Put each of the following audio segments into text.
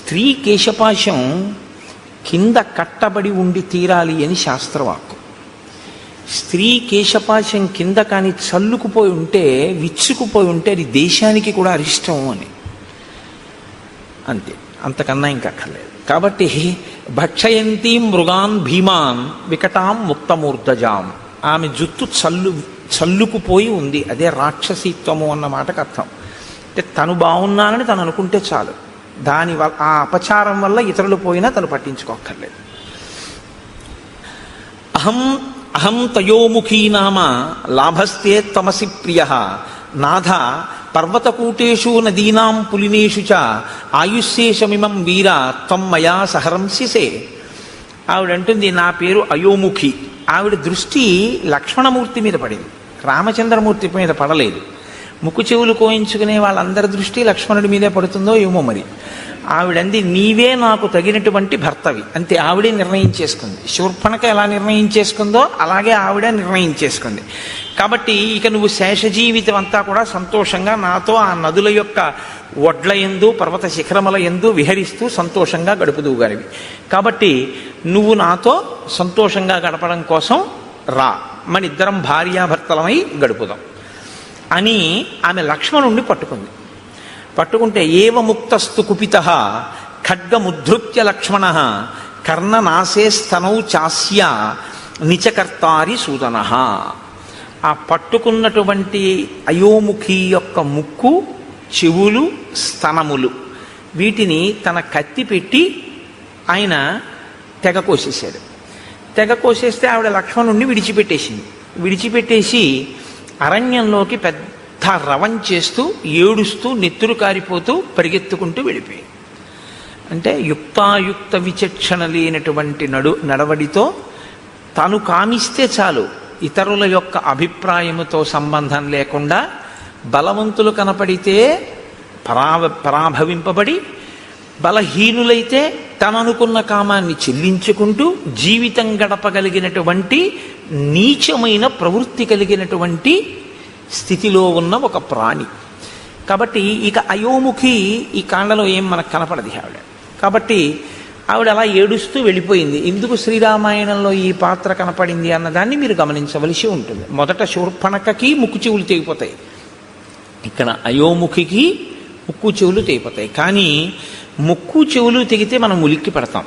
స్త్రీ కేశపాశం కింద కట్టబడి ఉండి తీరాలి అని శాస్త్రవాక్కు. స్త్రీ కేశపాశం కింద కానీ చల్లుకుపోయి ఉంటే, విచ్చుకుపోయి ఉంటే అది దేశానికి కూడా అరిష్టం అని. అంతే, అంతకన్నా ఇంకా అక్కర్లేదు. కాబట్టి భక్షయంతి మృగాన్ భీమాన్ వికటాం ముక్తమూర్ధజాం, ఆమె జుత్తు చల్లుకుపోయి ఉంది, అదే రాక్షసీత్వము అన్న మాటకు అర్థం. అంటే తను బాగున్నానని తను అనుకుంటే చాలు, దానివల్ల ఆ అపచారం వల్ల ఇతరులు పోయినా తను పట్టించుకోక్కర్లేదు. అహం తయోముఖీ నామ లాభస్తే తమసి ప్రియ నాథ పర్వతకూటేషు నదీనాం పులినేషు చ ఆయుష్యేషమిమం వీర త్వం మయా సహరంసిసే. ఆవిడంటుంది, నా పేరు అయోముఖి. ఆవిడ దృష్టి లక్ష్మణమూర్తి మీద పడింది, రామచంద్రమూర్తి మీద పడలేదు. ముక్కు చెవులు కోయించుకునే వాళ్ళందరి దృష్టి లక్ష్మణుడి మీదే పడుతుందో ఏమో మరి. ఆవిడంది, నీవే నాకు తగినటువంటి భర్తవి. అంతే, ఆవిడే నిర్ణయించేసుకుంది. శూర్పణఖ ఎలా నిర్ణయించేసుకుందో అలాగే ఆవిడ నిర్ణయించేసుకుంది. కాబట్టి ఇక నువ్వు శేష జీవితం అంతా కూడా సంతోషంగా నాతో ఆ నదుల యొక్క ఒడ్ల యందు పర్వత శిఖరముల యందు విహరిస్తూ సంతోషంగా గడుపుదువుగానివి. కాబట్టి నువ్వు నాతో సంతోషంగా గడపడం కోసం రా, మన ఇద్దరం భార్యాభర్తలమై గడుపుదాం అని ఆమె లక్ష్మణుణ్ణి పట్టుకుంది. పట్టుకుంటే ఏవ ముక్తస్తు కుపిత ఖడ్గముద్ధృత్య లక్ష్మణ కర్ణనాశే స్తనౌ చాస్య నిచకర్తారి సూదన. ఆ పట్టుకున్నటువంటి అయోముఖి యొక్క ముక్కు, చెవులు, స్తనములు, వీటిని తన కత్తి పెట్టి ఆయన తెగ కోసేశాడు. తెగ కోసేస్తే ఆవిడ లక్ష్మణుణ్ణి విడిచిపెట్టేసి అరణ్యంలోకి పెద్ద రవం చేస్తూ ఏడుస్తూ నెత్తురు కారిపోతూ పరిగెత్తుకుంటూ వెళ్ళిపోయింది. అంటే యుక్తాయుక్త విచక్షణ లేనటువంటి నడవడితో తను కామిస్తే చాలు, ఇతరుల యొక్క అభిప్రాయముతో సంబంధం లేకుండా బలవంతులు కనపడితే పరాభవింపబడి, బలహీనులైతే తననుకున్న కామాన్ని చెల్లించుకుంటూ జీవితం గడపగలిగినటువంటి నీచమైన ప్రవృత్తి కలిగినటువంటి స్థితిలో ఉన్న ఒక ప్రాణి. కాబట్టి ఇక అయోముఖి ఈ కాండలో ఏం మనకు కనపడది ఆవిడ. కాబట్టి ఆవిడ అలా ఏడుస్తూ వెళ్ళిపోయింది. ఎందుకు శ్రీరామాయణంలో ఈ పాత్ర కనపడింది అన్నదాన్ని మీరు గమనించవలసి ఉంటుంది. మొదట శూర్పణఖకి ముక్కు చెవులు తెగిపోతాయి, ఇక్కడ అయోముఖికి ముక్కు చెవులు తెగిపోతాయి. కానీ ముక్కు చెవులు తెగితే మనం ఉలిక్కి పడతాం.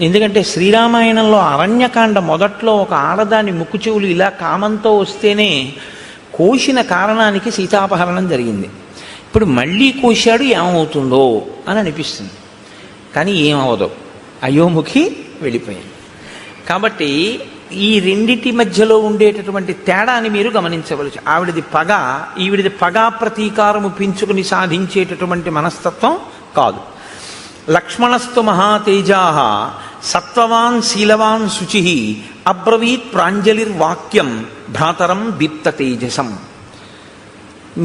ఎందుకంటే శ్రీరామాయణంలో అరణ్యకాండ మొదట్లో ఒక ఆడదాని ముక్కు చెవులు ఇలా కామంతో వస్తేనే కోసిన కారణానికి సీతాపహరణం జరిగింది. ఇప్పుడు మళ్ళీ కోశాడు, ఏమవుతుందో అని అనిపిస్తుంది. కానీ ఏమవదు, అయోముఖి వెళ్ళిపోయింది. కాబట్టి ఈ రెండిటి మధ్యలో ఉండేటటువంటి తేడాని మీరు గమనించవలసి. ఆవిడది పగ, ఈవిడిది పగా ప్రతీకారము పెంచుకుని సాధించేటటువంటి మనస్తత్వం కాదు. లక్ష్మణస్తు మహాతేజా సత్వవాన్ శీలవాన్ శుచి అబ్రవీత్ ప్రాంజలిర్వాక్యం భ్రాతరం దీప్త తేజసం.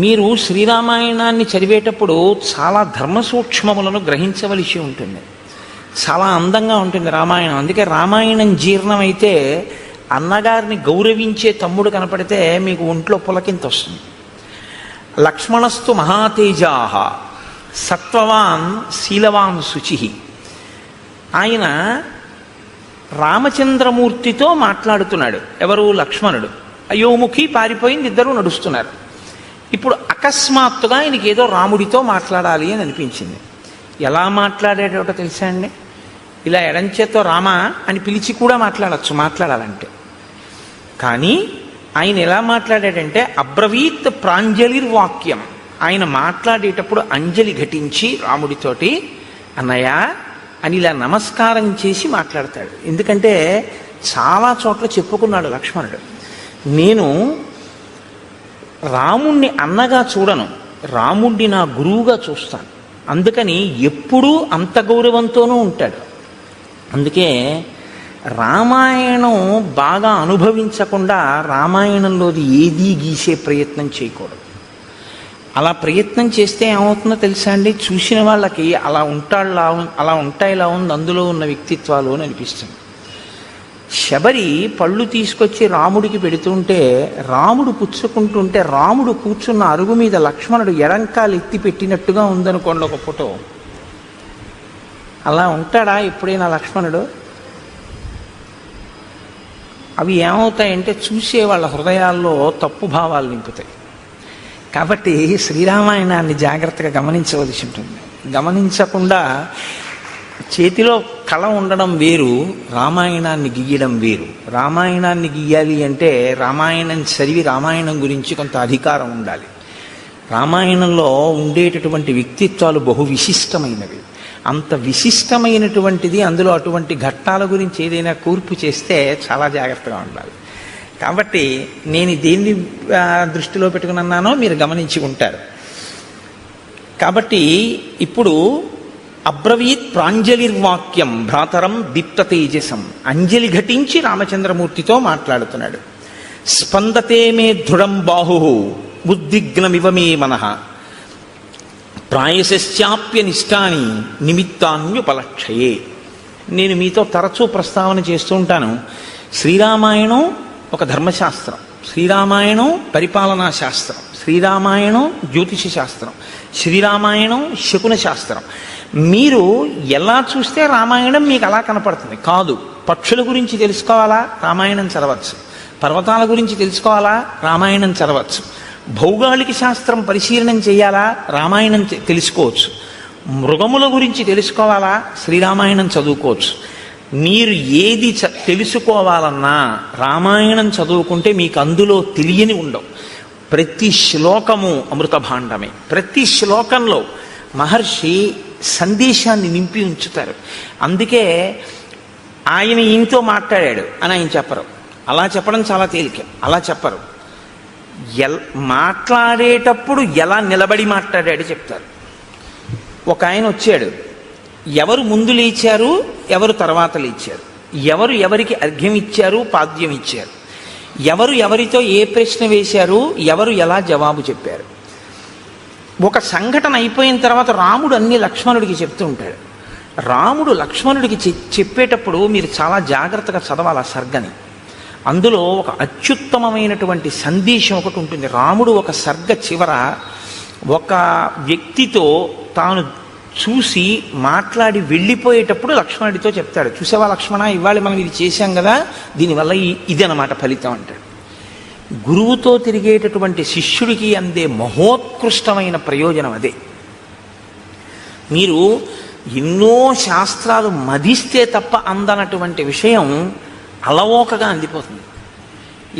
మీరు శ్రీరామాయణాన్ని చదివేటప్పుడు చాలా ధర్మ సూక్ష్మములను గ్రహించవలసి ఉంటుంది. చాలా అందంగా ఉంటుంది రామాయణం. అందుకే రామాయణం జీర్ణమైతే అన్నగారిని గౌరవించే తమ్ముడు కనపడితే మీకు ఒంట్లో పులకింత వస్తుంది. లక్ష్మణస్తు మహాతేజా సత్వవాన్ శీలవాన్ శుచి. ఆయన రామచంద్రమూర్తితో మాట్లాడుతున్నాడు. ఎవరు? లక్ష్మణుడు. అయోముఖి పారిపోయింది, ఇద్దరూ నడుస్తున్నారు. ఇప్పుడు అకస్మాత్తుగా ఆయనకి ఏదో రాముడితో మాట్లాడాలి అని అనిపించింది. ఎలా మాట్లాడేటో తెలుసా అండి? ఇలా ఎడంచేతో రామ అని పిలిచి కూడా మాట్లాడాలంటే. కానీ ఆయన ఎలా మాట్లాడాడంటే అబ్రవీత్ ప్రాంజలిర్వాక్యం. ఆయన మాట్లాడేటప్పుడు అంజలి ఘటించి రాముడితోటి అన్నయ్య అని ఇలా నమస్కారం చేసి మాట్లాడతాడు. ఎందుకంటే చాలా చోట్ల చెప్పుకున్నాడు లక్ష్మణుడు, నేను రాముణ్ణి అన్నగా చూడను, రాముణ్ణి నా గురువుగా చూస్తాను. అందుకని ఎప్పుడూ అంత గౌరవంతోనూ ఉంటాడు. అందుకే రామాయణం బాగా అనుభవించకుండా రామాయణంలోది ఏదీ గీసే ప్రయత్నం చేయకూడదు. అలా ప్రయత్నం చేస్తే ఏమవుతుందో తెలుసా అండి? చూసిన వాళ్ళకి అలా ఉంటాయిలా ఉంది అందులో ఉన్న వ్యక్తిత్వాలు అని అనిపిస్తుంది. శబరి పళ్ళు తీసుకొచ్చి రాముడికి పెడుతుంటే రాముడు పుచ్చుకుంటుంటే రాముడు కూర్చున్న అరుగు మీద లక్ష్మణుడు ఎడంకాలు ఎత్తి పెట్టినట్టుగా ఉందనుకోండి ఒక ఫోటో. అలా ఉంటాడా ఎప్పుడైనా లక్ష్మణుడు? అవి ఏమవుతాయంటే చూసే వాళ్ళ హృదయాల్లో తప్పు భావాలు నింపుతాయి. కాబట్టి శ్రీరామాయణాన్ని జాగ్రత్తగా గమనించవలసి ఉంటుంది. గమనించకుండా చేతిలో కళ ఉండడం వేరు, రామాయణాన్ని గీయడం వేరు. రామాయణాన్ని గీయాలి అంటే రామాయణం చదివి రామాయణం గురించి కొంత అధికారం ఉండాలి. రామాయణంలో ఉండేటటువంటి వ్యక్తిత్వాలు బహు విశిష్టమైనవి. అంత విశిష్టమైనటువంటిది, అందులో అటువంటి ఘట్టాల గురించి ఏదైనా కూర్పు చేస్తే చాలా జాగ్రత్తగా ఉండాలి. కాబట్టి నేను దేన్ని దృష్టిలో పెట్టుకుని అన్నానో మీరు గమనించి ఉంటారు. కాబట్టి ఇప్పుడు అబ్రవీత్ ప్రాంజలిర్వాక్యం భ్రాతరం దీప్త తేజసం, అంజలి ఘటించి రామచంద్రమూర్తితో మాట్లాడుతున్నాడు. స్పందతే మే దృఢం బాహు ఉద్విగ్నమివ మే మనః ప్రాయశ్చాప్యనిష్టాని నిమిత్తాన్యుపలక్షయే. నేను మీతో తరచూ ప్రస్తావన చేస్తూ ఉంటాను. శ్రీరామాయణం ఒక ధర్మశాస్త్రం, శ్రీరామాయణం పరిపాలనా శాస్త్రం, శ్రీరామాయణం జ్యోతిష శాస్త్రం, శ్రీరామాయణం శకున శాస్త్రం. మీరు ఎలా చూస్తే రామాయణం మీకు అలా కనపడుతుంది. కాదు, పక్షుల గురించి తెలుసుకోవాలా, రామాయణం చదవచ్చు. పర్వతాల గురించి తెలుసుకోవాలా, రామాయణం చదవచ్చు. భౌగోళిక శాస్త్రం పరిశీలనం చేయాలా, రామాయణం తెలుసుకోవచ్చు. మృగముల గురించి తెలుసుకోవాలా, శ్రీరామాయణం చదువుకోవచ్చు. మీరు ఏది తెలుసుకోవాలన్నా రామాయణం చదువుకుంటే మీకు అందులో తెలియని ఉండవు. ప్రతి శ్లోకము అమృత భాండమే. ప్రతి శ్లోకంలో మహర్షి సందేశాన్ని నింపి ఉంచుతారు. అందుకే ఆయన ఈయనతో మాట్లాడాడు అని ఆయన చెప్పరు. అలా చెప్పడం చాలా తేలిక. అలా చెప్పరు. మాట్లాడేటప్పుడు ఎలా నిలబడి మాట్లాడాడు చెప్తారు. ఒక ఆయన వచ్చాడు, ఎవరు ముందు లేచారు, ఎవరు తర్వాత లేచారు, ఎవరు ఎవరికి అర్ఘ్యం ఇచ్చారు, పాద్యం ఇచ్చారు, ఎవరు ఎవరితో ఏ ప్రశ్న వేశారు, ఎవరు ఎలా జవాబు చెప్పారు. ఒక సంఘటన అయిపోయిన తర్వాత రాముడు అన్ని లక్ష్మణుడికి చెప్తూ ఉంటాడు. రాముడు లక్ష్మణుడికి చెప్పేటప్పుడు మీరు చాలా జాగ్రత్తగా చదవాలి ఆ సర్గని. అందులో ఒక అత్యుత్తమమైనటువంటి సందేశం ఒకటి ఉంటుంది. రాముడు ఒక సర్గ చివర ఒక వ్యక్తితో తాను చూసి మాట్లాడి వెళ్ళిపోయేటప్పుడు లక్ష్మణుడితో చెప్తాడు, చూసావా లక్ష్మణ, ఇవాళ మనం ఇది చేశాం కదా, దీనివల్ల ఇది అన్నమాట ఫలితం అంటాడు. గురువుతో తిరిగేటటువంటి శిష్యుడికి అందే మహోత్కృష్టమైన ప్రయోజనం అదే. మీరు ఎన్నో శాస్త్రాలు మదిస్తే తప్ప అందనటువంటి విషయం అలవోకగా అందిపోతుంది.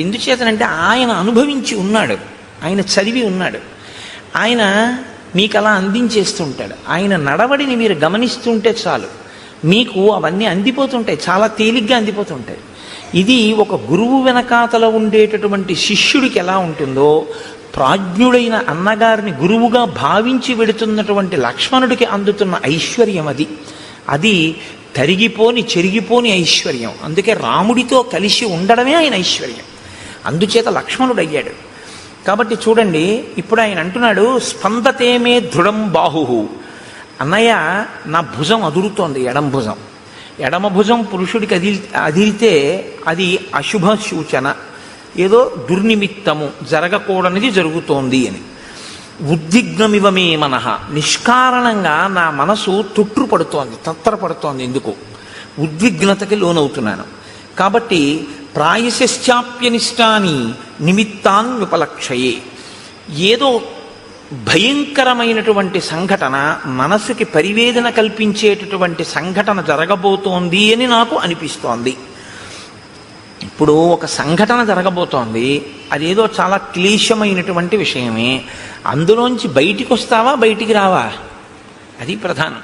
ఎందుచేతనంటే ఆయన అనుభవించి ఉన్నాడు, ఆయన చదివి ఉన్నాడు, ఆయన మీకు అలా అందించేస్తుంటాడు. ఆయన నడవడిని మీరు గమనిస్తుంటే చాలు, మీకు అవన్నీ అందిపోతుంటాయి, చాలా తేలిగ్గా అందిపోతుంటాయి. ఇది ఒక గురువు వెనకాతల ఉండేటటువంటి శిష్యుడికి ఎలా ఉంటుందో, ప్రాజ్ఞుడైన అన్నగారిని గురువుగా భావించి వెడుతున్నటువంటి లక్ష్మణుడికి అందుతున్న ఐశ్వర్యం అది. అది తరిగిపోని చెరిగిపోని ఐశ్వర్యం. అందుకే రాముడితో కలిసి ఉండడమే ఆయన ఐశ్వర్యం. అందుచేత లక్ష్మణుడు అయ్యాడు. కాబట్టి చూడండి, ఇప్పుడు ఆయన అంటున్నాడు, స్పందతేమే దృఢం బాహు. అన్నయ్య, నా భుజం అదురుతోంది, ఎడం భుజం. ఎడమ భుజం పురుషుడికి అదిరితే అది అశుభ సూచన, ఏదో దుర్నిమిత్తము, జరగకూడనిది జరుగుతోంది అని. ఉద్విగ్నమివ మే మనః, నిష్కారణంగా నా మనసు తొట్టుపడుతోంది, తత్తరపడుతోంది. ఎందుకు? ఉద్విగ్నతకి లోనవుతున్నాను. కాబట్టి ప్రాయశ్చాప్యనిష్టాని నిమిత్తాన్యుపలక్షయే. ఏదో భయంకరమైనటువంటి సంఘటన, మనసుకి పరివేదన కల్పించేటటువంటి సంఘటన జరగబోతోంది అని నాకు అనిపిస్తోంది. ఇప్పుడు ఒక సంఘటన జరగబోతోంది, అదేదో చాలా క్లేశమైనటువంటి విషయమే. అందులోంచి బయటికి వస్తావా, బయటికి రావా, అది ప్రధానం.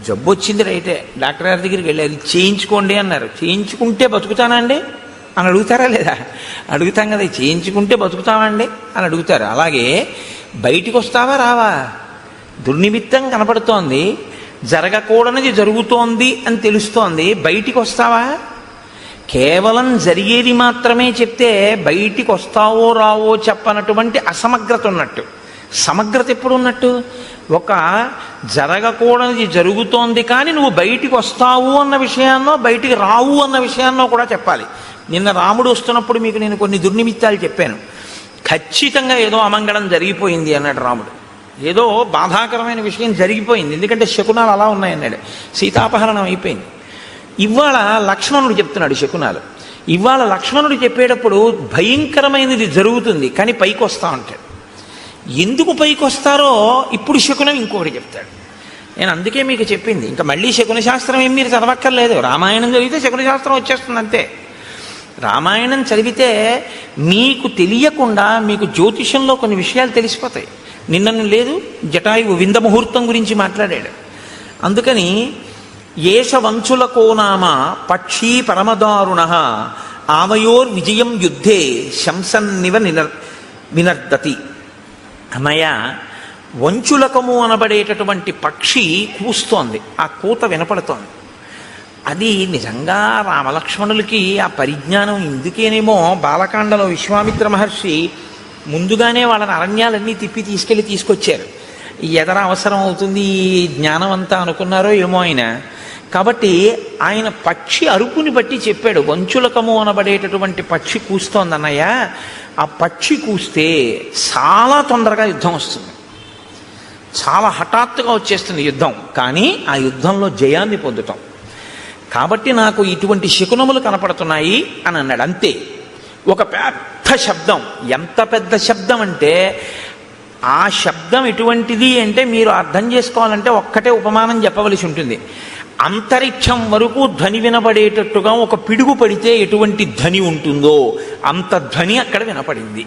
జబ్బు వచ్చింది రైటే, డాక్టర్ గారి దగ్గరికి వెళ్ళి అది చేయించుకోండి అన్నారు. చేయించుకుంటే బతుకుతానా అండి అని అడుగుతారా లేదా? అడుగుతాం కదా, చేయించుకుంటే బతుకుతామండి అని అడుగుతారు. అలాగే బయటికి వస్తావా రావా, దుర్నిమిత్తం కనపడుతోంది, జరగకూడనిది జరుగుతోంది అని తెలుస్తోంది, బయటికి వస్తావా? కేవలం జరిగేది మాత్రమే చెప్తే బయటికి వస్తావో రావో చెప్పనటువంటి అసమగ్రత ఉన్నట్టు. సమగ్రత ఎప్పుడు ఉన్నట్టు? ఒక జరగకూడనిది జరుగుతోంది కానీ నువ్వు బయటికి వస్తావు అన్న విషయాన్నో బయటికి రావు అన్న విషయాన్నో కూడా చెప్పాలి. నిన్న రాముడు వస్తున్నప్పుడు మీకు నేను కొన్ని దుర్నిమిత్తాలు చెప్పాను. ఖచ్చితంగా ఏదో అమంగళం జరిగిపోయింది అన్నాడు రాముడు. ఏదో బాధాకరమైన విషయం జరిగిపోయింది, ఎందుకంటే శకునాలు అలా ఉన్నాయన్నాడు. సీతాపహరణం అయిపోయింది. ఇవాళ లక్ష్మణుడు చెప్తున్నాడు శకునాలు. ఇవాళ లక్ష్మణుడు చెప్పేటప్పుడు భయంకరమైనది జరుగుతుంది, కానీ పైకి వస్తా ఉంటాడు. ఎందుకు పైకి వస్తారో ఇప్పుడు శకునం ఇంకొకటి చెప్తాడు. నేను అందుకే మీకు చెప్పింది, ఇంకా మళ్ళీ శకున శాస్త్రం ఏం మీరు చదవక్కర్లేదు. రామాయణం చదివితే శకున శాస్త్రం వచ్చేస్తుంది అంతే. రామాయణం చదివితే మీకు తెలియకుండా మీకు జ్యోతిషంలో కొన్ని విషయాలు తెలిసిపోతాయి. నిన్నను లేదు జటాయువు వింద ముహూర్తం గురించి మాట్లాడాడు. అందుకని ఏష వంచులకో నామ పక్షీ పరమదారుణ ఆవయోర్ విజయం యుద్ధే శంసన్నివ వినర్దతి. అన్నయ్య, వంచులకము అనబడేటటువంటి పక్షి కూస్తోంది, ఆ కూత వినపడుతోంది. అది నిజంగా రామలక్ష్మణులకి ఆ పరిజ్ఞానం ఎందుకేనేమో బాలకాండలో విశ్వామిత్ర మహర్షి ముందుగానే వాళ్ళని అరణ్యాలన్నీ తిప్పి తీసుకొచ్చారు. ఎదర అవసరం అవుతుంది ఈ జ్ఞానం అంతా అనుకున్నారో ఏమో ఆయన. కాబట్టి ఆయన పక్షి అరుపుని బట్టి చెప్పాడు, వంచులకము అనబడేటటువంటి పక్షి కూస్తోందన్నయ్య. ఆ పక్షి కూస్తే చాలా తొందరగా యుద్ధం వస్తుంది, చాలా హఠాత్తుగా వచ్చేస్తుంది యుద్ధం, కానీ ఆ యుద్ధంలో జయాన్ని పొందుతాం. కాబట్టి నాకు ఇటువంటి శకునములు కనపడుతున్నాయి అని అన్నాడు. అంతే. ఒక పెద్ద శబ్దం, ఎంత పెద్ద శబ్దం అంటే ఆ శబ్దం ఎటువంటిది అంటే మీరు అర్థం చేసుకోవాలంటే ఒక్కటే ఉపమానం చెప్పవలసి ఉంటుంది. అంతరిక్షం వరకు ధ్వని వినపడేటట్టుగా ఒక పిడుగు పడితే ఎటువంటి ధ్వని ఉంటుందో అంత ధ్వని అక్కడ వినపడింది.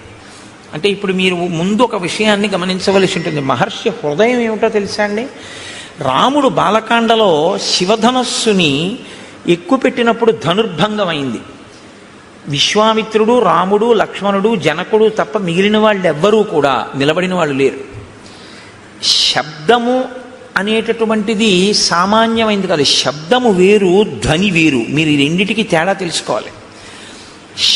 అంటే ఇప్పుడు మీరు ముందు ఒక విషయాన్ని గమనించవలసి ఉంటుంది. మహర్షి హృదయం ఏమిటో తెలుసా అండి? రాముడు బాలకాండలో శివధనస్సుని ఎక్కుపెట్టినప్పుడు ధనుర్భంగమైంది. విశ్వామిత్రుడు, రాముడు, లక్ష్మణుడు, జనకుడు తప్ప మిగిలిన వాళ్ళు ఎవ్వరూ కూడా నిలబడిన వాళ్ళు లేరు. శబ్దము అనేటటువంటిది సామాన్యమైంది కాదు. శబ్దము వేరు, ధ్వని వేరు. మీరు ఈ రెండిటికి తేడా తెలుసుకోవాలి.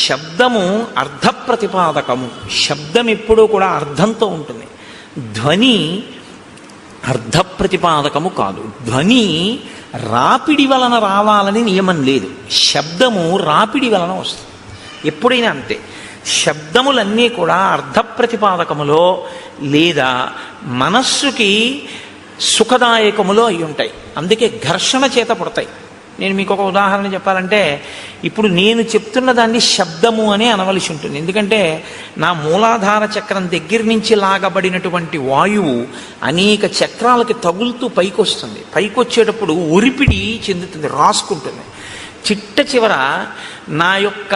శబ్దము అర్థ ప్రతిపాదకము. శబ్దం ఎప్పుడూ కూడా అర్థంతో ఉంటుంది. ధ్వని అర్థ ప్రతిపాదకము కాదు. ధ్వని రాపిడి వలన రావాలని నియమం లేదు. శబ్దము రాపిడి వలన వస్తుంది ఎప్పుడైనా అంతే. శబ్దములన్నీ కూడా అర్థ ప్రతిపాదకములో లేదా మనస్సుకి సుఖదాయకములో అయి ఉంటాయి. అందుకే ఘర్షణ చేత పుడతాయి. నేను మీకు ఒక ఉదాహరణ చెప్పాలంటే, ఇప్పుడు నేను చెప్తున్న దాన్ని శబ్దము అనే అనవలసి ఉంటుంది. ఎందుకంటే నా మూలాధార చక్రం దగ్గర నుంచి లాగబడినటువంటి వాయువు అనేక చక్రాలకి తగులుతూ పైకి వస్తుంది. పైకి వచ్చేటప్పుడు ఒరిపిడి చెందుతుంది, రాసుకుంటుంది. చిట్ట చివర నా యొక్క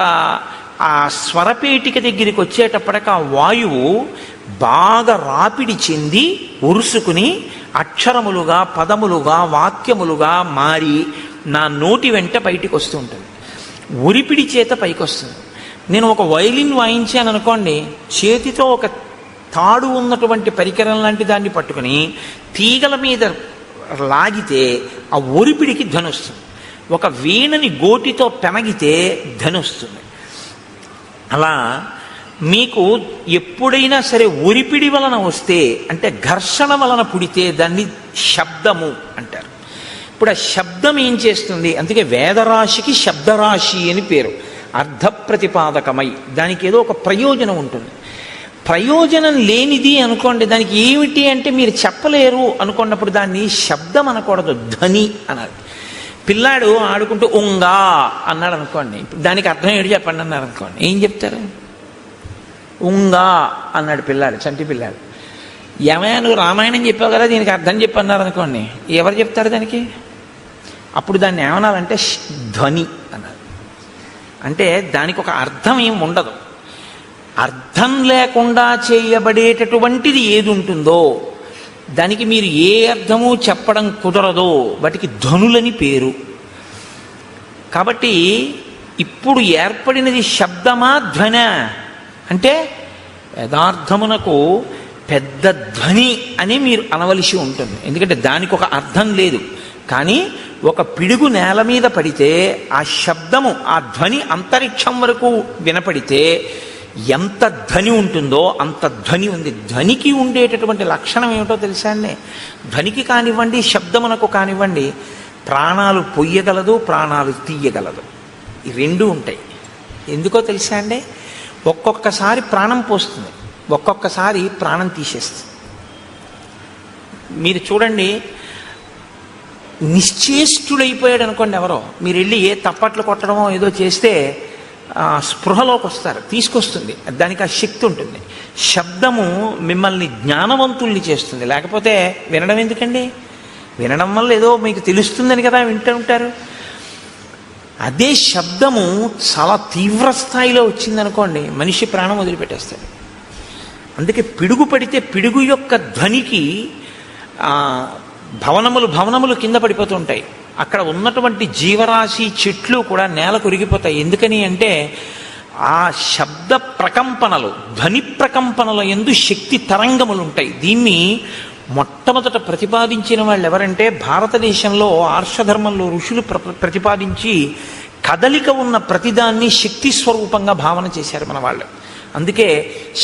ఆ స్వరపేటిక దగ్గరికి వచ్చేటప్పటికి ఆ వాయువు బాగా రాపిడి చెంది ఉరుసుకుని అక్షరములుగా, పదములుగా, వాక్యములుగా మారి నా నోటి వెంట బయటికి వస్తూ ఉంటుంది. ఉరిపిడి చేత పైకి వస్తుంది. నేను ఒక వయలిన్ వాయించాను అనుకోండి, చేతితో ఒక తాడు ఉన్నటువంటి పరికరం లాంటి దాన్ని పట్టుకుని తీగల మీద లాగితే ఆ ఒరిపిడికి ధ్వని వస్తుంది. ఒక వీణని గోటితో పెనగితే ధ్వని వస్తుంది. అలా మీకు ఎప్పుడైనా సరే ఒరిపిడి వలన వస్తే, అంటే ఘర్షణ వలన పుడితే దాన్ని శబ్దము అంటారు. ఇప్పుడు ఆ శబ్దం ఏం చేస్తుంది? అందుకే వేదరాశికి శబ్దరాశి అని పేరు. అర్థ ప్రతిపాదకమై దానికి ఏదో ఒక ప్రయోజనం ఉంటుంది. ప్రయోజనం లేనిది అనుకోండి, దానికి ఏమిటి అంటే మీరు చెప్పలేరు అనుకున్నప్పుడు దాన్ని శబ్దం అనకూడదు, ధ్వని అనాలి. పిల్లాడు ఆడుకుంటూ ఉంగా అన్నాడు అనుకోండి, దానికి అర్థం ఏంటి చెప్పండి అన్నారు అనుకోండి, ఏం చెప్తారు? ఉంగా అన్నాడు పిల్లాడు, చంటి పిల్లాడు. ఏమైనా నువ్వు రామాయణం చెప్పావు కదా, దీనికి అర్థం చెప్పన్నారు అనుకోండి, ఎవరు చెప్తారు దానికి? అప్పుడు దాన్ని ఏమనాలంటే ధ్వని అన్నారు. అంటే దానికి ఒక అర్థం ఏం ఉండదు. అర్థం లేకుండా చేయబడేటటువంటిది ఏది ఉంటుందో దానికి మీరు ఏ అర్థము చెప్పడం కుదరదో వాటికి ధ్వనులని పేరు. కాబట్టి ఇప్పుడు ఏర్పడినది శబ్దమా ధ్వన అంటే యథార్థమునకు పెద్ద ధ్వని అని మీరు అనవలసి ఉంటుంది. ఎందుకంటే దానికి ఒక అర్థం లేదు. కానీ ఒక పిడుగు నేల మీద పడితే ఆ శబ్దము, ఆ ధ్వని అంతరిక్షం వరకు వినపడితే ఎంత ధ్వని ఉంటుందో అంత ధ్వని ఉంది. ధ్వనికి ఉండేటటువంటి లక్షణం ఏమిటో తెలుసా అండి? ధ్వనికి కానివ్వండి, శబ్దమునకు కానివ్వండి, ప్రాణాలు పొయ్యగలదు, ప్రాణాలు తీయగలదు. ఈ రెండు ఉంటాయి. ఎందుకో తెలుసా అండి? ఒక్కొక్కసారి ప్రాణం పోస్తుంది, ఒక్కొక్కసారి ప్రాణం తీసేస్తుంది. మీరు చూడండి, నిశ్చేష్టుడైపోయాడు అనుకోండి ఎవరో, మీరు వెళ్ళి ఏ తప్పట్లు కొట్టడమో ఏదో చేస్తే స్పృహలోకి వస్తారు, తీసుకొస్తుంది, దానికి ఆ శక్తి ఉంటుంది. శబ్దము మిమ్మల్ని జ్ఞానవంతుల్ని చేస్తుంది, లేకపోతే వినడం ఎందుకండి? వినడం వల్ల ఏదో మీకు తెలుస్తుందని కదా వింటూ ఉంటారు. అదే శబ్దము చాలా తీవ్ర స్థాయిలో వచ్చిందనుకోండి, మనిషి ప్రాణం వదిలిపెట్టేస్తాడు. అందుకే పిడుగు పడితే పిడుగు యొక్క ధ్వనికి భవనములు కింద పడిపోతూ ఉంటాయి. అక్కడ ఉన్నటువంటి జీవరాశి చెట్లు కూడా నేల కొరిగిపోతాయి. ఎందుకని అంటే ఆ శబ్ద ప్రకంపనలు, ధ్వని ప్రకంపనల యందు శక్తి తరంగములు ఉంటాయి. దీన్ని మొట్టమొదట ప్రతిపాదించిన వాళ్ళు ఎవరంటే, భారతదేశంలో ఆర్షధర్మంలో ఋషులు ప్రతిపాదించి కదలిక ఉన్న ప్రతిదాన్ని శక్తి స్వరూపంగా భావన చేశారు మన వాళ్ళు. అందుకే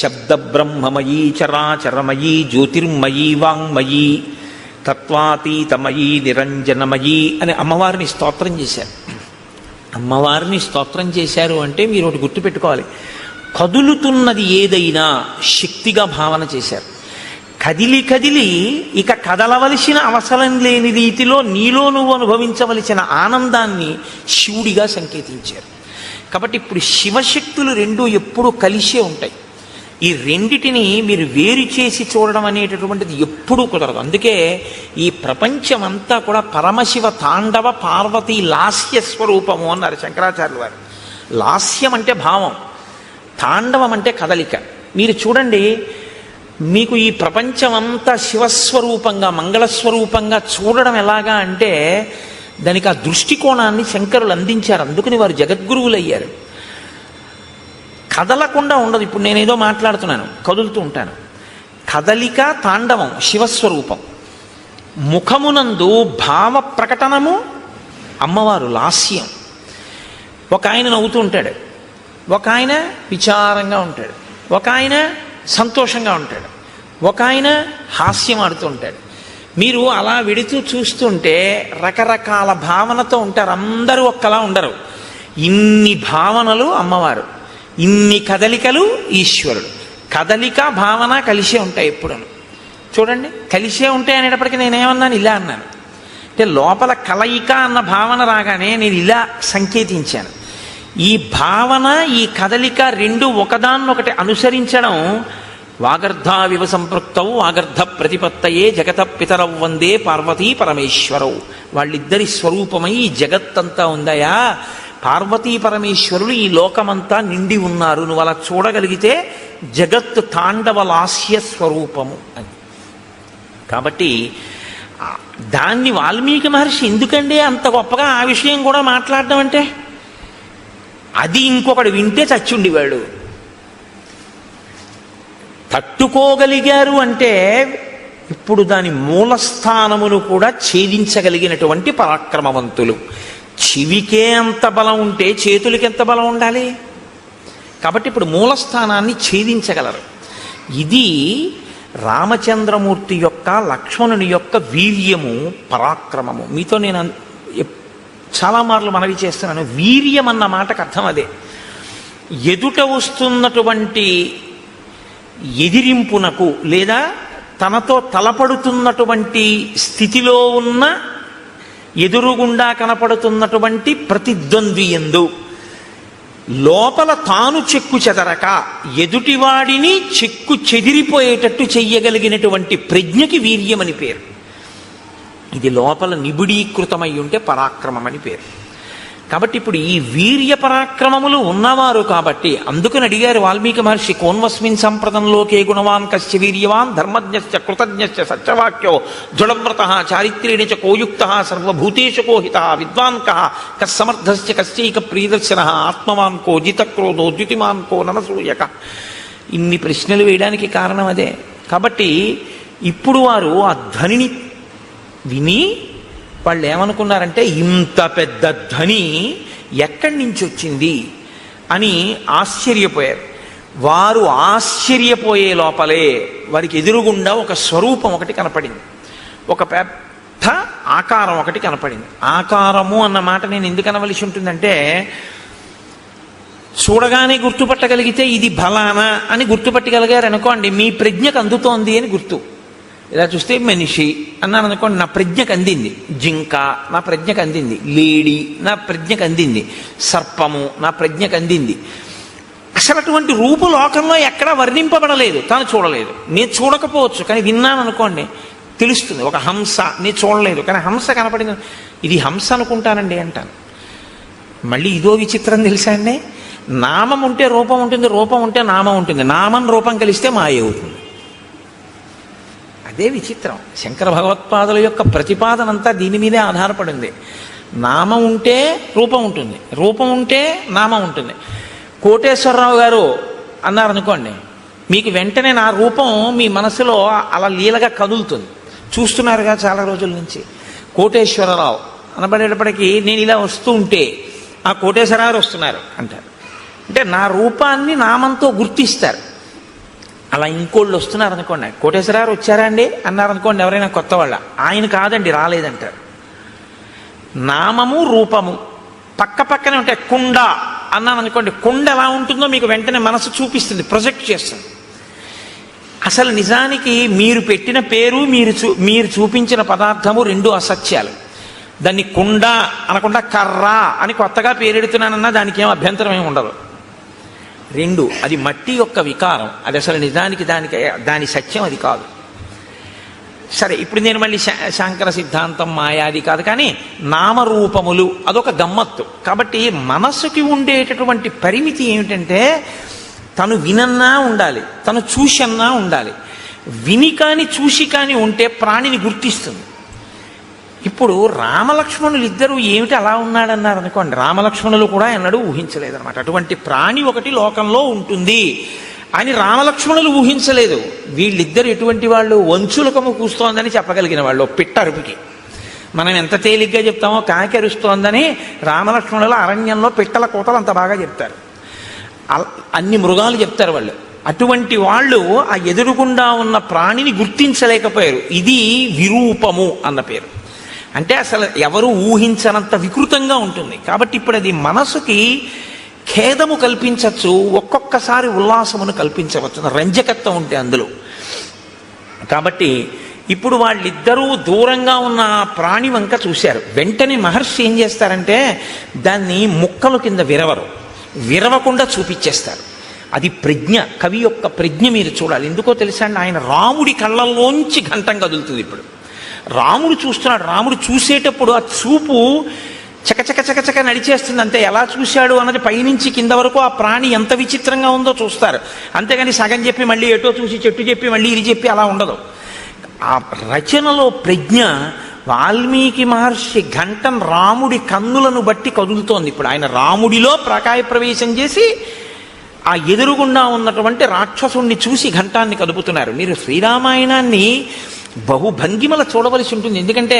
శబ్ద బ్రహ్మమయీ చరాచరమయీ జ్యోతిర్మయీ వాంగ్మయీ తత్వాతీతమయీ నిరంజనమయీ అని అమ్మవారిని స్తోత్రం చేశారు. అమ్మవారిని స్తోత్రం చేశారు అంటే మీరు ఒకటి గుర్తుపెట్టుకోవాలి, కదులుతున్నది ఏదైనా శక్తిగా భావన చేశారు. కదిలి ఇక కదలవలసిన అవసరం లేని రీతిలో నీలో నువ్వు అనుభవించవలసిన ఆనందాన్ని శివుడిగా సంకేతించారు. కాబట్టి ఇప్పుడు శివశక్తులు రెండు ఎప్పుడూ కలిసే ఉంటాయి. ఈ రెండిటిని మీరు వేరు చేసి చూడడం అనేటటువంటిది ఎప్పుడూ కుదరదు. అందుకే ఈ ప్రపంచమంతా కూడా పరమశివ తాండవ పార్వతీ లాస్య స్వరూపము అన్నారు శంకరాచార్యుల వారు. లాస్యం అంటే భావం, తాండవం అంటే కదలిక. మీరు చూడండి, మీకు ఈ ప్రపంచమంతా శివస్వరూపంగా మంగళస్వరూపంగా చూడడం ఎలాగా అంటే దానికి ఆ దృష్టికోణాన్ని శంకరులు అందించారు. అందుకని వారు జగద్గురువులు అయ్యారు. కదలకుండా ఉండదు. ఇప్పుడు నేనేదో మాట్లాడుతున్నాను, కదులుతూ ఉంటాను. కదలిక తాండవం శివస్వరూపం. ముఖమునందు భావ ప్రకటనము అమ్మవారు లాస్యం. ఒక ఆయన నవ్వుతూ ఉంటాడు, ఒక ఆయన విచారంగా ఉంటాడు, ఒక ఆయన సంతోషంగా ఉంటాడు, ఒక ఆయన హాస్యం ఆడుతూ ఉంటాడు. మీరు అలా వెడుతూ చూస్తుంటే రకరకాల భావనతో ఉంటారు. అందరూ ఒక్కలా ఉండరు. ఇన్ని భావనలు అమ్మవారు, ఇన్ని కదలికలు ఈశ్వరుడు. కదలిక భావన కలిసే ఉంటాయి ఎప్పుడు. చూడండి, కలిసే ఉంటాయి అనేటప్పటికీ నేనేమన్నాను, ఇలా అన్నాను. అంటే లోపల కలయిక అన్న భావన రాగానే నేను ఇలా సంకేతించాను. ఈ భావన ఈ కదలిక రెండు ఒకదాన్నొకటి అనుసరించడం. వాగర్ధావివ సంపృక్తౌ వాగర్ధ ప్రతిపత్తయే జగత పితరౌ వందే పార్వతీ పరమేశ్వరౌ. వాళ్ళిద్దరి స్వరూపమై ఈ జగత్తంతా ఉందయా. పార్వతీ పరమేశ్వరులు ఈ లోకమంతా నిండి ఉన్నారు. నువ్వు అలా చూడగలిగితే జగత్తు తాండవ లాస్య స్వరూపము అని. కాబట్టి దాన్ని వాల్మీకి మహర్షి ఎందుకండి అంత గొప్పగా ఆ విషయం కూడా మాట్లాడడం అంటే, అది ఇంకొకడు వింటే చచ్చుండివాడు. తట్టుకోగలిగారు అంటే ఇప్పుడు దాని మూలస్థానమును కూడా ఛేదించగలిగినటువంటి పరాక్రమవంతులు. చెవికే అంత బలం ఉంటే చేతులకి ఎంత బలం ఉండాలి? కాబట్టి ఇప్పుడు మూలస్థానాన్ని ఛేదించగలరు. ఇది రామచంద్రమూర్తి యొక్క, లక్ష్మణుని యొక్క వీర్యము, పరాక్రమము. మీతో నేను చాలా మార్లు మనవి చేస్తున్నాను, వీర్యం అన్న మాటకు అర్థం అదే. ఎదుట వస్తున్నటువంటి ఎదిరింపునకు లేదా తనతో తలపడుతున్నటువంటి స్థితిలో ఉన్న ఎదురుగుండా కనపడుతున్నటువంటి ప్రతిద్వంద్వి యందు లోపల తాను చెక్కు చెదరక ఎదుటివాడిని చెక్కు చెదిరిపోయేటట్టు చెయ్యగలిగినటువంటి ప్రజ్ఞకి వీర్యమని పేరు. ఇది లోపల నిబిడీకృతమై ఉంటే పరాక్రమం అని పేరు. కాబట్టి ఇప్పుడు ఈ వీర్య పరాక్రమములు ఉన్నవారు కాబట్టి అందుకని అడిగారు వాల్మీకి మహర్షి, కోన్వస్మిన్ సంప్రదంలోకే గుణవాన్ కశ్చ వీర్యవాన్ ధర్మజ్ఞశ్చ కృతజ్ఞశ్చ సత్యవాక్యో దృఢవ్రతః చారిత్ర్యేణ చ కోయుక్తః సర్వభూతేషు కోహిత విద్వాన్ కః కస్సమర్థశ్చ కశ్చైక ప్రియదర్శనః ఆత్మవాన్ కో జితక్రోధో ద్యుతిమాన్ కో ననసూయక. ఇన్ని ప్రశ్నలు వేయడానికి కారణం అదే. కాబట్టి ఇప్పుడు వారు ఆ ధ్వనిని విని వాళ్ళు ఏమనుకున్నారంటే, ఇంత పెద్ద ధ్వని ఎక్కడి నుంచి వచ్చింది అని ఆశ్చర్యపోయారు. వారు ఆశ్చర్యపోయే లోపలే వారికి ఎదురుగుండా ఒక స్వరూపం ఒకటి కనపడింది, ఒక పెద్ద ఆకారం ఒకటి కనపడింది. ఆకారము అన్న మాట నేను ఎందుకు అనవలసి ఉంటుందంటే, చూడగానే గుర్తుపట్టగలిగితే ఇది ఫలానా అని గుర్తుపట్టగలిగారు అనుకోండి, మీ ప్రజ్ఞకు అందుతోంది అని గుర్తు. ఇలా చూస్తే మనిషి అన్నాను అనుకోండి, నా ప్రజ్ఞకు అందింది. జింక నా ప్రజ్ఞకు అందింది. లేడి నా ప్రజ్ఞకు అందింది. సర్పము నా ప్రజ్ఞకు అందింది. అసలు అటువంటి రూపు లోకంలో ఎక్కడా వర్ణింపబడలేదు, తాను చూడలేదు. నేను చూడకపోవచ్చు, కానీ విన్నాను అనుకోండి తెలుస్తుంది. ఒక హంస నేను చూడలేదు, కానీ హంస కనపడింది, ఇది హంస అనుకుంటానండి అంటాను. మళ్ళీ ఇదో విచిత్రం తెలుసా అండి, నామం ఉంటే రూపం ఉంటుంది, రూపం ఉంటే నామం ఉంటుంది. నామం రూపం కలిస్తే మాయ అవుతుంది. అదే విచిత్రం. శంకర భగవత్పాదుల యొక్క ప్రతిపాదన అంతా దీని మీదే ఆధారపడింది. నామం ఉంటే రూపం ఉంటుంది, రూపం ఉంటే నామం ఉంటుంది. కోటేశ్వరరావు గారు అన్నారనుకోండి, మీకు వెంటనే నా రూపం మీ మనసులో అలా లీలగా కదులుతుంది. చూస్తున్నారుగా చాలా రోజుల నుంచి. కోటేశ్వరరావు అనబడేటప్పటికీ నేను ఇలా వస్తూ ఉంటే ఆ కోటేశ్వరరావు వస్తున్నారు అంటారు. అంటే నా రూపాన్ని నామంతో గుర్తిస్తారు. అలా ఇంకోళ్ళు వస్తున్నారు అనుకోండి, కోటేశ్వరరావు వచ్చారా అండి అన్నారనుకోండి, ఎవరైనా కొత్త వాళ్ళ, ఆయన కాదండి రాలేదంటారు. నామము రూపము పక్క పక్కనే ఉంటాయి. కుండ అన్నాను అనుకోండి, కుండ ఎలా ఉంటుందో మీకు వెంటనే మనసు చూపిస్తుంది, ప్రొజెక్ట్ చేస్తుంది. అసలు నిజానికి మీరు పెట్టిన పేరు, మీరు చూపించిన పదార్థము రెండు అసత్యాలు. దాన్ని కుండ అనకుండా కర్ర అని కొత్తగా పేరెడుతున్నానన్నా దానికి ఏం అభ్యంతరం ఏమి ఉండదు. రెండు, అది మట్టి యొక్క వికారం, అది అసలు నిజానికి దాని సత్యం అది కాదు. సరే, ఇప్పుడు నేను మళ్ళీ శాంకర సిద్ధాంతం మాయాది కాదు, కానీ నామరూపములు అదొక గమ్మత్తు. కాబట్టి మనసుకి ఉండేటటువంటి పరిమితి ఏమిటంటే తను వినన్నా ఉండాలి, తను చూసన్నా ఉండాలి. విని కానీ చూసి కానీ ఉంటే ప్రాణిని గుర్తిస్తుంది. ఇప్పుడు రామలక్ష్మణులు ఇద్దరు ఏమిటి అలా ఉన్నాడన్నారు అనుకోండి, రామలక్ష్మణులు కూడా ఎన్నడూ ఊహించలేదన్నమాట. అటువంటి ప్రాణి ఒకటి లోకంలో ఉంటుంది అని రామలక్ష్మణులు ఊహించలేదు. వీళ్ళిద్దరు ఎటువంటి వాళ్ళు, వంచులకము కూస్తోందని చెప్పగలిగిన వాళ్ళు. పిట్ట అరుపుకి మనం ఎంత తేలిగ్గా చెప్తామో కాకి అరుస్తోందని రామలక్ష్మణులు అరణ్యంలో పిట్టల కోతలు అంత బాగా చెప్తారు. అన్ని మృగాలు చెప్తారు వాళ్ళు. అటువంటి వాళ్ళు ఆ ఎదురుగుండా ఉన్న ప్రాణిని గుర్తించలేకపోయారు. ఇది విరూపము అన్న పేరు. అంటే అసలు ఎవరు ఊహించనంత వికృతంగా ఉంటుంది. కాబట్టి ఇప్పుడు అది మనసుకి ఖేదము కల్పించవచ్చు, ఒక్కొక్కసారి ఉల్లాసమును కల్పించవచ్చు, రంజకత్వం ఉంటే అందులో. కాబట్టి ఇప్పుడు వాళ్ళిద్దరూ దూరంగా ఉన్న ప్రాణి వంక చూశారు. వెంటనే మహర్షి ఏం చేస్తారంటే దాన్ని ముక్కలు కింద విరవకుండా చూపించేస్తారు. అది ప్రజ్ఞ, కవి యొక్క ప్రజ్ఞ మీరు చూడాలి. ఎందుకో తెలుసా అండి, ఆయన రాముడి కళ్ళల్లోంచి ఘంటం కదులుతుంది. ఇప్పుడు రాముడు చూస్తున్నాడు. రాముడు చూసేటప్పుడు ఆ చూపు చకచక చకచక నడిచేస్తుంది. అంతే, ఎలా చూశాడు అన్నది పైనుంచి కింద వరకు ఆ ప్రాణి ఎంత విచిత్రంగా ఉందో చూస్తారు. అంతేగాని సగం చెప్పి మళ్ళీ ఎటో చూసి చెట్టు చెప్పి మళ్ళీ ఇది చెప్పి అలా ఉండదు. ఆ రచనలో ప్రజ్ఞ. వాల్మీకి మహర్షి ఘంటం రాముడి కన్నులను బట్టి కదులుతోంది. ఇప్పుడు ఆయన రాముడిలో ప్రకాయ ప్రవేశం చేసి ఆ ఎదురుగుండా ఉన్నటువంటి రాక్షసుణ్ణి చూసి ఘంటాన్ని కదుపుతున్నారు. మీరు శ్రీరామాయణాన్ని బహుభంగిమల చూడవలసి ఉంటుంది. ఎందుకంటే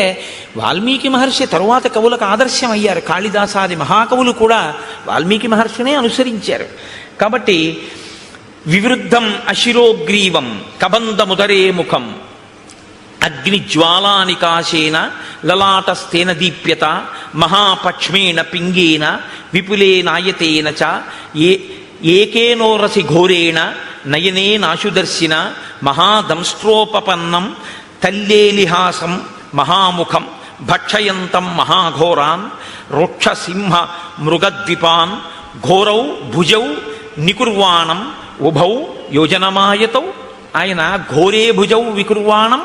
వాల్మీకి మహర్షి తరువాత కవులకు ఆదర్శం అయ్యారు. కాళిదాసాది మహాకవులు కూడా వాల్మీకి మహర్షినే అనుసరించారు. కాబట్టి వివృద్ధం అశిరోగ్రీవం కబంధముదరే ముఖం అగ్నిజ్వాలానికాశేన లలాటస్థేన దీప్యత మహాపక్ష్మేణ పింగేన విపులేనాయతేన చ ఏకేనోరసి ఘోరేణ నయనే నాశుదర్శిన మహాదంస్ట్రోపపన్నం తల్లేలిహాసం మహాముఖం భక్షయంతం మహాఘోరాన్ రుక్షసింహ మృగద్విపాన్ ఘోరౌ భుజౌ నికుర్వాణం ఉభౌ యోజనమాయతౌ. ఆయన ఘోరే భుజౌ వికుర్వాణం.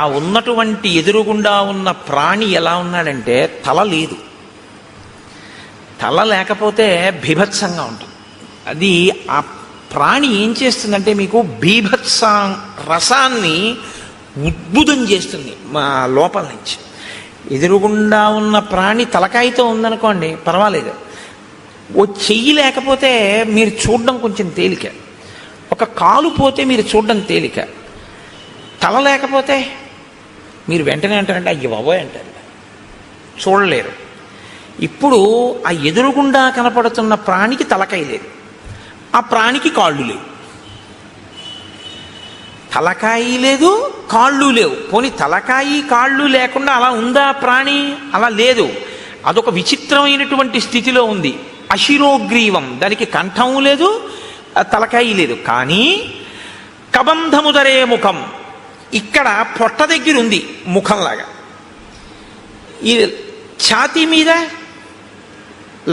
ఆ ఉన్నటువంటి ఎదురుగుండా ఉన్న ప్రాణి ఎలా ఉన్నాడంటే తల లేదు. తల లేకపోతే బీభత్సంగా ఉంటుంది. అది ఆ ప్రాణి ఏం చేస్తుందంటే మీకు బీభత్స రసాన్ని ఉద్భుతం చేస్తుంది మా లోపల నుంచి. ఎదురుగుండా ఉన్న ప్రాణి తలకాయతో ఉందనుకోండి పర్వాలేదు, ఓ చెయ్యి లేకపోతే మీరు చూడడం కొంచెం తేలిక, ఒక కాలు పోతే మీరు చూడడం తేలిక. తల లేకపోతే మీరు వెంటనే అంటారంటే అయ్య బాబోయ్ అంటారు, చూడలేరు. ఇప్పుడు ఆ ఎదురుగుండా కనపడుతున్న ప్రాణికి తలకాయ లేదు, ఆ ప్రాణికి కాళ్ళు లేవు. తలకాయి లేదు, కాళ్ళు లేవు. పోనీ తలకాయి కాళ్ళు లేకుండా అలా ఉందా ప్రాణి? అలా లేదు. అదొక విచిత్రమైనటువంటి స్థితిలో ఉంది. అశిరోగ్రీవం, దానికి కంఠము లేదు, తలకాయి లేదు. కానీ కబంధముదరే ముఖం, ఇక్కడ పొట్ట దగ్గర ఉంది ముఖంలాగా, ఈ ఛాతీ మీద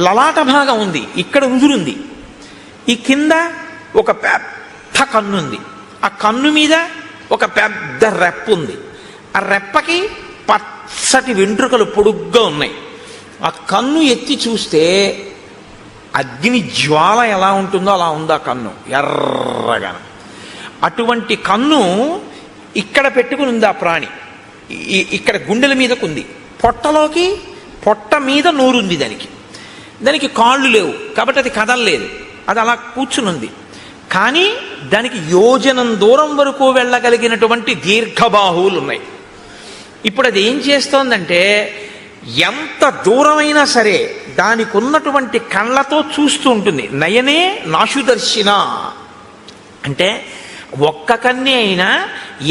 లలాట భాగం ఉంది, ఇక్కడ ఉదురుంది, ఈ కింద ఒక పెద్ద కన్ను ఉంది, ఆ కన్ను మీద ఒక పెద్ద రెప్ప ఉంది, ఆ రెప్పకి పచ్చటి వెంట్రుకలు పొడుగ్గా ఉన్నాయి. ఆ కన్ను ఎత్తి చూస్తే అగ్ని జ్వాల ఎలా ఉంటుందో అలా ఉంది ఆ కన్ను, ఎర్రగా. అటువంటి కన్ను ఇక్కడ పెట్టుకుని ఉంది ఆ ప్రాణి, ఇక్కడ గుండెల మీదకు ఉంది, పొట్ట మీద నోరుంది దానికి కాళ్ళు లేవు కాబట్టి అది కదలలేదు, అది అలా కూర్చునుంది. కానీ దానికి యోజనం దూరం వరకు వెళ్ళగలిగినటువంటి దీర్ఘబాహువులు ఉన్నాయి. ఇప్పుడు అది ఏం చేస్తోందంటే ఎంత దూరమైనా సరే దానికి ఉన్నటువంటి కళ్ళతో చూస్తూ ఉంటుంది. నయనే నాశుదర్శిన అంటే ఒక్క కన్నే అయినా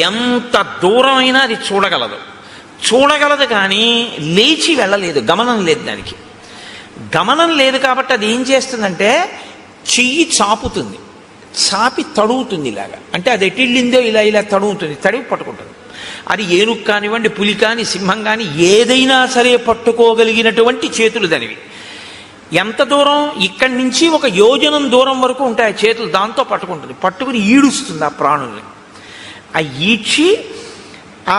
ఎంత దూరమైనా అది చూడగలదు కానీ లేచి వెళ్ళలేదు, గమనం లేదు, దానికి గమనం లేదు. కాబట్టి అది ఏం చేస్తుందంటే చెయ్యి చాపుతుంది, చాపి తడుగుతుంది ఇలాగా, అంటే అది ఎటిళ్ళిందో ఇలా తడుగుతుంది, తడివి పట్టుకుంటుంది. అది ఏనుగు కానివ్వండి, పులి కాని, సింహం కాని ఏదైనా సరే పట్టుకోగలిగినటువంటి చేతులు దానివి. ఎంత దూరం? ఇక్కడి నుంచి ఒక యోజనం దూరం వరకు ఉంటాయి చేతులు, దాంతో పట్టుకుంటుంది, పట్టుకుని ఈడుస్తుంది ఆ ప్రాణుల్ని. ఆ ఈడ్చి ఆ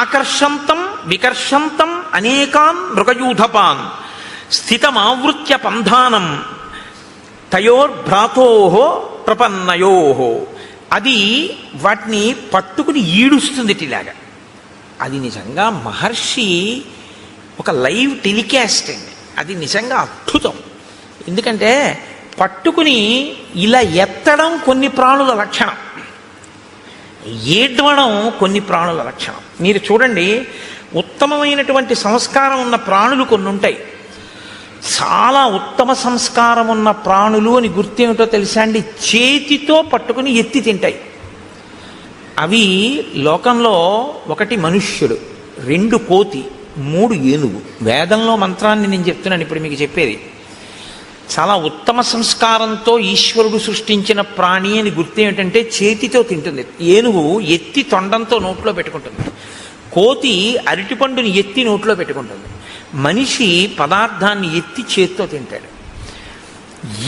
ఆకర్షంతం వికర్షంతం అనేకాన్ మృగయూధపాన్ స్థితమావృత్య పంధానం తయోర్భ్రాతోహో ప్రపన్నయోహో. అది వాటిని పట్టుకుని ఈడుస్తుంది ఇలాగా. అది నిజంగా మహర్షి ఒక లైవ్ టెలికాస్ట్ అండి, అది నిజంగా అద్భుతం. ఎందుకంటే పట్టుకుని ఇలా ఎత్తడం కొన్ని ప్రాణుల లక్షణం, ఏడ్వడం కొన్ని ప్రాణుల లక్షణం. మీరు చూడండి, ఉత్తమమైనటువంటి సంస్కారం ఉన్న ప్రాణులు కొన్ని ఉంటాయి. చాలా ఉత్తమ సంస్కారం ఉన్న ప్రాణులు అని గుర్తేమిటో తెలుసా అండి? చేతితో పట్టుకుని ఎత్తి తింటాయి. అవి లోకంలో 1 మనుష్యుడు, 2 కోతి, 3 ఏనుగు. వేదంలో మంత్రాన్ని నేను చెప్తున్నాను ఇప్పుడు మీకు చెప్పేది. చాలా ఉత్తమ సంస్కారంతో ఈశ్వరుడు సృష్టించిన ప్రాణి అని గుర్తేమిటంటే చేతితో తింటుంది. ఏనుగు ఎత్తి తొండంతో నోట్లో పెట్టుకుంటుంది, కోతి అరటిపండుని ఎత్తి నోట్లో పెట్టుకుంటుంది, మనిషి పదార్థాన్ని ఎత్తి చేత్తో తింటాడు.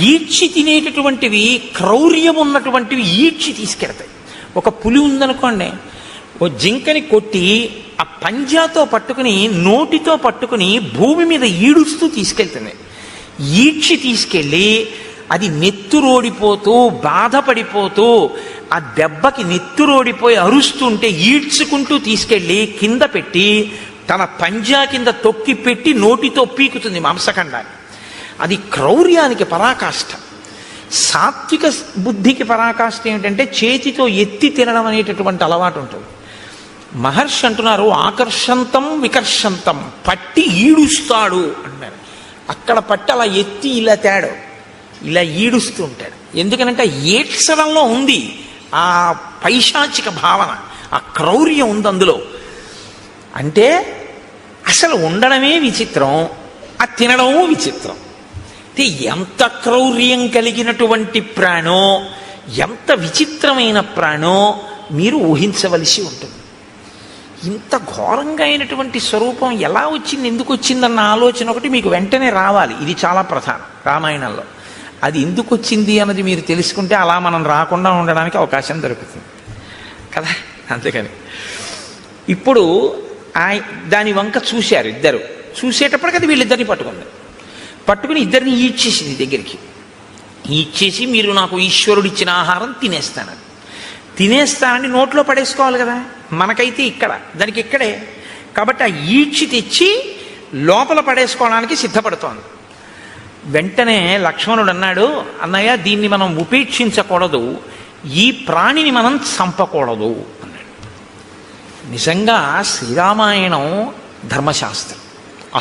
ఈడ్చి తినేటటువంటివి, క్రౌర్యం ఉన్నటువంటివి ఈడ్చి తీసుకెడతాయి. ఒక పులి ఉందనుకోండి, ఓ జింకని కొట్టి ఆ పంజాతో పట్టుకుని నోటితో పట్టుకుని భూమి మీద ఈడుస్తూ తీసుకెళ్తుంది. ఈడ్చి తీసుకెళ్ళి అది నెత్తురోడిపోతూ బాధపడిపోతూ ఆ దెబ్బకి నెత్తురోడిపోయి అరుస్తుంటే ఈడ్చుకుంటూ తీసుకెళ్ళి కింద పెట్టి తన పంజా కింద తొక్కి పెట్టి నోటితో పీకుతుంది మాంసఖండాన్ని. అది క్రౌర్యానికి పరాకాష్ఠ. సాత్విక బుద్ధికి పరాకాష్ఠ ఏమిటంటే చేతితో ఎత్తి తినడం అనేటటువంటి అలవాటు ఉంటుంది. మహర్షి అంటున్నారు ఆకర్షంతం వికర్షంతం, పట్టి ఈడుస్తాడు అన్నారు. అక్కడ పట్టి అలా ఎత్తి ఇలా తేడు, ఇలా ఈడుస్తూ ఉంటాడు. ఎందుకనంటే ఏడ్చడంలో ఉంది ఆ పైశాచిక భావన, ఆ క్రౌర్యం ఉంది అందులో. అంటే అసలు ఉండడమే విచిత్రం, ఆ తినడము విచిత్రం. ఎంత క్రౌర్యం కలిగినటువంటి ప్రాణో, ఎంత విచిత్రమైన ప్రాణో మీరు ఊహించవలసి ఉంటుంది. ఇంత ఘోరంగా అయినటువంటి స్వరూపం ఎలా వచ్చింది, ఎందుకు వచ్చిందన్న ఆలోచన ఒకటి మీకు వెంటనే రావాలి. ఇది చాలా ప్రధానం రామాయణంలో. అది ఎందుకు వచ్చింది అన్నది మీరు తెలుసుకుంటే అలా మనం రాకుండా ఉండడానికి అవకాశం దొరుకుతుంది కదా. అందుకని ఇప్పుడు దాని వంక చూశారు ఇద్దరు. చూసేటప్పటికి అది వీళ్ళిద్దరిని పట్టుకుని ఇద్దరిని ఈడ్చేసింది దగ్గరికి. ఈడ్చేసి మీరు నాకు ఈశ్వరుడు ఇచ్చిన ఆహారం తినేస్తానని నోట్లో పడేసుకోవాలి కదా. మనకైతే ఇక్కడ, దానికి ఇక్కడే. కాబట్టి ఆ ఈడ్చి తెచ్చి లోపల పడేసుకోవడానికి సిద్ధపడుతోంది. వెంటనే లక్ష్మణుడు అన్నాడు, అన్నయ్య దీన్ని మనం ఉపేక్షించకూడదు, ఈ ప్రాణిని మనం చంపకూడదు అన్నాడు. నిజంగా శ్రీరామాయణం ధర్మశాస్త్రం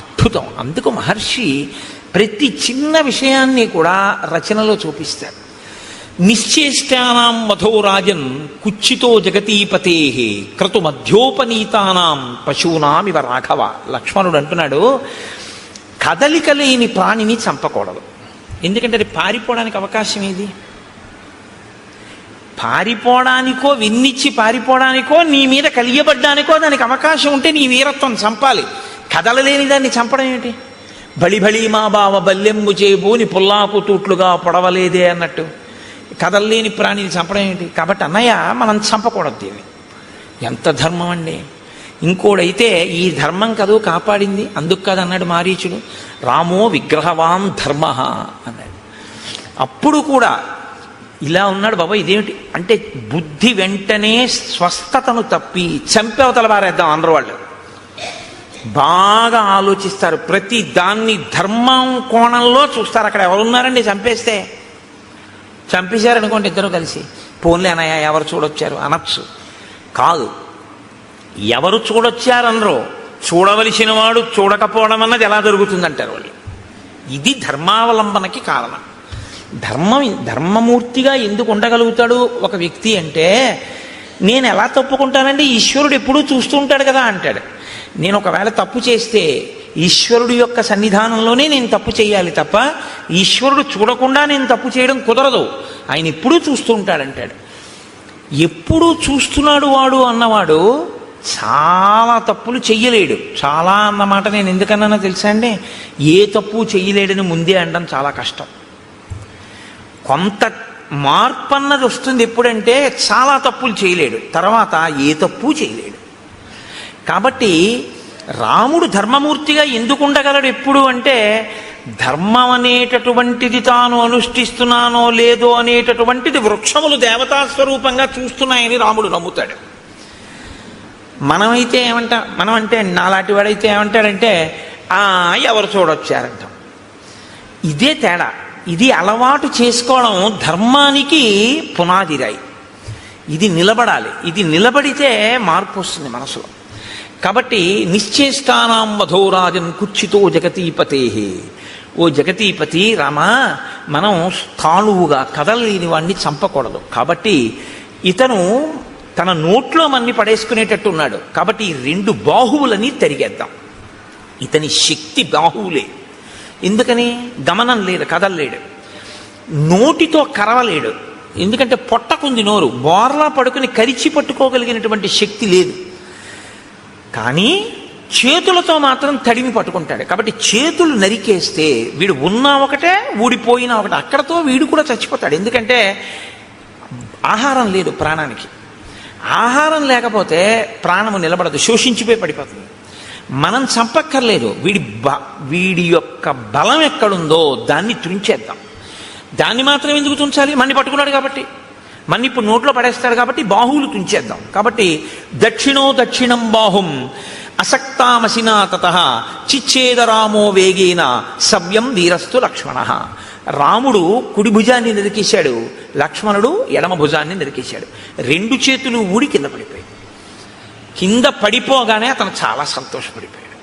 అద్భుతం. అందుకు మహర్షి ప్రతి చిన్న విషయాన్ని కూడా రచనలో చూపిస్తాడు. నిశ్చేష్టానాం మధోరాజన్ కుచ్చితో జగతీపతే క్రతు మధ్యోపనీతానాం పశూనామివ రాఘవ. లక్ష్మణుడు అంటున్నాడు, కదలిక లేని ప్రాణిని చంపకూడదు. ఎందుకంటే అది పారిపోవడానికి అవకాశం ఏది? పారిపోవడానికో విన్నిచ్చి పారిపోవడానికో నీ మీద కలియబడ్డానికో దానికి అవకాశం ఉంటే నీ వీరత్వం చంపాలి. కదలలేని దాన్ని చంపడం ఏమిటి? బళి బళి మా బావ బల్లెంబు చేబూని పుల్లాకు తూట్లుగా పొడవలేదే అన్నట్టు కదలలేని ప్రాణిని చంపడం ఏమిటి? కాబట్టి అన్నయ్య మనం చంపకూడదు దీన్ని. ఎంత ధర్మం అండి! ఇంకోడైతే ఈ ధర్మం కదూ కాపాడింది, అందుకు కాదన్నాడు మారీచుడు. రామో విగ్రహవాన్ ధర్మ అన్నాడు. అప్పుడు కూడా ఇలా ఉన్నాడు బాబా. ఇదేమిటి అంటే బుద్ధి వెంటనే స్వస్థతను తప్పి చంపేవతల వారేద్దాం అందరూ. వాళ్ళు బాగా ఆలోచిస్తారు, ప్రతి దాన్ని ధర్మం కోణంలో చూస్తారు. అక్కడ ఎవరున్నారండి చంపేస్తే? చంపేశారనుకోండి ఇద్దరు కలిసి, పోన్లే అన్నయ్య ఎవరు చూడొచ్చారు అనొచ్చు. కాదు, ఎవరు చూడొచ్చారనరో చూడవలసిన వాడు చూడకపోవడం అన్నది ఎలా జరుగుతుందంటారు వాళ్ళు. ఇది ధర్మావలంబనకి కారణం. ధర్మమూర్తిగా ఎందుకు ఉండగలుగుతాడు ఒక వ్యక్తి అంటే, నేను ఎలా తప్పుకుంటానండి, ఈశ్వరుడు ఎప్పుడూ చూస్తూ ఉంటాడు కదా అంటాడు. నేను ఒకవేళ తప్పు చేస్తే ఈశ్వరుడు యొక్క సన్నిధానంలోనే నేను తప్పు చేయాలి తప్ప ఈశ్వరుడు చూడకుండా నేను తప్పు చేయడం కుదరదు. ఆయన ఎప్పుడూ చూస్తూ ఉంటాడంటాడు. ఎప్పుడూ చూస్తున్నాడు వాడు అన్నవాడు చాలా తప్పులు చెయ్యలేడు. చాలా అన్నమాట నేను ఎందుకన్నానో తెలుసా అండి? ఏ తప్పు చెయ్యలేడని ముందే అనడం చాలా కష్టం. కొంత మార్పు అన్నది వస్తుంది ఎప్పుడంటే చాలా తప్పులు చేయలేడు, తర్వాత ఏ తప్పు చేయలేడు. కాబట్టి రాముడు ధర్మమూర్తిగా ఎందుకు ఉండగలడు ఎప్పుడు అంటే, ధర్మం అనేటటువంటిది తాను అనుష్ఠిస్తున్నానో లేదో అనేటటువంటిది వృక్షములు దేవతా స్వరూపంగా చూస్తున్నాయని రాముడు నమ్ముతాడు. మనం అంటే నాలాంటి వాడైతే ఏమంటాడంటే ఎవరు చూడొచ్చారంటాం. ఇదే తేడా. ఇది అలవాటు చేసుకోవడం ధర్మానికి పునాదిరాయి. ఇది నిలబడాలి. ఇది నిలబడితే మార్పు వస్తుంది మనసులో. కాబట్టి నిశ్చేష్టానాం వధోరాజన్ కుర్చితో జగతీపతే. ఓ జగతీపతి రామా, మనం స్థాణువుగా కదలలేని వాడిని చంపకూడదు. కాబట్టి ఇతను తన నోట్లో మన్ని పడేసుకునేటట్టు ఉన్నాడు. కాబట్టి ఈ రెండు బాహువులని తరిగేద్దాం. ఇతని శక్తి బాహువులే. ఎందుకని? గమనం లేదు, కదలలేడు. నోటితో కరవలేడు, ఎందుకంటే పొట్టకుంది నోరు. బోర్లా పడుకుని కరిచి పట్టుకోగలిగినటువంటి శక్తి లేదు. కానీ చేతులతో మాత్రం తడిమి పట్టుకుంటాడు. కాబట్టి చేతులు నరికేస్తే వీడు ఉన్నా ఒకటే, ఊడిపోయినా ఒకటే. అక్కడతో వీడు కూడా చచ్చిపోతాడు. ఎందుకంటే ఆహారం లేదు ప్రాణానికి. ఆహారం లేకపోతే ప్రాణము నిలబడదు, శోషించిపోయి పడిపోతుంది. మనం చంపక్కర్లేదు. వీడి యొక్క బలం ఎక్కడుందో దాన్ని తుంచేద్దాం. దాన్ని మాత్రం ఎందుకు తుంచాలి? మన్ని పట్టుకున్నాడు కాబట్టి. మన్ని ఇప్పుడు నోట్లో పడేస్తాడు కాబట్టి బాహువులు తుంచేద్దాం. కాబట్టి దక్షిణం బాహుం అసక్తామసినా తతః చిచ్ఛేద రామో వేగేన సవ్యం వీరస్తు లక్ష్మణ. రాముడు కుడి భుజాన్ని నరికేశాడు, లక్ష్మణుడు ఎడమ భుజాన్ని నరికేశాడు. రెండు చేతులు ఊడి కింద పడిపోయాయి. కింద పడిపోగానే అతను చాలా సంతోషపడిపోయాడు.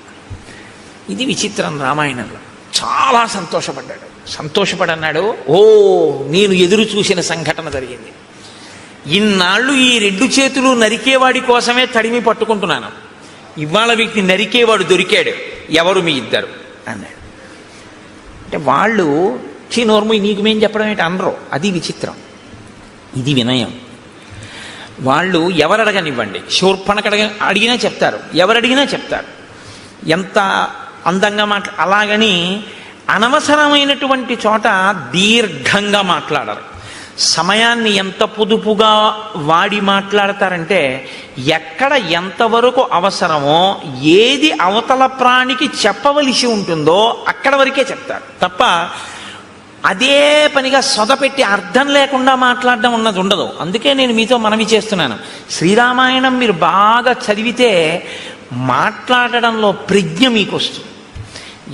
ఇది విచిత్రం రామాయణంలో. చాలా సంతోషపడన్నాడు. ఓ, నేను ఎదురు చూసిన సంఘటన జరిగింది. ఇన్నాళ్ళు ఈ రెండు చేతులు నరికేవాడి కోసమే తడిమి పట్టుకుంటున్నాను. ఇవాళ వీటిని నరికేవాడు దొరికాడు. ఎవరు మీ ఇద్దరు అన్నాడు. అంటే వాళ్ళు నోర్ము నీకు మేం చెప్పడం ఏంటి అనరు. అది విచిత్రం. ఇది వినయం. వాళ్ళు ఎవరు అడగనివ్వండి, శూర్పణఖ అడిగినా చెప్తారు, ఎవరు అడిగినా చెప్తారు. ఎంత అందంగా అలాగని అనవసరమైనటువంటి చోట దీర్ఘంగా మాట్లాడరు. సమయాన్ని ఎంత పొదుపుగా వాడి మాట్లాడతారంటే, ఎక్కడ ఎంతవరకు అవసరమో, ఏది అవతల ప్రాణికి చెప్పవలసి ఉంటుందో అక్కడ వరకే చెప్తారు తప్ప అదే పనిగా సొదపెట్టి అర్థం లేకుండా మాట్లాడడం ఉన్నది ఉండదు. అందుకే నేను మీతో మనవి చేస్తున్నాను, శ్రీరామాయణం మీరు బాగా చదివితే మాట్లాడడంలో ప్రజ్ఞ మీకు వస్తుంది.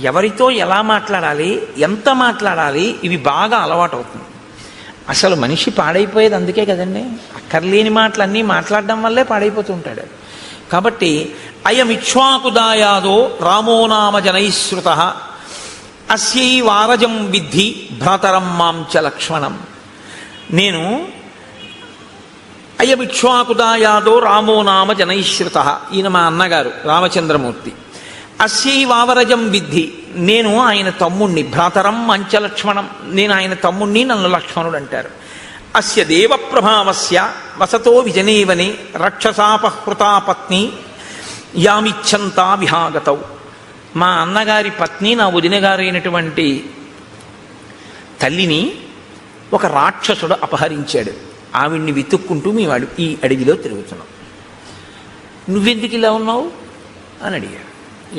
ఎవరితో ఎలా మాట్లాడాలి, ఎంత మాట్లాడాలి, ఇవి బాగా అలవాటు అవుతుంది. అసలు మనిషి పాడైపోయేది అందుకే కదండి. అక్కర్లేని మాటలన్నీ మాట్లాడడం వల్లే పాడైపోతూ ఉంటాడు. కాబట్టి అయమిక్ష్వాకుదాయాదో రామో నామ జనైశ్రుత అస్యై వారజం విద్ధి భ్రాతరం మాంచ లక్ష్మణం. నేను అయమిక్ష్వాకుదాయాదో రామో నామ జనైశ్రుత, ఈయన మా అన్నగారు రామచంద్రమూర్తి. అస్యై వావరజం విద్ధి, నేను ఆయన తమ్ముణ్ణి. భ్రాతరం మంచ లక్ష్మణం, నేను ఆయన తమ్ముణ్ణి, నన్ను లక్ష్మణుడు అంటారు. అస్య దేవ ప్రభావస్య వసతో విజనేవనే రక్షసాపహృతా పత్ని యామిచ్చంతా విహాగతౌ. మా అన్నగారి పత్ని, నా వదిన గారైనటువంటి తల్లిని ఒక రాక్షసుడు అపహరించాడు. ఆవిడ్ని వెతుక్కుంటూ మేము ఈ అడవిలో తిరుగుతున్నాం. నువ్వెందుకు ఇలా ఉన్నావు అని అడిగాడు.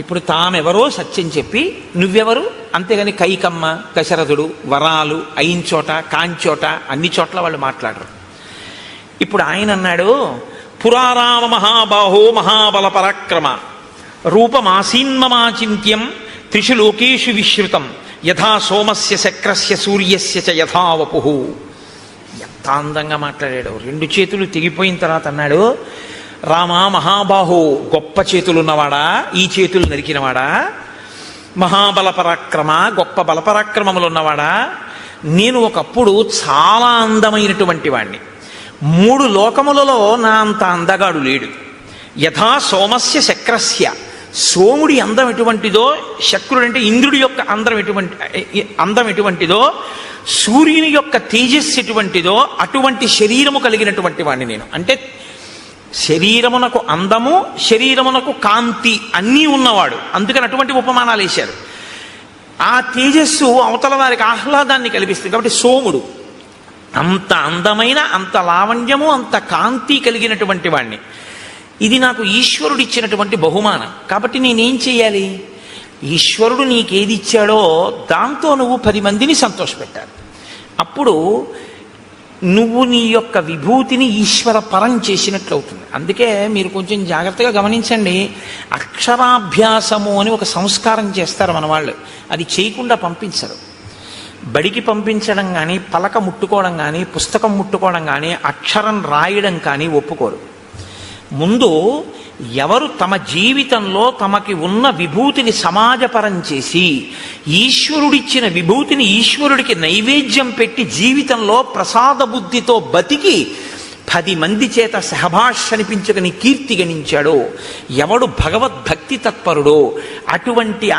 ఇప్పుడు తామెవరో సత్యం చెప్పి నువ్వెవరు, అంతేగాని కైకమ్మ, దశరథుడు, వరాలు అయిన చోట కాంచోట అన్ని చోట్ల వాళ్ళు మాట్లాడరు. ఇప్పుడు ఆయన అన్నాడు, పురారామ మహాబాహో మహాబల పరాక్రమ రూపమాసీన్మమాచింత్యం త్రిషు లోకేషు విశ్రుతం యథా సోమస్య శక్రస్య సూర్యస్య చ యథా వపుః. ఎంత అందంగా మాట్లాడాడు. 2 చేతులు తెగిపోయిన తర్వాత అన్నాడు, రామ మహాబాహో, గొప్ప చేతులున్నవాడా, ఈ చేతులు నరికినవాడా, మహాబల పరాక్రమ, గొప్ప బలపరాక్రమములున్నవాడా, నేను ఒకప్పుడు చాలా అందమైనటువంటి వాణ్ణి. 3 లోకములలో నా అంత అందగాడు లేడు. యథా సోమస్య శక్రస్య, సోముడి అందం ఎటువంటిదో, శక్రుడు అంటే ఇంద్రుడి యొక్క అందం ఎటువంటిదో, సూర్యుని యొక్క తేజస్సు ఎటువంటిదో అటువంటి శరీరము కలిగినటువంటి వాణ్ణి నేను. అంటే శరీరమునకు అందము, శరీరమునకు కాంతి అన్నీ ఉన్నవాడు. అందుకని అటువంటి ఉపమానాలు వేశారు. ఆ తేజస్సు అవతల వారికి ఆహ్లాదాన్ని కల్పిస్తుంది. కాబట్టి సోముడు అంత అందమైన, అంత లావణ్యము, అంత కాంతి కలిగినటువంటి వాణ్ణి. ఇది నాకు ఈశ్వరుడు ఇచ్చినటువంటి బహుమానం. కాబట్టి నేనేం చేయాలి? ఈశ్వరుడు నీకేది ఇచ్చాడో దాంతో నువ్వు 10 మందిని సంతోషపెట్టాలి. అప్పుడు నువ్వు నీ యొక్క విభూతిని ఈశ్వర పరం చేసినట్లు అవుతుంది. అందుకే మీరు కొంచెం జాగ్రత్తగా గమనించండి. అక్షరాభ్యాసము అని ఒక సంస్కారం చేస్తారు మన వాళ్ళు. అది చేయకుండా పంపించరు. బడికి పంపించడం కానీ, పలక ముట్టుకోవడం కానీ, పుస్తకం ముట్టుకోవడం కానీ, అక్షరం రాయడం కానీ ఒప్పుకోరు. ముందు ఎవరు తమ జీవితంలో తమకి ఉన్న విభూతిని సమాజపరం చేసి ఈశ్వరుడిచ్చిన విభూతిని ఈశ్వరుడికి నైవేద్యం పెట్టి జీవితంలో ప్రసాద బుద్ధితో బతికి 10 మంది చేత సహభాష్ అనిపించుకుని కీర్తి గణించాడో, ఎవడు భగవద్భక్తి తత్పరుడో అటువంటి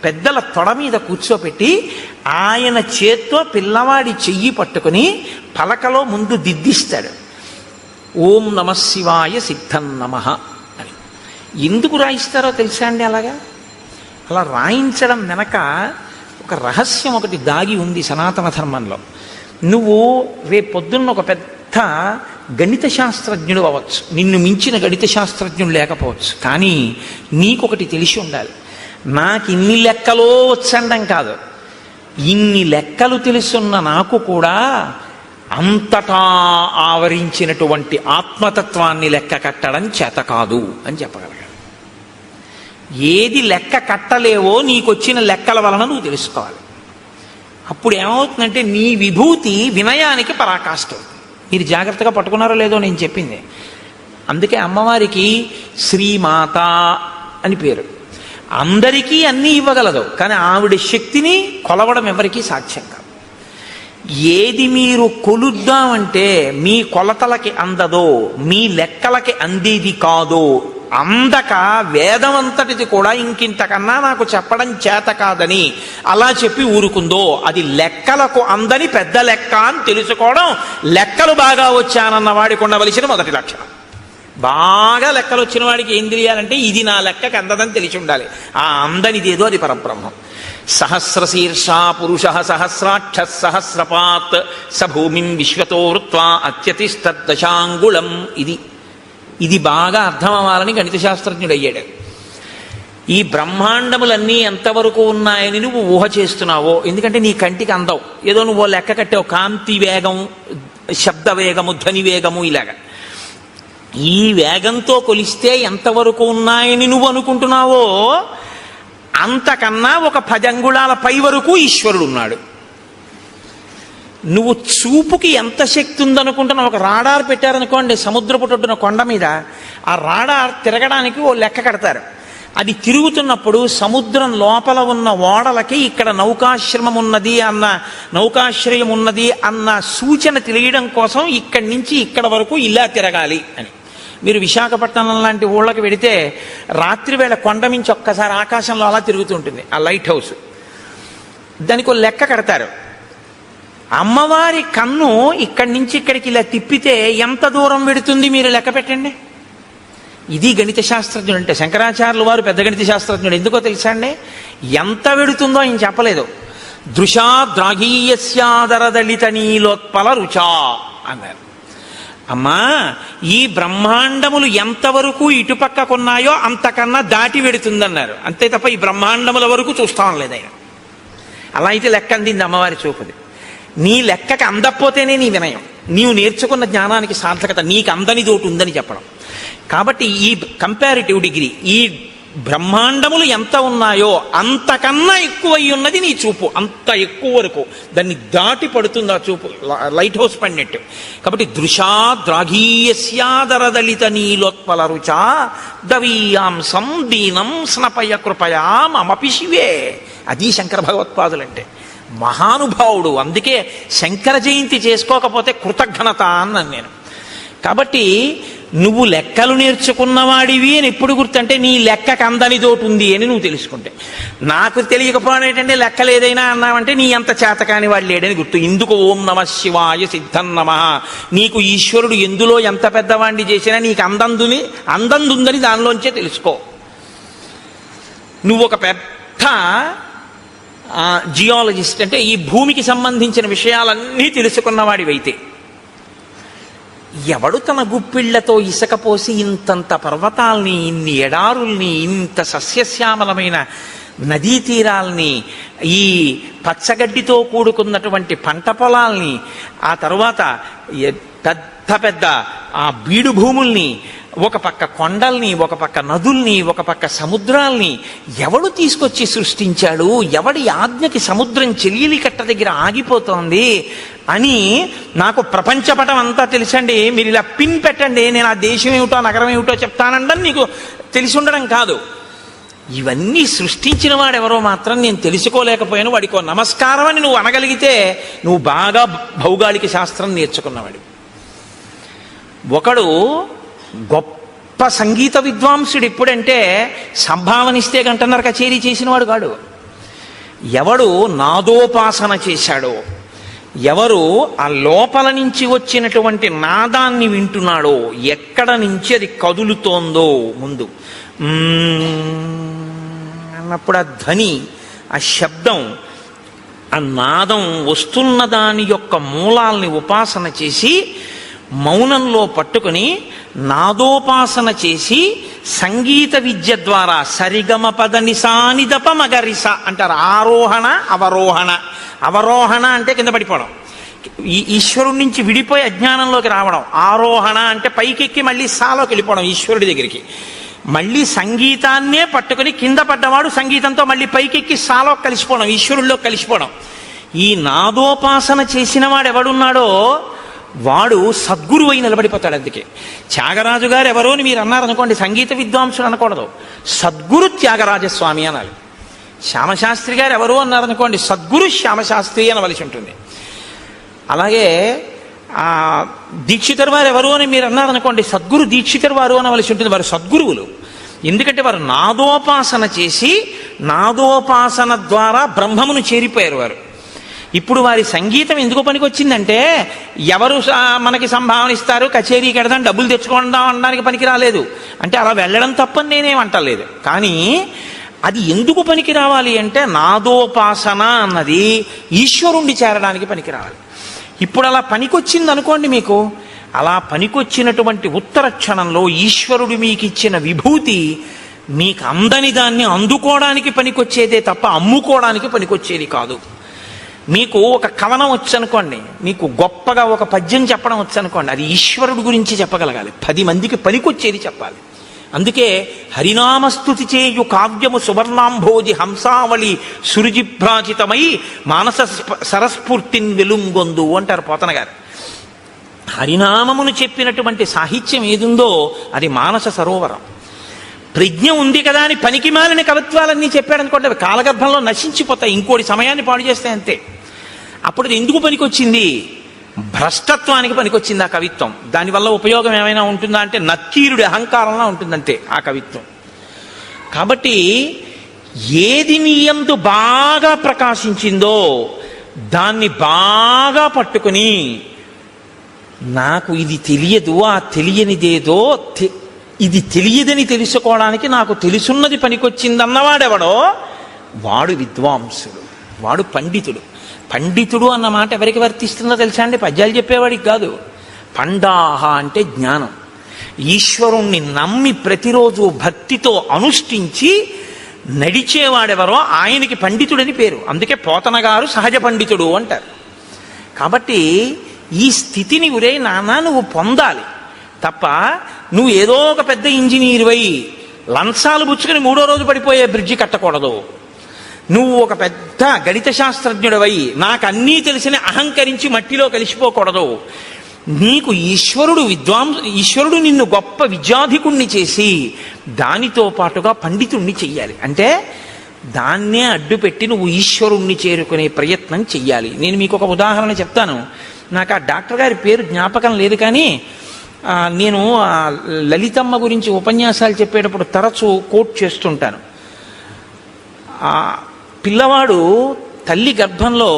పెద్దల తొడ మీద కూర్చోపెట్టి ఆయన చేత్తో పిల్లవాడి చెయ్యి పట్టుకుని పలకలో ముందు దిద్దిస్తాడు. ఓం నమ శివాయ సిద్ధం నమః అని. ఎందుకు రాయిస్తారో తెలుసా అండి? అలా రాయించడం వెనక ఒక రహస్యం ఒకటి దాగి ఉంది సనాతన ధర్మంలో. నువ్వు రేపొద్దున్న ఒక పెద్ద గణిత శాస్త్రజ్ఞుడు అవ్వచ్చు, నిన్ను మించిన గణిత శాస్త్రజ్ఞుడు లేకపోవచ్చు, కానీ నీకొకటి తెలిసి ఉండాలి. నాకు ఇన్ని లెక్కలో వచ్చండం కాదు, ఇన్ని లెక్కలు తెలుసున్న నాకు కూడా అంతటా ఆవరించినటువంటి ఆత్మతత్వాన్ని లెక్క కట్టడం చేత కాదు అని చెప్పగలగాలి. ఏది లెక్క కట్టలేవో నీకొచ్చిన లెక్కల వలన నువ్వు తెలుసుకోవాలి. అప్పుడు ఏమవుతుందంటే నీ విభూతి వినయానికి పరాకాష్ఠ అవుతుంది. మీరు జాగ్రత్తగా పట్టుకున్నారో లేదో నేను చెప్పింది. అందుకే అమ్మవారికి శ్రీమాత అని పేరు. అందరికీ అన్నీ ఇవ్వగలదు, కానీ ఆవిడ శక్తిని కొలవడం ఎవరికీ సాధ్యం కాదు. ఏది మీరు కొలుద్దామంటే మీ కొలతలకి అందదో, మీ లెక్కలకి అందేది కాదో, అందక వేదమంతటిది కూడా ఇంకింతకన్నా నాకు చెప్పడం చేత కాదని అలా చెప్పి ఊరుకుందో, అది లెక్కలకు అందని పెద్ద లెక్క అని తెలుసుకోవడం లెక్కలు బాగా వచ్చానన్న వాడికి ఉండవలసిన మొదటి లక్షణం. బాగా లెక్కలు వచ్చిన వాడికి ఏం తెలియాలంటే ఇది నా లెక్కకి అందదని తెలిసి ఉండాలి. ఆ అందనిదేదో అది పరబ్రహ్మం. సహస్రశీర్షా పురుష సహస్రాక్ష సహస్రపాత్ సభూమిం విశ్వతో వృత్వా అత్యతిష్టదశాంగుళం. ఇది బాగా అర్థం అవ్వాలని గణిత శాస్త్రజ్ఞుడు అయ్యాడు. ఈ బ్రహ్మాండములన్నీ ఎంతవరకు ఉన్నాయని నువ్వు ఊహ చేస్తున్నావో, ఎందుకంటే నీ కంటికి అందవు, ఏదో నువ్వు లెక్క కట్టావు, కాంతి వేగం, శబ్ద వేగము, ధ్వని వేగము, ఇలాగా ఈ వేగంతో కొలిస్తే ఎంతవరకు ఉన్నాయని నువ్వు అనుకుంటున్నావో అంతకన్నా ఒక 10 అంగుళాల పై వరకు ఈశ్వరుడు ఉన్నాడు. నువ్వు చూపుకి ఎంత శక్తి ఉందనుకుంటున్నావు? ఒక రాడార్ పెట్టారనుకోండి సముద్రపు ఒడ్డున కొండ మీద, ఆ రాడార్ తిరగడానికి ఓ లెక్క కడతారు. అది తిరుగుతున్నప్పుడు సముద్రం లోపల ఉన్న ఓడలకి ఇక్కడ నౌకాశ్రమం ఉన్నది అన్న సూచన తెలియడం కోసం ఇక్కడి నుంచి ఇక్కడ వరకు ఇలా తిరగాలి అని. మీరు విశాఖపట్నం లాంటి ఊళ్ళకి వెడితే రాత్రివేళ కొండ మించి ఒక్కసారి ఆకాశంలో అలా తిరుగుతుంటుంది ఆ లైట్ హౌస్. దానికి ఒక లెక్క కడతారు. అమ్మవారి కన్ను ఇక్కడి నుంచి ఇక్కడికి ఇలా తిప్పితే ఎంత దూరం పెడుతుంది మీరు లెక్క పెట్టండి. ఇది గణిత శాస్త్రజ్ఞుడు అంటే. శంకరాచార్యులు వారు పెద్ద గణిత శాస్త్రజ్ఞుడు. ఎందుకో తెలుసా అండి? ఎంత వెడుతుందో ఆయన చెప్పలేదు. దృశా ద్రాఘీయస్యాదరదళిత నీలోత్పల రుచా అన్నారు. అమ్మా, ఈ బ్రహ్మాండములు ఎంతవరకు ఇటుపక్కకున్నాయో అంతకన్నా దాటి వెడుతుందన్నారు. అంతే తప్ప ఈ బ్రహ్మాండముల వరకు చూస్తాం లేదు ఆయన. అలా అయితే లెక్క అందింది అమ్మవారి చూపుది. నీ లెక్కకి అందకపోతేనే నీ వినయం, నీవు నేర్చుకున్న జ్ఞానానికి సార్థకత. నీకు అందని తోటి ఉందని చెప్పడం. కాబట్టి ఈ కంపారిటివ్ డిగ్రీ, ఈ బ్రహ్మాండములు ఎంత ఉన్నాయో అంతకన్నా ఎక్కువై ఉన్నది నీ చూపు. అంత ఎక్కువ వరకు దాన్ని దాటి పడుతుంది ఆ చూపు, లైట్ హౌస్ పడినట్టు. కాబట్టి దృశా ద్రాఘీయస్యాదరదళిత నీలోత్పల రుచా దవీయాంసం దీనం స్నపయ కృపయా మమపి శివే. అది శంకర భగవత్పాదులంటే. మహానుభావుడు. అందుకే శంకర జయంతి చేసుకోకపోతే కృతజ్ఞత అన్నాను నేను. కాబట్టి నువ్వు లెక్కలు నేర్చుకున్నవాడివి అని ఎప్పుడు గుర్తంటే నీ లెక్కకు అందని తోటి ఉంది అని నువ్వు తెలుసుకుంటే. నాకు తెలియకపోవడం ఏంటంటే లెక్కలు ఏదైనా అన్నావంటే నీ అంత చేతకాని వాడు లేడని గుర్తు. ఇందుకు ఓం నమ శివాయ సిద్ధం నమ. నీకు ఈశ్వరుడు ఎందులో ఎంత పెద్దవాడిని చేసినా నీకు అందందుందని దానిలోంచే తెలుసుకో. నువ్వు ఒక పెద్ద జియాలజిస్ట్ అంటే ఈ భూమికి సంబంధించిన విషయాలన్నీ తెలుసుకున్నవాడివైతే, ఎవడు తన గుప్పిళ్లతో ఇసుక పోసి ఇంతంత పర్వతాల్ని, ఇన్ని ఎడారుల్ని, ఇంత సస్యశ్యామలమైన నదీ తీరాల్ని, ఈ పచ్చగడ్డితో కూడుకున్నటువంటి పంట పొలాల్ని, ఆ తరువాత పెద్ద పెద్ద ఆ బీడు భూముల్ని, ఒక పక్క కొండల్ని, ఒక పక్క నదుల్ని, ఒక పక్క సముద్రాల్ని ఎవడు తీసుకొచ్చి సృష్టించాడు? ఎవడి ఆజ్ఞకి సముద్రం చెలియలి కట్ట దగ్గర ఆగిపోతోంది అని నాకు ప్రపంచపటం అంతా తెలుసండి. మీరు ఇలా పిన్ పెట్టండి, నేను ఆ దేశం ఏమిటో నగరం ఏమిటో చెప్తానండి నీకు తెలిసి ఉండడం కాదు. ఇవన్నీ సృష్టించిన వాడెవరో మాత్రం నేను తెలుసుకోలేకపోయాను, వాడికో నమస్కారం అని నువ్వు అనగలిగితే నువ్వు బాగా భౌగోళిక శాస్త్రం నేర్చుకున్నవాడు. ఒకడు గొప్ప సంగీత విద్వాంసుడు ఎప్పుడంటే సంభావనిస్తే గంటన్నర కచేరీ చేసినవాడు కాడు. ఎవడు నాదోపాసన చేశాడో, ఎవరు ఆ లోపల నుంచి వచ్చినటువంటి నాదాన్ని వింటున్నాడో, ఎక్కడ నుంచి అది కదులుతోందో ముందు అన్నప్పుడు ఆ ధ్వని, ఆ శబ్దం, ఆ నాదం వస్తున్న దాని యొక్క మూలాల్ని ఉపాసన చేసి మౌనంలో పట్టుకుని నాదోపాసన చేసి సంగీత విద్య ద్వారా సరిగమ పద నిసానిదప మగరిస అంటారు. ఆరోహణ అవరోహణ. అవరోహణ అంటే కింద పడిపోవడం, ఈ ఈశ్వరుడి నుంచి విడిపోయి అజ్ఞానంలోకి రావడం. ఆరోహణ అంటే పైకెక్కి మళ్ళీ సాలోకి వెళ్ళిపోవడం ఈశ్వరుడి దగ్గరికి. మళ్ళీ సంగీతాన్నే పట్టుకుని కింద పడ్డవాడు సంగీతంతో మళ్ళీ పైకెక్కి సాలోకి కలిసిపోవడం, ఈశ్వరుడిలో కలిసిపోవడం. ఈ నాదోపాసన చేసిన వాడు ఎవడున్నాడో వాడు సద్గురువు అయి నిలబడిపోతాడు. అందుకే త్యాగరాజు గారు ఎవరో అని మీరు అన్నారనుకోండి, సంగీత విద్వాంసుడు అనకూడదు, సద్గురు త్యాగరాజస్వామి అనాలి. శ్యామశాస్త్రి గారు ఎవరో అన్నారనుకోండి, సద్గురు శ్యామశాస్త్రి అనవలసి ఉంటుంది. అలాగే దీక్షితర్ వారు ఎవరు అని మీరు అన్నారనుకోండి, సద్గురు దీక్షితర్ వారు అనవలసి ఉంటుంది. వారు సద్గురువులు. ఎందుకంటే వారు నాదోపాసన చేసి నాదోపాసన ద్వారా బ్రహ్మమును చేరిపోయారు వారు. ఇప్పుడు వారి సంగీతం ఎందుకు పనికొచ్చిందంటే, ఎవరు మనకి సంభావన ఇస్తారు, కచేరీ కడదాం, డబ్బులు తెచ్చుకుందాం అనడానికి పనికి రాలేదు. అంటే అలా వెళ్ళడం తప్పని నేనేమంటలేదు. కానీ అది ఎందుకు పనికి రావాలి అంటే, నాదోపాసన అన్నది ఈశ్వరుణ్ణి చేరడానికి పనికి రావాలి. ఇప్పుడు అలా పనికొచ్చింది అనుకోండి, మీకు అలా పనికొచ్చినటువంటి ఉత్తర క్షణంలో ఈశ్వరుడు మీకు ఇచ్చిన విభూతి మీకు అందని దాన్ని అందుకోవడానికి పనికొచ్చేదే తప్ప అమ్ముకోవడానికి పనికొచ్చేది కాదు. మీకు ఒక కవనం వచ్చనుకోండి, మీకు గొప్పగా ఒక పద్యం చెప్పడం వచ్చనుకోండి, అది ఈశ్వరుడు గురించి చెప్పగలగాలి, 10 మందికి పనికొచ్చేది చెప్పాలి. అందుకే హరినామస్తుతి చేయు కావ్యము సువర్ణాంభోజి హంసావళి సురుజిభ్రాజితమై మానస సరస్ఫూర్తిని వెలుంగొందు అంటారు పోతన గారు. హరినామమును చెప్పినటువంటి సాహిత్యం ఏదుందో అది మానస సరోవరం. ప్రజ్ఞ ఉంది కదా అని పనికి మాలిన కవిత్వాలన్నీ చెప్పాడనుకోండి, అవి కాలగర్భంలో నశించిపోతాయి, ఇంకోటి సమయాన్ని పాడు చేస్తాయి అంతే. అప్పుడు ఎందుకు పనికొచ్చింది? భ్రష్టత్వానికి పనికొచ్చింది ఆ కవిత్వం. దానివల్ల ఉపయోగం ఏమైనా ఉంటుందా అంటే నక్కీరుడి అహంకారంలా ఉంటుందంతే ఆ కవిత్వం. కాబట్టి ఏది నీ యందు బాగా ప్రకాశించిందో దాన్ని బాగా పట్టుకుని నాకు ఇది తెలియదు, ఆ తెలియనిదేదో ఇది తెలియదని తెలుసుకోవడానికి నాకు తెలుసున్నది పనికొచ్చిందన్నవాడెవడో వాడు విద్వాంసుడు, వాడు పండితుడు. పండితుడు అన్న మాట ఎవరికి వర్తిస్తుందో తెలుసా అండి? పద్యాలు చెప్పేవాడికి కాదు. పండాహ అంటే జ్ఞానం. ఈశ్వరుణ్ణి నమ్మి ప్రతిరోజు భక్తితో అనుష్ఠించి నడిచేవాడెవరో ఆయనకి పండితుడని పేరు. అందుకే పోతన గారు సహజ పండితుడు అంటారు. కాబట్టి ఈ స్థితిని ఉరే నాన్న నువ్వు పొందాలి తప్ప నువ్వు ఏదో ఒక పెద్ద ఇంజనీరువై లంచాలు పుచ్చుకొని 3వ రోజు పడిపోయే బ్రిడ్జి కట్టకూడదు. నువ్వు ఒక పెద్ద గణిత శాస్త్రజ్ఞుడివై నాకు అన్నీ తెలిసిన అహంకరించి మట్టిలో కలిసిపోకూడదు. నీకు ఈశ్వరుడు నిన్ను గొప్ప విద్యాధికుణ్ణి చేసి దానితో పాటుగా పండితుణ్ణి చెయ్యాలి. అంటే దాన్నే అడ్డుపెట్టి నువ్వు ఈశ్వరుణ్ణి చేరుకునే ప్రయత్నం చెయ్యాలి. నేను మీకు ఒక ఉదాహరణ చెప్తాను. నాకు ఆ డాక్టర్ గారి పేరు జ్ఞాపకం లేదు, కానీ నేను లలితమ్మ గురించి ఉపన్యాసాలు చెప్పేటప్పుడు తరచూ కోట్ చేస్తుంటాను. పిల్లవాడు తల్లి గర్భంలో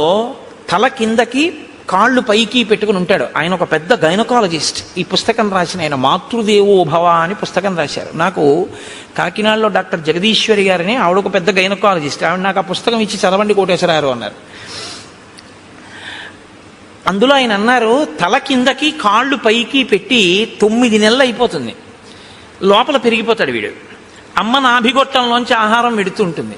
తల కిందకి కాళ్ళు పైకి పెట్టుకుని ఉంటాడు. ఆయన ఒక పెద్ద గైనకాలజిస్ట్. ఈ పుస్తకం రాసిన ఆయన మాతృదేవో భవ అని పుస్తకం రాశారు. నాకు కాకినాడలో డాక్టర్ జగదీశ్వరి గారిని, ఆవిడ ఒక పెద్ద గైనకాలజిస్ట్. ఆవిడ నాకు ఆ పుస్తకం ఇచ్చి చదవండి కోటేశ్వరారు అన్నారు. అందులో ఆయన అన్నారు, తల కిందకి కాళ్ళు పైకి పెట్టి 9 నెలలు అయిపోతుంది, లోపల పెరిగిపోతాడు వీడు. అమ్మ నాభిగొట్టంలోంచి ఆహారం వెడుతుంటుంది.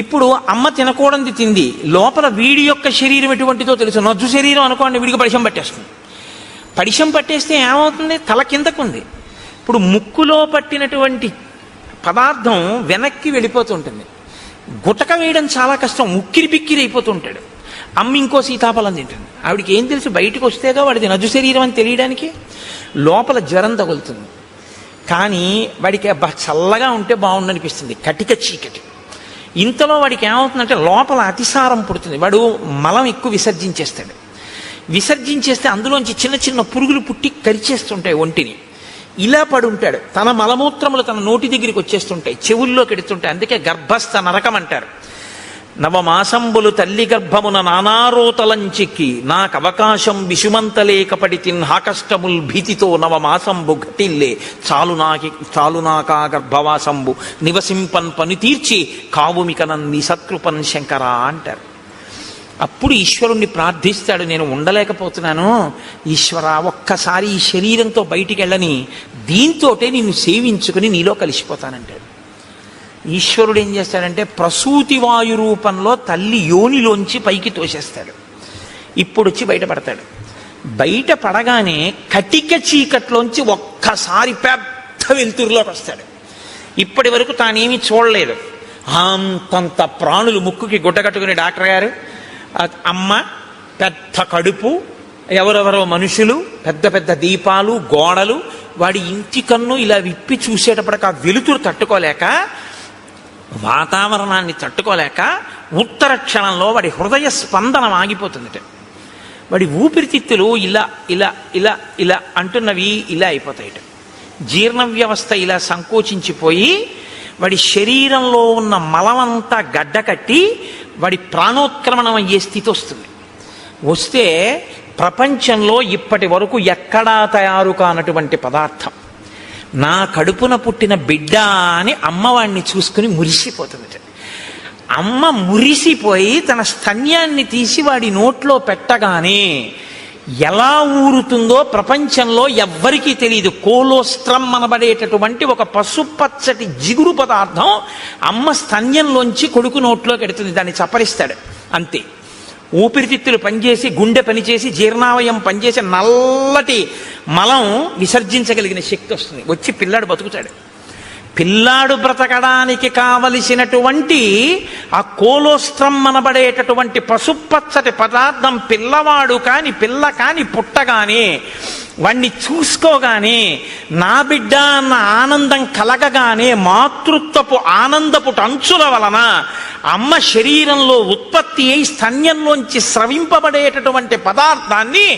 ఇప్పుడు అమ్మ తినకూడనిది తింది, లోపల వీడి యొక్క శరీరం ఎటువంటిదో తెలుసు. నజ్జు శరీరం అనుకోండి, వీడికి పడిశం పట్టేస్తుంది. పడిశం పట్టేస్తే ఏమవుతుంది? తల కిందకు ఉంది. ఇప్పుడు ముక్కులో పట్టినటువంటి పదార్థం వెనక్కి వెళ్ళిపోతుంటుంది. గుటక వేయడం చాలా కష్టం, ఉక్కిరి బిక్కిరి అయిపోతుంటాడు. అమ్మ ఇంకో సీతాఫలం తింటుంది. ఆవిడికి ఏం తెలుసు? బయటకు వస్తేగా వాడిది నజ్జు శరీరం అని తెలియడానికి. లోపల జ్వరం తగులుతుంది. కానీ వాడికి చల్లగా ఉంటే బాగుండనిపిస్తుంది, కటిక చీకటి. ఇంతలో వాడికి ఏమవుతుందంటే లోపల అతిసారం పుడుతుంది. వాడు మలం ఎక్కువ విసర్జించేస్తాడు. విసర్జించేస్తే అందులోంచి చిన్న చిన్న పురుగులు పుట్టి కరిచేస్తుంటాయి ఒంటిని. ఇలా పడుంటాడు. తన మలమూత్రములు తన నోటి దగ్గరికి వచ్చేస్తుంటాయి, చెవుల్లో కెడుతుంటాయి. అందుకే గర్భస్థ నరకం అంటారు. నవమాసంబులు తల్లి గర్భమున నానారోతలంచిక్కి నాకు అవకాశం విషుమంతలేకపడి తిన్హాకష్టముల్ భీతితో నవమాసంబు ఘటిల్లే చాలు నాకా గర్భవాసంబు నివసింపన్ పని తీర్చి కావుమికనన్ని సత్కృపన్ శంకరా అంటారు. అప్పుడు ఈశ్వరుణ్ణి ప్రార్థిస్తాడు, నేను ఉండలేకపోతున్నాను ఈశ్వర, ఒక్కసారి ఈ శరీరంతో బయటికి వెళ్ళని, దీంతోటే నిన్ను సేవించుకుని నీలో కలిసిపోతానంటాడు. ఈశ్వరుడు ఏం చేస్తాడంటే ప్రసూతి వాయు రూపంలో తల్లి యోనిలోంచి పైకి తోసేస్తాడు. ఇప్పుడు వచ్చి బయటపడతాడు. బయట పడగానే కటిక చీకట్లోంచి ఒక్కసారి పెద్ద వెలుతురులోకి వస్తాడు. ఇప్పటి వరకు తానేమీ చూడలేదు. అంతంత ప్రాణులు ముక్కుకి గుడ్డ కట్టుకుని డాక్టర్ గారు, అమ్మ, పెద్ద కడుపు, ఎవరెవరో మనుషులు, పెద్ద పెద్ద దీపాలు, గోడలు. వాడి ఇంటి కన్ను ఇలా విప్పి చూసేటప్పటికి ఆ వెలుతురు తట్టుకోలేక, వాతావరణాన్ని తట్టుకోలేక ఉత్తర క్షణంలో వాడి హృదయ స్పందనం ఆగిపోతుందిట. వాడి ఊపిరితిత్తులు ఇలా ఇలా ఇలా ఇలా అంటున్నవి ఇలా అయిపోతాయిట. జీర్ణ వ్యవస్థ ఇలా సంకోచించిపోయి వాడి శరీరంలో ఉన్న మలమంతా గడ్డకట్టి వాడి ప్రాణోత్క్రమణం అయ్యే స్థితి వస్తుంది. వస్తే ప్రపంచంలో ఇప్పటి వరకు ఎక్కడా తయారు కానటువంటి పదార్థం, నా కడుపున పుట్టిన బిడ్డ అని అమ్మవాడిని చూసుకుని మురిసిపోతుంది. అమ్మ మురిసిపోయి తన స్తన్యాన్ని తీసి వాడి నోట్లో పెట్టగానే ఎలా ఊరుతుందో ప్రపంచంలో ఎవ్వరికీ తెలియదు. కోలోస్ట్రమ్ అనబడేటటువంటి ఒక పసుపచ్చటి జిగురు పదార్థం అమ్మ స్తన్యంలోంచి కొడుకు నోట్లోకి ఎడుతుంది. దాన్ని చప్పరిస్తాడు అంతే. ఊపిరితిత్తులు పనిచేసి, గుండె పనిచేసి, జీర్ణావయం పనిచేసి నల్లటి మలం విసర్జించగలిగిన శక్తి వస్తుంది. వచ్చి పిల్లాడు బతుకుతాడు. పిల్లాడు బ్రతకడానికి కావలసినటువంటి ఆ కోలోస్ట్రమ్ అనబడేటటువంటి పసుపచ్చటి పదార్థం పిల్లవాడు కాని పిల్ల కాని పుట్టగానే వాణ్ణి చూసుకోగానే నా బిడ్డ అన్న ఆనందం కలగగానే మాతృత్వపు ఆనందపు అంచుల వలన అమ్మ శరీరంలో ఉత్పత్తి అయి స్తన్యంలోంచి స్రవింపబడేటటువంటి పదార్థాన్ని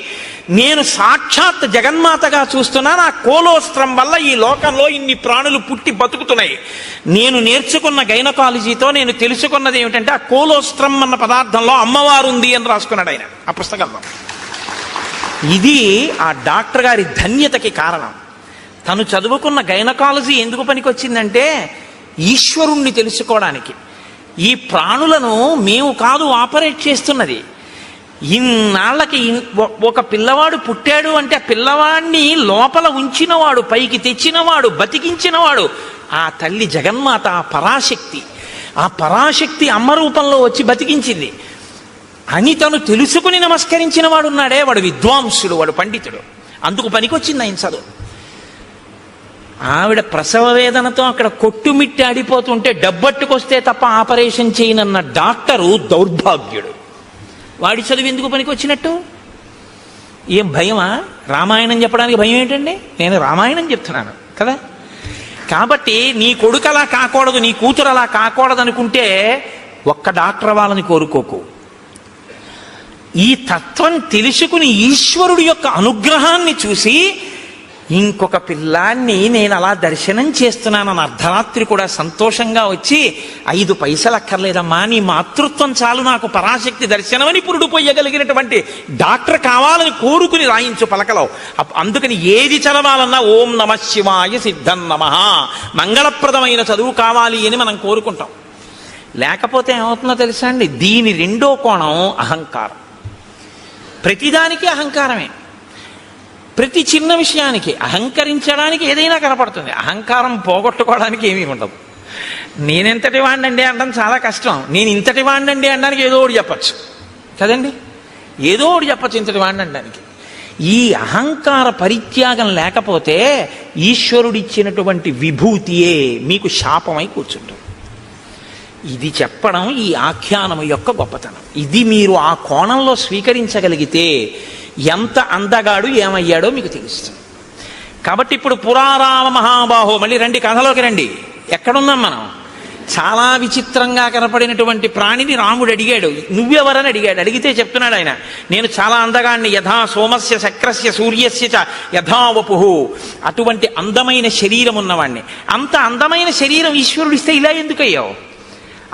నేను సాక్షాత్ జగన్మాతగా చూస్తున్నా, నా కోలోస్త్రం వల్ల ఈ లోకంలో ఇన్ని ప్రాణులు పుట్టి బతుకుతున్నాయి. నేను నేర్చుకున్న గైనకాలజీతో నేను తెలుసుకున్నది ఏమిటంటే, ఆ కోలోస్త్రం అన్న పదార్థంలో అమ్మవారు ఉంది అని రాసుకున్నాడు ఆయన ఆ పుస్తకంలో. ఇది ఆ డాక్టర్ గారి ధన్యతకి కారణం. తను చదువుకున్న గైనకాలజీ ఎందుకు పనికొచ్చిందంటే, ఈశ్వరుణ్ణి తెలుసుకోవడానికి. ఈ ప్రాణులను మేము కాదు ఆపరేట్ చేస్తున్నది. ఇన్నాళ్ళకి ఒక పిల్లవాడు పుట్టాడు అంటే ఆ పిల్లవాడిని లోపల ఉంచినవాడు, పైకి తెచ్చినవాడు, బతికించినవాడు ఆ తల్లి జగన్మాత, ఆ పరాశక్తి. ఆ పరాశక్తి అమ్మ రూపంలో వచ్చి బతికించింది అని తను తెలుసుకుని నమస్కరించిన వాడు ఉన్నాడే, వాడు విద్వాంసుడు, వాడు పండితుడు. అందుకు పనికొచ్చింది ఆయన చదువు. ఆవిడ ప్రసవ వేదనతో అక్కడ కొట్టుమిట్టి ఆడిపోతుంటే డబ్బట్టుకొస్తే తప్ప ఆపరేషన్ చేయనన్న డాక్టరు దౌర్భాగ్యుడు. వాడి చదువు ఎందుకు పనికొచ్చినట్టు? ఏం భయమా? రామాయణం చెప్పడానికి భయం ఏంటండి? నేను రామాయణం చెప్తున్నాను కదా. కాబట్టి నీ కొడుకు అలా కాకూడదు, నీ కూతురు అలా కాకూడదు అనుకుంటే ఒక్క డాక్టర్ వాళ్ళని కోరుకోకు. ఈ తత్వం తెలుసుకుని ఈశ్వరుడి యొక్క అనుగ్రహాన్ని చూసి, ఇంకొక పిల్లాన్ని నేను అలా దర్శనం చేస్తున్నానని అర్ధరాత్రి కూడా సంతోషంగా వచ్చి, 5 పైసలు అక్కర్లేదమ్మా, నీ మాతృత్వం చాలు నాకు పరాశక్తి దర్శనమని పురుడు పోయగలిగినటువంటి డాక్టర్ కావాలని కోరుకుని రాయించు పలకలో. అందుకని ఏది చదవాలన్నా ఓం నమః శివాయ సిద్ధం నమః, మంగళప్రదమైన చదువు కావాలి అని మనం కోరుకుంటాం. లేకపోతే ఏమవుతుందో తెలుసా అండి, దీని రెండో కోణం అహంకారం. ప్రతిదానికి అహంకారమే. ప్రతి చిన్న విషయానికి అహంకరించడానికి ఏదైనా కనపడుతుంది. అహంకారం పోగొట్టుకోవడానికి ఏమీ ఉండదు. నేనెంతటి వాడినండి అనడం చాలా కష్టం. నేను ఇంతటి వాడినండి అనడానికి ఏదో ఒకటి చెప్పచ్చు కదండి, ఏదో ఒకటి చెప్పచ్చు ఇంతటి వాడిని అనడానికి. ఈ అహంకార పరిత్యాగం లేకపోతే ఈశ్వరుడిచ్చినటువంటి విభూతియే మీకు శాపమై కూర్చుంటుంది. ఇది చెప్పడం ఈ ఆఖ్యానం యొక్క గొప్పతనం. ఇది మీరు ఆ కోణంలో స్వీకరించగలిగితే ఎంత అందగాడు ఏమయ్యాడో మీకు తెలుస్తుంది. కాబట్టి ఇప్పుడు పురారామ మహాబాహో, మళ్ళీ రండి కథలోకి రండి. ఎక్కడున్నాం మనం? చాలా విచిత్రంగా కనపడినటువంటి ప్రాణిని రాముడు అడిగాడు. నువ్వెవరని అడిగాడు. అడిగితే చెప్తున్నాడు ఆయన, నేను చాలా అందగాన్ని, యథా సోమస్య శక్రస్య సూర్యస్య చ యథా వపుః, అటువంటి అందమైన శరీరం ఉన్నవాణ్ణి. అంత అందమైన శరీరం ఈశ్వరుడిస్తే ఇలా ఎందుకయ్యావు?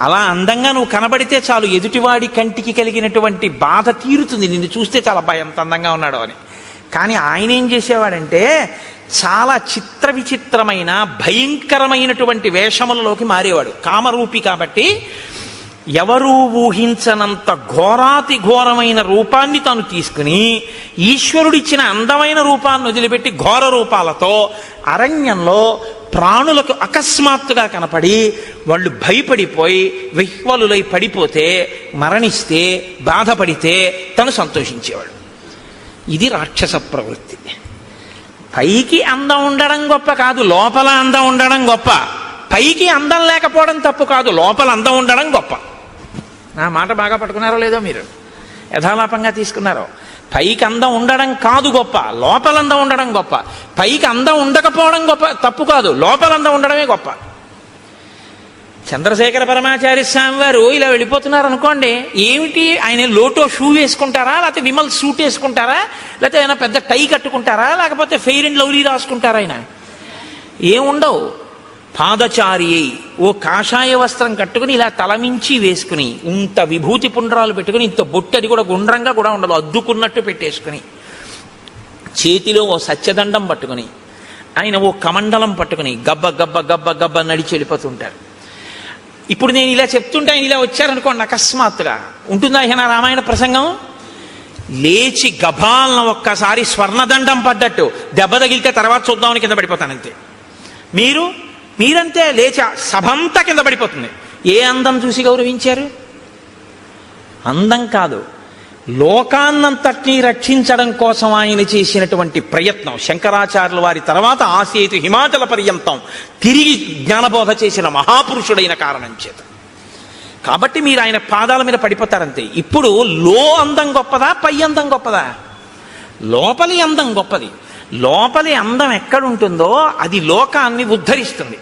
అలా అందంగా నువ్వు కనబడితే చాలు, ఎదుటివాడి కంటికి కలిగినటువంటి బాధ తీరుతుంది. నిన్ను చూస్తే చాలా ఎంత అందంగా ఉన్నాడు అని. కానీ ఆయన ఏం చేసేవాడంటే, చాలా చిత్ర విచిత్రమైన భయంకరమైనటువంటి వేషములలోకి మారేవాడు. కామరూపి కాబట్టి ఎవరూ ఊహించనంత ఘోరాతి ఘోరమైన రూపాన్ని తాను తీసుకుని, ఈశ్వరుడిచ్చిన అందమైన రూపాన్ని వదిలిపెట్టి ఘోర రూపాలతో అరణ్యంలో ప్రాణులకు అకస్మాత్తుగా కనపడి వాళ్ళు భయపడిపోయి విహ్వలులై పడిపోతే, మరణిస్తే, బాధపడితే తను సంతోషించేవాడు. ఇది రాక్షస ప్రవృత్తి. పైకి అందం ఉండడం గొప్ప కాదు, లోపల అందం ఉండడం గొప్ప. పైకి అందం లేకపోవడం తప్పు కాదు, లోపల అందం ఉండడం గొప్ప. నా మాట బాగా పట్టుకున్నారో లేదో మీరు, యథాలాపంగా తీసుకున్నారో. పైకి అందం ఉండడం కాదు గొప్ప, లోపల అందం ఉండడం గొప్ప. పైకి అందం ఉండకపోవడం గొప్ప తప్పు కాదు, లోపల అందం ఉండడమే గొప్ప. చంద్రశేఖర పరమాచార్య స్వామి వారు ఇలా వెళ్ళిపోతున్నారు అనుకోండి, ఏమిటి ఆయన లోటో షూ వేసుకుంటారా, లేకపోతే విమల్ సూట్ వేసుకుంటారా, లేకపోతే ఆయన పెద్ద టై కట్టుకుంటారా, లేకపోతే ఫెయిర్ అండ్ లవ్లీ రాసుకుంటారా? ఆయన ఏముండవు. పాదచారి ఓ కాషాయ వస్త్రం కట్టుకుని ఇలా తలమించి వేసుకుని, ఇంత విభూతి పుండ్రాలు పెట్టుకుని, ఇంత బొట్టు, అది కూడా గుండ్రంగా కూడా ఉండదు, అద్దుకున్నట్టు పెట్టేసుకుని, చేతిలో ఓ సత్యదండం పట్టుకుని, ఆయన ఓ కమండలం పట్టుకుని గబ్బ గబ్బ గబ్బ గబ్బ నడిచి వెళ్ళిపోతుంటారు. ఇప్పుడు నేను ఇలా చెప్తుంటే ఆయన ఇలా వచ్చారనుకోండి, అకస్మాత్తుగా ఉంటుందా ఆయన రామాయణ ప్రసంగం? లేచి గభాలను ఒక్కసారి స్వర్ణదండం పడ్డట్టు దెబ్బ తగిలితే తర్వాత చూద్దామని కింద పడిపోతానంతే. మీరంతే లేచి సభంతా కింద పడిపోతుంది. ఏ అందం చూసి గౌరవించారు? అందం కాదు, లోకాన్నంతటినీ రక్షించడం కోసం ఆయన చేసినటువంటి ప్రయత్నం. శంకరాచార్యుల వారి తర్వాత ఆసేతు హిమాచల పర్యంతం తిరిగి జ్ఞానబోధ చేసిన మహాపురుషుడైన కారణం చేత. కాబట్టి మీరు ఆయన పాదాల మీద పడిపోతారంతే. ఇప్పుడు అందం గొప్పదా, పై అందం గొప్పదా? లోపలి అందం గొప్పది. లోపలి అందం ఎక్కడుంటుందో అది లోకాన్ని ఉద్ధరిస్తుంది.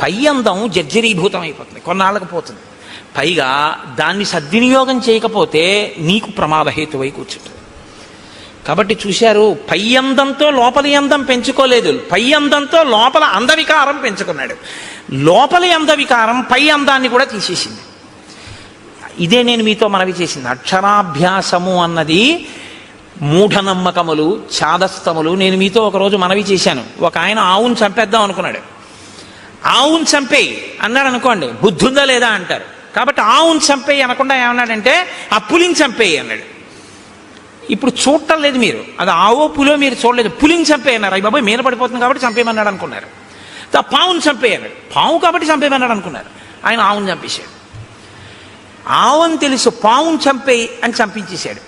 పై అందం జర్జరీభూతం అయిపోతుంది, కొన్నాళ్ళకు పోతుంది. పైగా దాన్ని సద్వినియోగం చేయకపోతే నీకు ప్రమాదహేతువై కూర్చుంటుంది. కాబట్టి చూశారు, పై అందంతో లోపలి అందం పెంచుకోలేదు, పై అందంతో లోపల అందవికారం పెంచుకున్నాడు. లోపలి అందవికారం పై అందాన్ని కూడా తీసేసింది. ఇదే నేను మీతో మనవి చేసింది. అక్షరాభ్యాసము అన్నది మూఢనమ్మకములు, చాదస్తములు. నేను మీతో ఒకరోజు మనవి చేశాను. ఒక ఆయన ఆవును చంపేద్దాం అనుకున్నాడు. ఆవును చంపేయి అన్నాడు అనుకోండి, బుద్ధి ఉందా లేదా అంటారు. కాబట్టి ఆవును చంపేయి అనకుండా ఏమన్నాడంటే ఆ పులిని చంపేయి అన్నాడు. ఇప్పుడు చూడటం లేదు మీరు, అది ఆవో పులో మీరు చూడలేదు, పులిని చంపేయి అన్నారు. అయ్యి బాబాయ్ మీద పడిపోతుంది కాబట్టి చంపేయమన్నాడు అనుకున్నారు. పావును చంపేయి అన్నాడు, పావు కాబట్టి చంపేయమన్నాడు అనుకున్నారు. ఆయన ఆవును చంపేశాడు. ఆవుని తెలుసు, పావును చంపేయి అని చంపించేశాడు.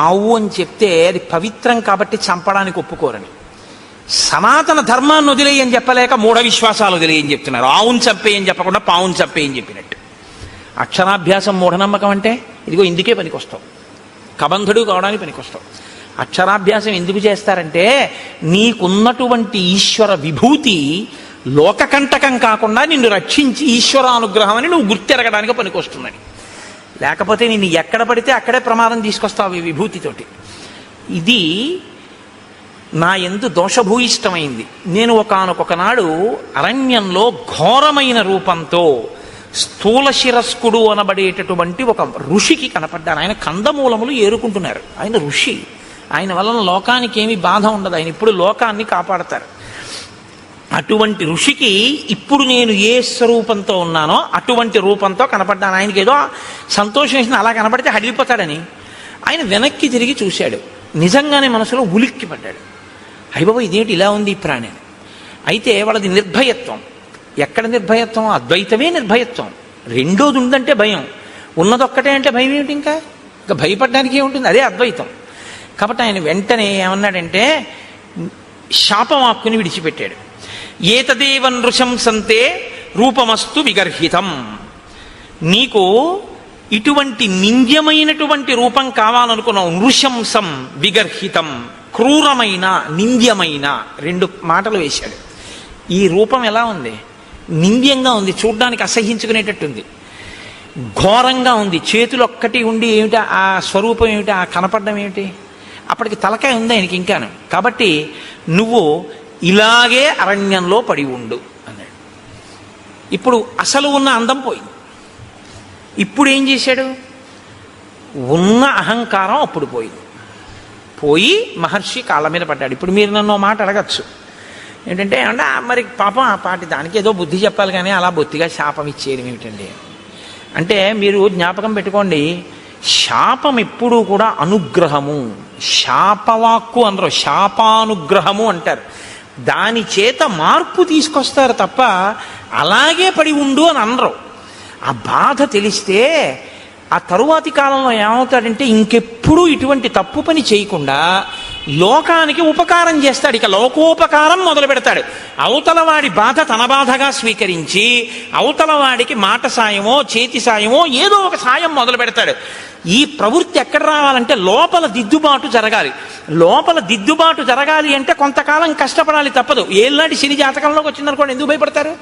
ఆవు అని చెప్తే అది పవిత్రం కాబట్టి చంపడానికి ఒప్పుకోరని, సనాతన ధర్మాన్ని వదిలేయి అని చెప్పలేక మూఢ విశ్వాసాలు వదిలేయని చెప్తున్నారు. ఆవును చంపేయని చెప్పకుండా పావును చంపేయని చెప్పినట్టు. అక్షరాభ్యాసం మూఢనమ్మకం అంటే ఇదిగో ఇందుకే పనికొస్తావు, కబంధుడు కావడానికి పనికొస్తావు. అక్షరాభ్యాసం ఎందుకు చేస్తారంటే నీకున్నటువంటి ఈశ్వర విభూతి లోకకంటకం కాకుండా నిన్ను రక్షించి ఈశ్వరానుగ్రహం అని నువ్వు గుర్తెరగడానికి పనికొస్తుందని. లేకపోతే నిన్ను ఎక్కడ పడితే అక్కడే ప్రమాదం తీసుకొస్తావు ఈ విభూతితోటి. ఇది నా యందు దోషభూయిష్టమైంది. నేను ఒకానొకనాడు అరణ్యంలో ఘోరమైన రూపంతో స్థూల శిరస్కుడు అనబడేటటువంటి ఒక ఋషికి కనపడ్డాను. ఆయన కందమూలములు ఏరుకుంటున్నారు. ఆయన ఋషి, ఆయన వలన లోకానికి ఏమీ బాధ ఉండదు, ఆయన ఇప్పుడు లోకాన్ని కాపాడతారు. అటువంటి ఋషికి ఇప్పుడు నేను ఏ స్వరూపంతో ఉన్నానో అటువంటి రూపంతో కనపడ్డాను. ఆయనకి ఏదో సంతోషం వేసిన అలా కనపడితే హడిలిపోతాడని ఆయన వెనక్కి తిరిగి చూశాడు. నిజంగానే మనసులో ఉలిక్కి పడ్డాడు. అయ్యబాబు ఇదేంటి ఇలా ఉంది ఈ ప్రాణి. అయితే వాళ్ళది నిర్భయత్వం. ఎక్కడ నిర్భయత్వం? అద్వైతమే నిర్భయత్వం. రెండోది ఉందంటే భయం, ఉన్నదొక్కటే అంటే భయం ఏమిటి? ఇంకా భయపడడానికి ఏముంటుంది? అదే అద్వైతం. కాబట్టి ఆయన వెంటనే ఏమన్నాడంటే శాపవాక్కుని విడిచిపెట్టాడు. ఏతదేవ నృశంసంతే రూపమస్తు విగర్హితం. నీకు ఇటువంటి నింద్యమైనటువంటి రూపం కావాలనుకున్నావు. నృశంసం విగర్హితం, క్రూరమైన నింద్యమైన, రెండు మాటలు వేశాడు. ఈ రూపం ఎలా ఉంది? నింద్యంగా ఉంది, చూడ్డానికి అసహించుకునేటట్టుంది, ఘోరంగా ఉంది. చేతులు ఒక్కటి ఉండి ఏమిటి ఆ స్వరూపం ఏమిటి, ఆ కనపడడం ఏమిటి? అప్పటికి తలకాయ ఉంది ఆయనకి ఇంకాను. కాబట్టి నువ్వు ఇలాగే అరణ్యంలో పడి ఉండు అన్నాడు. ఇప్పుడు అసలు ఉన్న అందం పోయింది. ఇప్పుడు ఏం చేశాడు? ఉన్న అహంకారం అప్పుడు పోయింది. పోయి మహర్షి కాళ్ళ మీద పడ్డాడు. ఇప్పుడు మీరు నన్ను మాట అడగచ్చు ఏంటంటే, అంటే మరి పాపం ఆ పాటి దానికి ఏదో బుద్ధి చెప్పాలి కానీ అలా బొత్తిగా శాపం ఇచ్చేయడం ఏమిటండి అంటే, మీరు జ్ఞాపకం పెట్టుకోండి, శాపం ఎప్పుడూ కూడా అనుగ్రహము. శాపవాక్కు అనరు, శాపానుగ్రహము అంటారు. దాని చేత మార్పు తీసుకొస్తారు తప్ప అలాగే పడి ఉండు అని అనరు. ఆ బాధ తెలిస్తే ఆ తరువాతి కాలంలో ఏమవుతాడంటే ఇంకెప్పుడూ ఇటువంటి తప్పు పని చేయకుండా లోకానికి ఉపకారం చేస్తాడు. ఇక లోకోపకారం మొదలు పెడతాడు. అవతలవాడి బాధ తన బాధగా స్వీకరించి అవతలవాడికి మాట సాయమో చేతి సాయమో ఏదో ఒక సాయం మొదలు పెడతాడు. ఈ ప్రవృత్తి ఎక్కడ రావాలంటే లోపల దిద్దుబాటు జరగాలి. లోపల దిద్దుబాటు జరగాలి అంటే కొంతకాలం కష్టపడాలి, తప్పదు. ఏళ్ళనాటి శని జాతకంలోకి వచ్చిందనుకోండి, ఎందుకు భయపడతారు?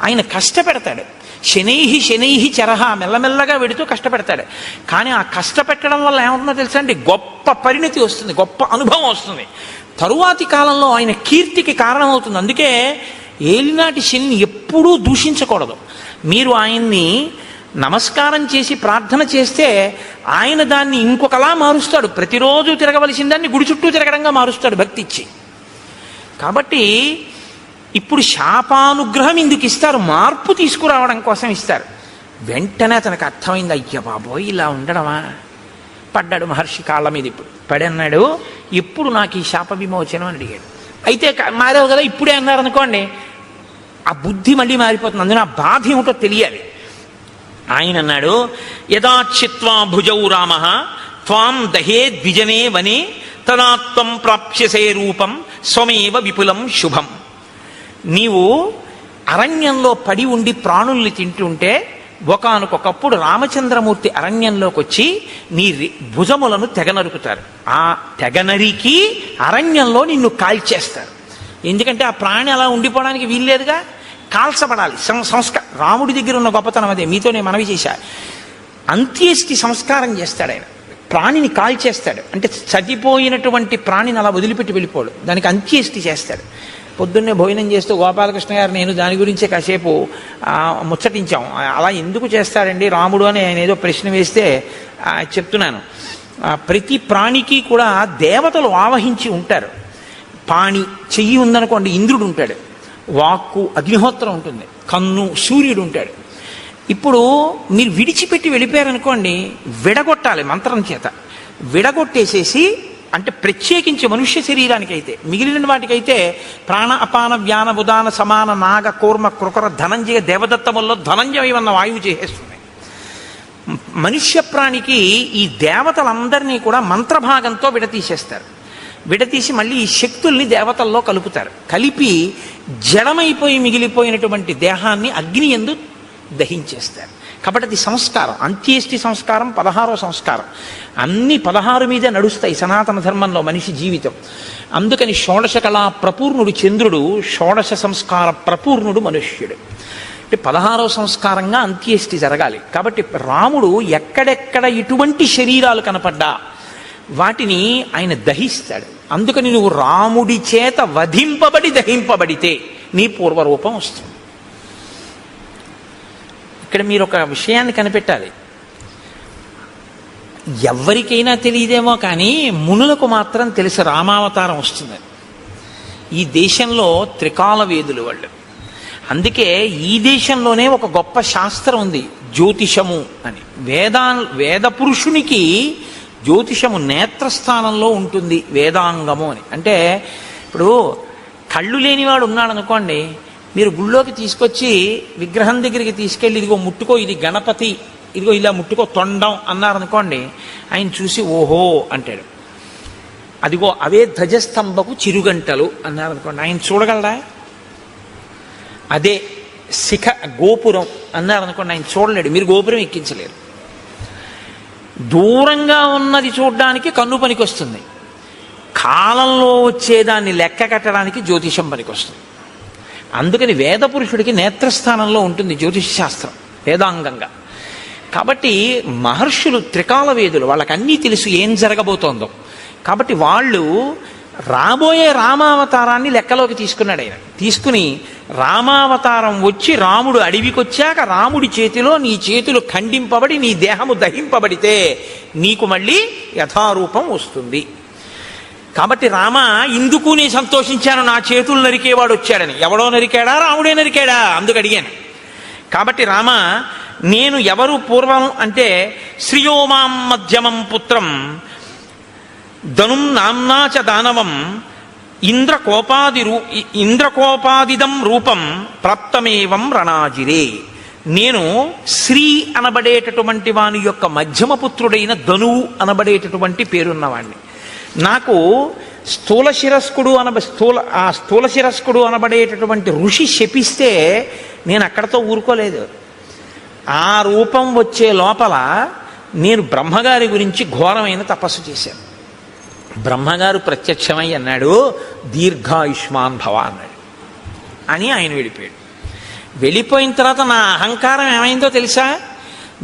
ఆయన కష్టపెడతాడు. శనైహి శనైహి చరహ, మెల్లమెల్లగా వెడుతూ కష్టపెడతాడు. కానీ ఆ కష్టపెట్టడం వల్ల ఏమవుతుందో తెలుసా అండి? గొప్ప పరిణతి వస్తుంది, గొప్ప అనుభవం వస్తుంది. తరువాతి కాలంలో ఆయన కీర్తికి కారణమవుతుంది. అందుకే ఏలినాటి శనిని ఎప్పుడూ దూషించకూడదు. మీరు ఆయన్ని నమస్కారం చేసి ప్రార్థన చేస్తే ఆయన దాన్ని ఇంకొకలా మారుస్తాడు. ప్రతిరోజు తిరగవలసిన దాన్ని గుడి చుట్టూ తిరగడంగా మారుస్తాడు భక్తి ఇచ్చి. కాబట్టి ఇప్పుడు శాపానుగ్రహం ఎందుకు ఇస్తారు? మార్పు తీసుకురావడం కోసం ఇస్తారు. వెంటనే అతనికి అర్థమైంది, అయ్య బాబోయ్ ఇలా ఉండడమా? పడ్డాడు మహర్షి కాళ్ళ మీద. ఇప్పుడు పడి అన్నాడు, ఎప్పుడు నాకు ఈ శాప విమోచనం అని అడిగాడు. అయితే మారావు కదా, ఇప్పుడే అన్నారనుకోండి, ఆ బుద్ధి మళ్ళీ మారిపోతుంది. అందులో ఆ బాధ ఏమిటో తెలియాలి. ఆయన అన్నాడు, యదాచిత్వా భుజౌ రామ త్వాం దహే ద్విజనే వనే తదాత్వం ప్రాప్స్యసే రూపం స్వమేవ విపులం శుభం. నీవు అరణ్యంలో పడి ఉండి ప్రాణుల్ని తింటుంటే ఒకానొకప్పుడు రామచంద్రమూర్తి అరణ్యంలోకి వచ్చి నీ భుజములను తెగనరుకుతారు. ఆ తెగనరికి అరణ్యంలో నిన్ను కాల్చేస్తారు. ఎందుకంటే ఆ ప్రాణి అలా ఉండిపోవడానికి వీల్లేదుగా, కాల్చబడాలి. రాముడి దగ్గర ఉన్న గొప్పతనం అదే. మీతో నేను మనవి చేశా. అంత్యేష్టి సంస్కారం చేస్తాడు ఆయన. ప్రాణిని కాల్చేస్తాడు. అంటే చనిపోయినటువంటి ప్రాణిని అలా వదిలిపెట్టి వెళ్ళిపోడు, దానికి అంత్యేష్టి చేస్తాడు. పొద్దున్నే భోజనం చేస్తూ గోపాలకృష్ణ గారు నేను దాని గురించే కాసేపు ముచ్చటించాం. అలా ఎందుకు చేస్తాడండి రాముడు అని ఆయన ఏదో ప్రశ్న వేస్తే చెప్తున్నాను. ప్రతి ప్రాణికి కూడా దేవతలు ఆవహించి ఉంటారు. పాణి చెయ్యి ఉందనుకోండి ఇంద్రుడు ఉంటాడు, వాక్కు అగ్నిహోత్రం ఉంటుంది, కన్ను సూర్యుడు ఉంటాడు. ఇప్పుడు మీరు విడిచిపెట్టి వెళ్ళిపోయారనుకోండి, విడగొట్టాలి మంత్రం చేత. విడగొట్టేసేసి, అంటే ప్రత్యేకించి మనుష్య శరీరానికైతే, మిగిలిన వాటికైతే ప్రాణ అపాన వ్యాన ఉదాన సమాన నాగ కూర్మ కృకర ధనంజయ దేవదత్తముల్లో ధనంజయ అన్న వాయువు చేసేస్తుంది. మనుష్య ప్రాణికి ఈ దేవతలందరినీ కూడా మంత్రభాగంతో విడతీసేస్తారు. విడతీసి మళ్ళీ ఈ శక్తుల్ని దేవతల్లో కలుపుతారు. కలిపి జడమైపోయి మిగిలిపోయినటువంటి దేహాన్ని అగ్ని యందు దహించేస్తారు. కాబట్టి అది సంస్కారం. అంత్యేష్టి సంస్కారం 16వ సంస్కారం. అన్ని 16 మీదే నడుస్తాయి సనాతన ధర్మంలో మనిషి జీవితం. అందుకని షోడశ కళా ప్రపూర్ణుడు చంద్రుడు, షోడశ సంస్కార ప్రపూర్ణుడు మనుష్యుడు. అంటే 16వ సంస్కారంగా అంత్యేష్టి జరగాలి. కాబట్టి రాముడు ఎక్కడెక్కడ ఇటువంటి శరీరాలు కనపడ్డా వాటిని ఆయన దహిస్తాడు. అందుకని నువ్వు రాముడి చేత వధింపబడి దహింపబడితే నీ పూర్వరూపం వస్తుంది. ఇక్కడ మీరు ఒక విషయాన్ని కనిపెట్టాలి. ఎవరికైనా తెలియదేమో కానీ మునులకు మాత్రం తెలిసి రామావతారం వస్తుంది. ఈ దేశంలో త్రికాల వేదులు వాళ్ళు. అందుకే ఈ దేశంలోనే ఒక గొప్ప శాస్త్రం ఉంది, జ్యోతిషము అని. వేద పురుషునికి జ్యోతిషము నేత్రస్థానంలో ఉంటుంది, వేదాంగము అని. అంటే ఇప్పుడు కళ్ళు లేనివాడు ఉన్నాడు అనుకోండి, మీరు గుళ్ళోకి తీసుకొచ్చి విగ్రహం దగ్గరికి తీసుకెళ్ళి ఇదిగో ముట్టుకో, ఇది గణపతి, ఇదిగో ఇలా ముట్టుకో తొండం అన్నారనుకోండి, ఆయన చూసి ఓహో అంటాడు. అదిగో అవే ధ్వజస్తంభపు చిరుగంటలు అన్నారనుకోండి, ఆయన చూడగలరా? అదే శిఖ గోపురం అన్నారనుకోండి, ఆయన చూడలేడు, మీరు గోపురం ఎక్కించలేరు. దూరంగా ఉన్నది చూడడానికి కన్ను పనికొస్తుంది, కాలంలో వచ్చేదాన్ని లెక్క కట్టడానికి జ్యోతిషం పనికొస్తుంది. అందుకని వేద పురుషుడికి నేత్రస్థానంలో ఉంటుంది జ్యోతిష శాస్త్రం వేదాంగంగా. కాబట్టి మహర్షులు త్రికాల వేదులు, వాళ్ళకి అన్నీ తెలుసు ఏం జరగబోతోందో. కాబట్టి వాళ్ళు రాబోయే రామావతారాన్ని లెక్కలోకి తీసుకున్నాడు ఆయన. తీసుకుని రామావతారం వచ్చి రాముడు అడవికి వచ్చాక రాముడి చేతిలో నీ చేతులు ఖండింపబడి నీ దేహము దహింపబడితే నీకు మళ్ళీ యథారూపం వస్తుంది. కాబట్టి రామ ఇందుకు నీ సంతోషించాను, నా చేతులు నరికేవాడు వచ్చాడని. ఎవడో నరికాడా? రాముడే నరికాడా? అందుకు అడిగాను. కాబట్టి రామ నేను ఎవరు పూర్వం అంటే శ్రియోమాం మధ్యమం పుత్రం ధనుం నామ్నాచ దానవం ఇంద్రకోపాదిదం రూపం ప్రాప్తమేవం రణాజిరే. నేను శ్రీ అనబడేటటువంటి వాని యొక్క మధ్యమపుత్రుడైన ధనువు అనబడేటటువంటి పేరున్నవాణ్ణి. నాకు స్థూల శిరస్కుడు అనబడేటటువంటి ఋషి శపిస్తే నేను అక్కడతో ఊరుకోలేదు. ఆ రూపం వచ్చే లోపల నేను బ్రహ్మగారి గురించి ఘోరమైన తపస్సు చేశాను. బ్రహ్మగారు ప్రత్యక్షమై అన్నాడు, దీర్ఘాయుష్మాన్ భవ అన్నాడు. అని ఆయన వెళ్ళిపోయాడు. వెళ్ళిపోయిన తర్వాత నా అహంకారం ఏమైందో తెలుసా?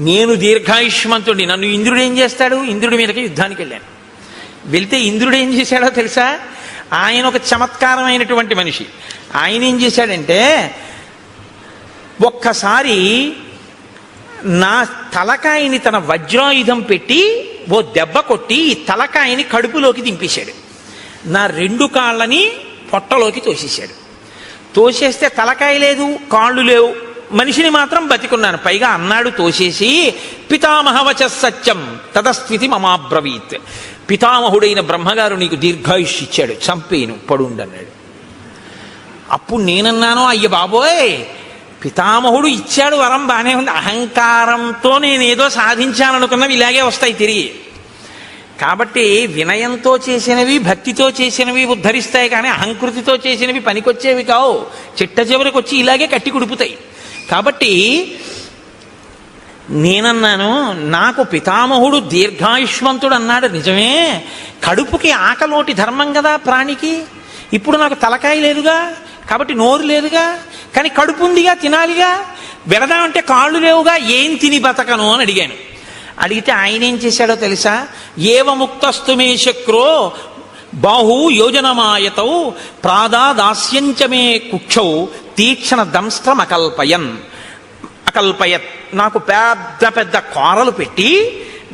నేను దీర్ఘాయుష్మంతుడి, నన్ను ఇంద్రుడు ఏం చేస్తాడు? ఇంద్రుడి మీదకి యుద్ధానికి వెళ్ళాను. వెళ్తే ఇంద్రుడు ఏం చేశాడో తెలుసా? ఆయన ఒక చమత్కారమైనటువంటి మనిషి. ఆయన ఏం చేశాడంటే, ఒక్కసారి నా తలకాయని తన వజ్రాయుధం పెట్టి ఓ దెబ్బ కొట్టి ఈ తలకాయని కడుపులోకి దింపేశాడు. నా 2 కాళ్ళని పొట్టలోకి తోసేశాడు. తోసేస్తే తలకాయ లేదు, కాళ్ళు లేవు, మనిషిని మాత్రం బతికున్నాను. పైగా అన్నాడు తోసేసి, పితామహవచ సత్యం తదస్వితి మమాబ్రవీత్. పితామహుడైన బ్రహ్మగారు నీకు దీర్ఘాయుష్ ఇచ్చాడు, చంపేను పడుండన్నాడు. అప్పుడు నేనన్నాను, అయ్య బాబోయ్, పితామహుడు ఇచ్చాడు వరం బాగానే ఉంది, అహంకారంతో నేనేదో సాధించాలనుకున్నవి ఇలాగే వస్తాయి తిరిగి. కాబట్టి వినయంతో చేసినవి, భక్తితో చేసినవి ఉద్ధరిస్తాయి, కానీ అహంకృతితో చేసినవి పనికొచ్చేవి కావు. చిట్ట చివరికి వచ్చి ఇలాగే కట్టి కుడుపుతాయి. కాబట్టి నేనన్నాను, నాకు పితామహుడు దీర్ఘాయుష్మంతుడు అన్నాడు నిజమే, కడుపుకి ఆకలోటి ధర్మం కదా ప్రాణికి. ఇప్పుడు నాకు తలకాయ లేదుగా, కాబట్టి నోరు లేదుగా, కానీ కడుపు ఉందిగా, తినాలిగా. వెళదామంటే కాళ్ళు లేవుగా, ఏం తిని బతకను అని అడిగాను. అడిగితే ఆయన ఏం చేశాడో తెలుసా? ఏవముక్తస్తు మే శక్రో బాహు యోజనమాయతౌ ప్రాదాదాస్యంచమే కుక్షౌ తీక్షణ దంస్త్రం అకల్పయత్. నాకు పెద్ద పెద్ద కోరలు పెట్టి,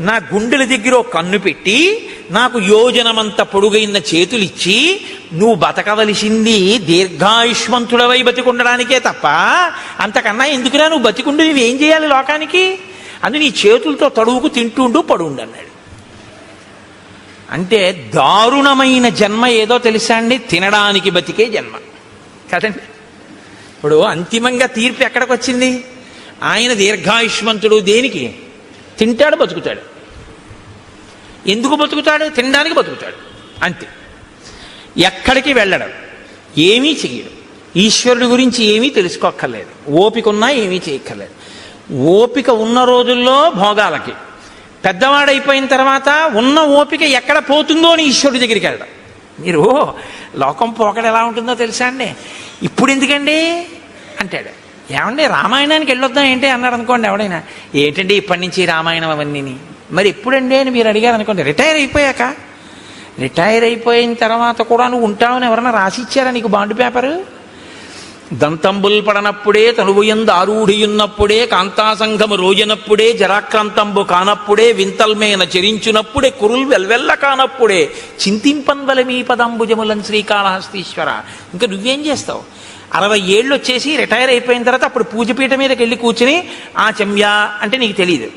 నా గుండెల దగ్గర కన్ను పెట్టి, నాకు యోజనమంత పొడుగైన చేతులిచ్చి, నువ్వు బతకవలసింది దీర్ఘాయుష్మంతుడవై బతికుండడానికే తప్ప అంతకన్నా ఎందుకురా నువ్వు బతికుండు, నువ్వేం చేయాలి లోకానికి? అని నీ చేతులతో తడువుకు తింటుండు పడుండు అన్నాడు. అంటే దారుణమైన జన్మ ఏదో తెలుసా అండి? తినడానికి బతికే జన్మ కదండి. ఇప్పుడు అంతిమంగా తీర్పు ఎక్కడికి వచ్చింది? ఆయన దీర్ఘాయుష్మంతుడు దేనికి? తింటాడు, బతుకుతాడు. ఎందుకు బతుకుతాడు? తినడానికి బతుకుతాడు, అంతే. ఎక్కడికి వెళ్ళడం, ఏమీ చెయ్యడు. ఈశ్వరుడి గురించి ఏమీ తెలుసుకోక్కర్లేదు. ఓపిక ఉన్నా ఏమీ చేయక్కర్లేదు. ఓపిక ఉన్న రోజుల్లో భోగాలకి, పెద్దవాడైపోయిన తర్వాత ఉన్న ఓపిక ఎక్కడ పోతుందో అని ఈశ్వరుడి దగ్గరికి వెళ్ళడం. మీరు లోకం పోకడ ఎలా ఉంటుందో తెలుసా అండి? ఇప్పుడు ఎందుకండి అంటాడు. ఏమండి రామాయణానికి వెళ్ళొద్దాం ఏంటి అన్నాడు అనుకోండి ఎవడైనా. ఏంటండి ఇప్పటి నుంచి రామాయణం అవన్నీ? మరి ఎప్పుడండి అని మీరు అడిగారు అనుకోండి, రిటైర్ అయిపోయాక. రిటైర్ అయిపోయిన తర్వాత కూడా నువ్వు ఉంటావని ఎవరన్నా రాసిచ్చారా నీకు బాండ్ పేపరు? దంతంబుల్ పడనప్పుడే తనువుయందు ఆరూఢియున్నప్పుడే కాంతాసంఘము రోజనప్పుడే జరాక్రాంతంబు కానప్పుడే వింతల్మేన చరించునప్పుడే కురుల్ వెల్వెల్ల కానప్పుడే చింతింపన్వల మీ పదంబుజములన్ శ్రీకాళహస్తీశ్వర. ఇంకా నువ్వేం చేస్తావు? 60 ఏళ్ళు వచ్చేసి రిటైర్ అయిపోయిన తర్వాత అప్పుడు పూజపీఠ మీదకి వెళ్ళి కూర్చుని ఆ చెమ్యా అంటే నీకు తెలియదు.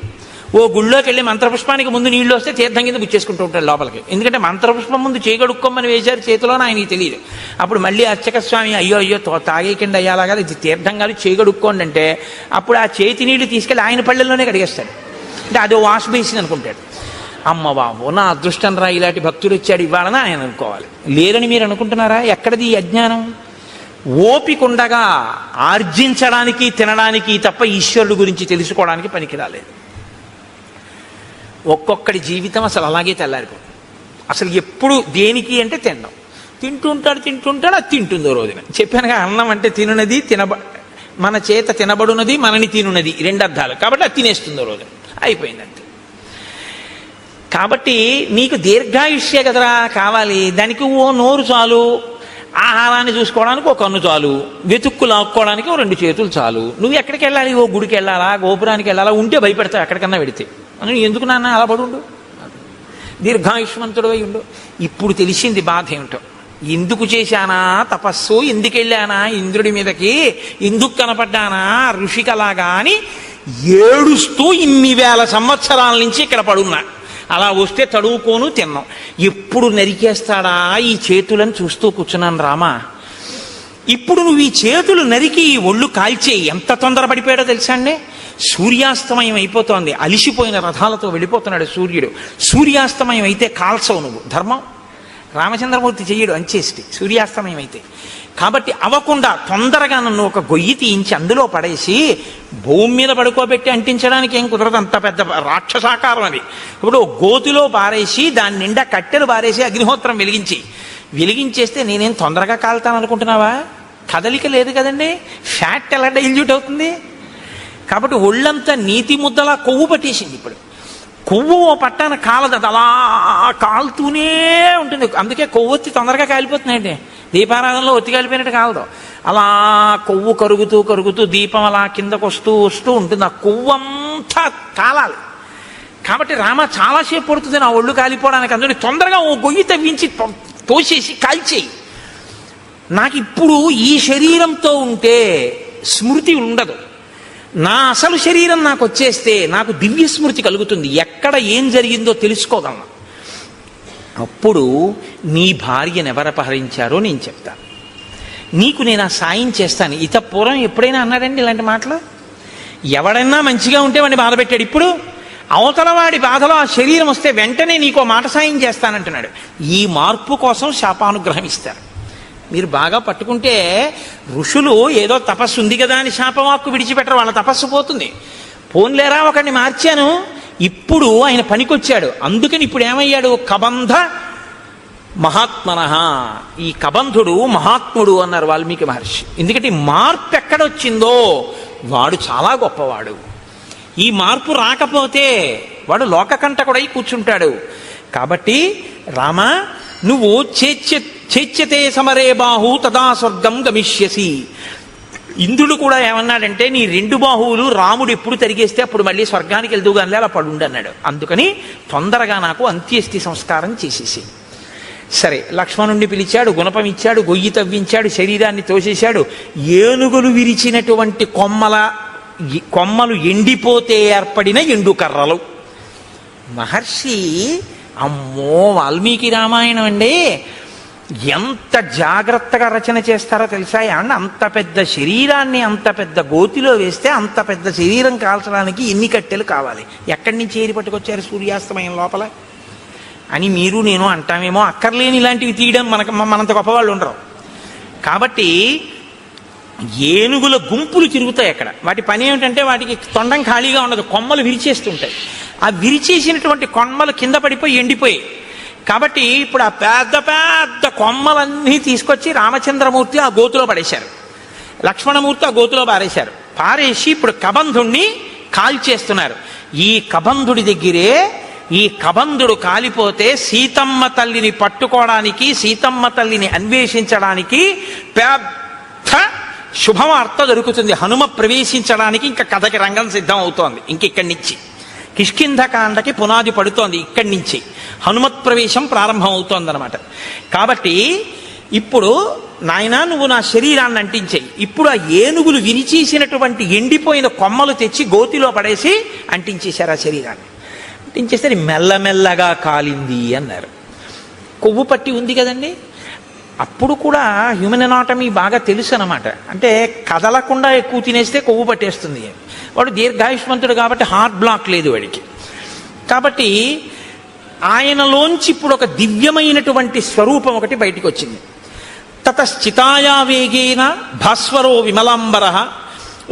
ఓ గుళ్ళోకి వెళ్ళి మంత్రపుష్పానికి ముందు నీళ్ళు వస్తే తీర్థం కింద గుచ్చేసుకుంటూ ఉంటాడు లోపలికి. ఎందుకంటే మంత్రపుష్పం ముందు చేయగడుక్కోమని వేశారు చేతిలోనే, ఆయనకి తెలియదు. అప్పుడు మళ్ళీ అర్చక స్వామి అయ్యో తాగేకండి అయ్యాలాగా ఇది తీర్థం కాదు చేయగడుక్కోండి అంటే అప్పుడు ఆ చేతి నీళ్లు తీసుకెళ్ళి ఆయన పళ్ళల్లోనే కడిగేస్తాడు. అంటే అదో వాష్ బేసిన్ అనుకుంటాడు. అమ్మ బాబు నా అదృష్టం రా, ఇలాంటి భక్తుడు వచ్చాడు ఇవ్వాలని ఆయన అనుకోవాలి. లేరని మీరు అనుకుంటున్నారా? ఎక్కడిది ఈ అజ్ఞానం? ఓపికండగా ఆర్జించడానికి తినడానికి తప్ప ఈశ్వరుడు గురించి తెలుసుకోవడానికి పనికి రాలేదు. ఒక్కొక్కడి జీవితం అసలు అలాగే తెల్లారిపోతుంది. అసలు ఎప్పుడు దేనికి అంటే తినడం. తింటుంటాడు అది తింటుందో రోజున. చెప్పానుగా, అన్నం అంటే తినున్నది, మన చేత తినబడున్నది, మనని తినున్నది, 2 అర్థాలు. కాబట్టి అది తినేస్తుందో రోజున, అయిపోయింది అంతే. కాబట్టి నీకు దీర్ఘాయుష్యే కదరా కావాలి. దానికి ఓ నోరు చాలు, ఆహారాన్ని చూసుకోవడానికి ఒక కన్ను చాలు, వెతుక్కు లాక్కోవడానికి ఓ 2 చేతులు చాలు. నువ్వు ఎక్కడికి వెళ్ళాలి? ఓ గుడికి వెళ్ళాలా, గోపురానికి వెళ్ళాలా? ఉంటే భయపెడతావు ఎక్కడికన్నా వెడితే. అని ఎందుకు నాన్న అలా పడుండు, దీర్ఘాయుష్మంతుడు అయి ఉండు. ఇప్పుడు తెలిసింది బాధ ఏమిటో. ఎందుకు చేశానా తపస్సు, ఎందుకు వెళ్ళానా ఇంద్రుడి మీదకి, ఎందుకు కనపడ్డానా ఋషికలాగా అని ఏడుస్తూ ఇన్ని వేల సంవత్సరాల నుంచి ఇక్కడ పడున్నా. అలా వస్తే తడువుకోను తిన్నాం. ఎప్పుడు నరికేస్తాడా ఈ చేతులను చూస్తూ కూర్చున్నాను రామా. ఇప్పుడు నువ్వు ఈ చేతులు నరికి ఒళ్ళు కాల్చేయి. ఎంత తొందరపడిపోయాడో తెలుసా అండి? సూర్యాస్తమయం అయిపోతోంది, అలిసిపోయిన రథాలతో వెళ్ళిపోతున్నాడు సూర్యుడు. సూర్యాస్తమయం అయితే కాల్చవు నువ్వు, ధర్మం. రామచంద్రమూర్తి చెయ్యడు అంచేసి సూర్యాస్తమయం అయితే. కాబట్టి అవ్వకుండా తొందరగా నన్ను ఒక గొయ్యి తీయించి అందులో పడేసి భూమి మీద పడుకోబెట్టి అంటించడానికి ఏం కుదరదు, అంత పెద్ద రాక్షసాకారం అది. ఇప్పుడు గోతిలో పారేసి దాని నిండా కట్టెలు పారేసి అగ్నిహోత్రం వెలిగించేస్తే నేనేం తొందరగా కాలుతాను అనుకుంటున్నావా? కదలిక లేదు కదండి, ఫ్యాట్ ఎలా డైల్యూట్ అవుతుంది? కాబట్టి ఒళ్ళంతా నీతి ముద్దలా కొవ్వు పట్టేసింది. ఇప్పుడు కొవ్వు ఓ పట్టాన కాలదు, అది అలా కాలుతూనే ఉంటుంది. అందుకే కొవ్వొత్తి తొందరగా కాలిపోతున్నాయండి. దీపారాధనలో ఒత్తి కాలిపోయినట్టు కాలదు, అలా కొవ్వు కరుగుతూ దీపం అలా కిందకు వస్తూ ఉంటుంది. ఆ కొవ్వు అంతా కాలాలి. కాబట్టి రామ చాలాసేపు పడుతుంది నా ఒళ్ళు కాలిపోవడానికి. అందుకని తొందరగా ఓ గొయ్యి తవ్వించి తోసేసి కాల్చేయి. నాకు ఇప్పుడు ఈ శరీరంతో ఉంటే స్మృతి ఉండదు. నా అసలు శరీరం నాకు వచ్చేస్తే నాకు దివ్య స్మృతి కలుగుతుంది, ఎక్కడ ఏం జరిగిందో తెలుసుకోగలను. అప్పుడు నీ భార్యను ఎవరపహరించారో నేను చెప్తాను, నీకు నేను ఆ సాయం చేస్తాను. పూర్వం ఎప్పుడైనా అన్నాడండి ఇలాంటి మాటలు? ఎవడన్నా మంచిగా ఉంటే వాడిని బాధ పెట్టాడు. ఇప్పుడు అవతల వాడి బాధలో ఆ శరీరం వస్తే వెంటనే నీకో మాట సాయం చేస్తానంటున్నాడు. ఈ మార్పు కోసం శాపానుగ్రహం ఇస్తారు. మీరు బాగా పట్టుకుంటే ఋషులు ఏదో తపస్సు ఉంది కదా అని శాపవాక్కు విడిచిపెట్టరు, వాళ్ళ తపస్సు పోతుంది. పోన్లేరా ఒకడిని మార్చాను, ఇప్పుడు ఆయన పనికొచ్చాడు. అందుకని ఇప్పుడు ఏమయ్యాడు? కబంధ మహాత్మనః. ఈ కబంధుడు మహాత్ముడు అన్నారు వాల్మీకి మహర్షి. ఎందుకంటే మార్పు ఎక్కడొచ్చిందో వాడు చాలా గొప్పవాడు. ఈ మార్పు రాకపోతే వాడు లోకకంటకుడై కూర్చుంటాడు. కాబట్టి రామ, నువ్వు చేచ్యతే సమరే బాహు తదా స్వర్గం గమిష్యసి. ఇంద్రుడు కూడా ఏమన్నాడంటే, నీ 2 బాహువులు రాముడు ఎప్పుడు తరిగేస్తే అప్పుడు మళ్ళీ స్వర్గానికి వెళ్దుగానే అలా పడుండి అన్నాడు. అందుకని తొందరగా నాకు అంత్యేష్టి సంస్కారం చేసేసి. సరే, లక్ష్మణుణ్ణి పిలిచాడు, గుణపం ఇచ్చాడు, గొయ్యి తవ్వించాడు, శరీరాన్ని తోసేశాడు. ఏనుగులు విరిచినటువంటి కొమ్మలు ఎండిపోతే ఏర్పడిన ఎండు కర్రలు. మహర్షి, అమ్మో, వాల్మీకి రామాయణం అండి, ఎంత జాగ్రత్తగా రచన చేస్తారో తెలుసా అండి. అంత పెద్ద శరీరాన్ని అంత పెద్ద గోతిలో వేస్తే అంత పెద్ద శరీరం కాల్చడానికి ఎన్ని కట్టెలు కావాలి, ఎక్కడి నుంచి ఏరి పట్టుకొచ్చారు సూర్యాస్తమయం లోపల అని మీరు నేను అంటామేమో. అక్కర్లేని ఇలాంటివి తీయడం మనంత గొప్పవాళ్ళు ఉండరు. కాబట్టి ఏనుగుల గుంపులు తిరుగుతాయి అక్కడ. వాటి పని ఏమిటంటే, వాటికి తొండం ఖాళీగా ఉండదు, కొమ్మలు విరిచేస్తుంటాయి. ఆ విరిచేసినటువంటి కొమ్మలు కింద పడిపోయి ఎండిపోయాయి. కాబట్టి ఇప్పుడు ఆ పెద్ద పెద్ద కొమ్మలన్నీ తీసుకొచ్చి రామచంద్రమూర్తి ఆ గోతులో పడేశారు, లక్ష్మణమూర్తి ఆ గోతులో పారేశారు. పారేసి ఇప్పుడు కబంధుణ్ణి కాల్చేస్తున్నారు. ఈ కబంధుడి దగ్గరే, ఈ కబంధుడు కాలిపోతే సీతమ్మ తల్లిని పట్టుకోవడానికి, సీతమ్మ తల్లిని అన్వేషించడానికి పెద్ద శుభవార్త దొరుకుతుంది. హనుమ ప్రవేశించడానికి ఇంకా కథకి రంగం సిద్ధం అవుతోంది. ఇంకిక్కడి నుంచి కిష్కింధకాండకి పునాది పడుతోంది. ఇక్కడి నుంచి హనుమత్ ప్రవేశం ప్రారంభం అవుతోందనమాట. కాబట్టి ఇప్పుడు నాయన, నువ్వు నా శరీరాన్ని అంటించేయి. ఇప్పుడు ఆ ఏనుగులు విరిచేసినటువంటి ఎండిపోయిన కొమ్మలు తెచ్చి గోతిలో పడేసి అంటించేశారు ఆ శరీరాన్ని. అంటించేస్తే మెల్లమెల్లగా కాలింది అన్నారు. కొవ్వు పట్టి ఉంది కదండి. అప్పుడు కూడా హ్యూమన్ ఎనాటమీ బాగా తెలుసు అనమాట. అంటే కదలకుండా ఎక్కువ తినేస్తే కొవ్వు పట్టేస్తుంది. వాడు దీర్ఘాయుష్మంతుడు కాబట్టి హార్ట్ బ్లాక్ లేదు వాడికి. కాబట్టి ఆయనలోంచి ఇప్పుడు ఒక దివ్యమైనటువంటి స్వరూపం ఒకటి బయటికి వచ్చింది. తతశ్చితాయా వేగేన భాస్వరో విమలాంబర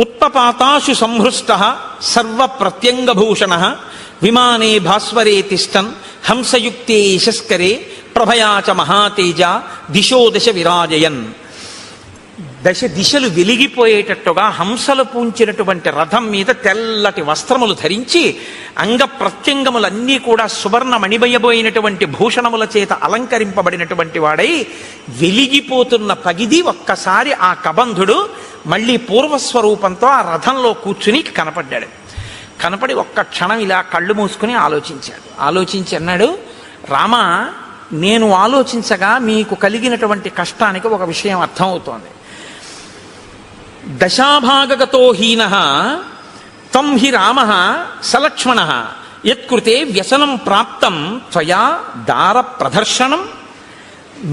ఉత్పపాతాశు సంహృష్ట సర్వ ప్రత్యంగభూషణ విమానే భాస్వరే తిష్టన్ హంసయుక్తే యశస్కరే ప్రభయాచ మహాతేజ దిశో దశ విరాజయన్. దశ దిశలు వెలిగిపోయేటట్టుగా హంసలు పూంచినటువంటి రథం మీద తెల్లటి వస్త్రములు ధరించి అంగ ప్రత్యంగములన్నీ కూడా సువర్ణ మణిబయబోయినటువంటి భూషణముల చేత అలంకరింపబడినటువంటి వాడై వెలిగిపోతున్న పగిది ఒక్కసారి ఆ కబంధుడు మళ్ళీ పూర్వస్వరూపంతో ఆ రథంలో కూర్చుని కనపడ్డాడు. కనపడి ఒక్క క్షణం ఇలా కళ్ళు మూసుకుని ఆలోచించాడు. ఆలోచించి అన్నాడు, రామ, నేను ఆలోచించగా మీకు కలిగినటువంటి కష్టానికి ఒక విషయం అర్థమవుతోంది. దశాభాగగతో హీన తం హి రామ సలక్ష్మణ యత్కృతే వ్యసనం ప్రాప్తం త్వయా దార ప్రదర్శనం.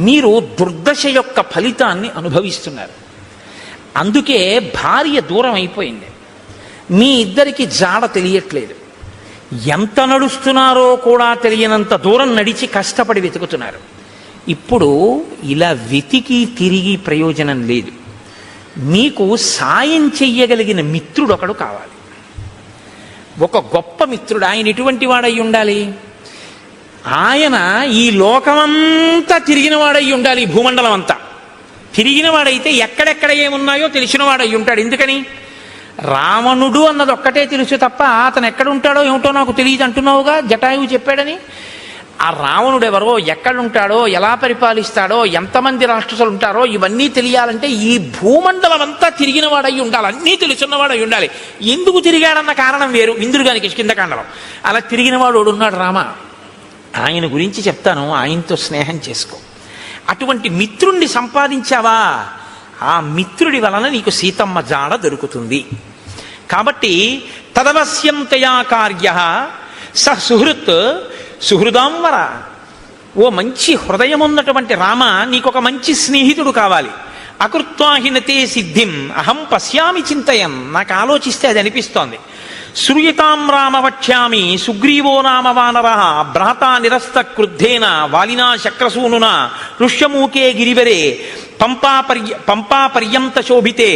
మీరు దుర్దశ యొక్క ఫలితాన్ని అనుభవిస్తున్నారు. అందుకే భార్య దూరం అయిపోయింది. మీ ఇద్దరికి జాడ తెలియట్లేదు. ఎంత నడుస్తున్నారో కూడా తెలియనంత దూరం నడిచి కష్టపడి వెతుకుతున్నారు. ఇప్పుడు ఇలా వెతికి తిరిగి ప్రయోజనం లేదు. మీకు సాయం చెయ్యగలిగిన మిత్రుడు ఒకడు కావాలి. ఒక గొప్ప మిత్రుడు. ఆయన ఎటువంటి వాడై ఉండాలి? ఆయన ఈ లోకమంతా తిరిగిన వాడై ఉండాలి. ఈ భూమండలం అంతా తిరిగిన వాడైతే ఎక్కడెక్కడ ఏమున్నాయో తెలిసిన వాడై ఉంటాడు. ఎందుకని? రావణుడు అన్నది ఒక్కటే తెలుసు తప్ప అతను ఎక్కడుంటాడో ఏమిటో నాకు తెలియదు అంటున్నావుగా, జటాయువు చెప్పాడని. ఆ రావణుడు ఎవరో, ఎక్కడుంటాడో, ఎలా పరిపాలిస్తాడో, ఎంతమంది రాక్షసులు ఉంటారో ఇవన్నీ తెలియాలంటే ఈ భూమండలం అంతా తిరిగిన వాడై ఉండాలి, అన్నీ తెలుసున్నవాడై ఉండాలి. ఎందుకు తిరిగాడన్న కారణం వేరు. ఇంద్రుడిగానికి కిష్కింధకాండలో అలా తిరిగిన వాడు ఉన్నాడు రామ. ఆయన గురించి చెప్తాను, ఆయనతో స్నేహం చేసుకో. అటువంటి మిత్రుణ్ణి సంపాదించావా, ఆ మిత్రుడి వలన నీకు సీతమ్మ జాడ దొరుకుతుంది. కాబట్టి తదవశ్యంతయా కార్య స సుహృత్ సుహృదాంవర. ఓ మంచి హృదయం ఉన్నటువంటి రామ, నీకొక మంచి స్నేహితుడు కావాలి. అకృత్వాహినతే సిద్ధిం అహం పశ్యామి చింతయన్. నాకు ఆలోచిస్తే అది అనిపిస్తోంది. శ్రూయతాం రామ వక్ష్యామి సుగ్రీవో నామ వానర భ్రాతా నిరస్త క్రుద్ధేన వాలినా శక్రసూనునా ఋష్యమూకే గిరివరే పంపా పర్యంత శోభితే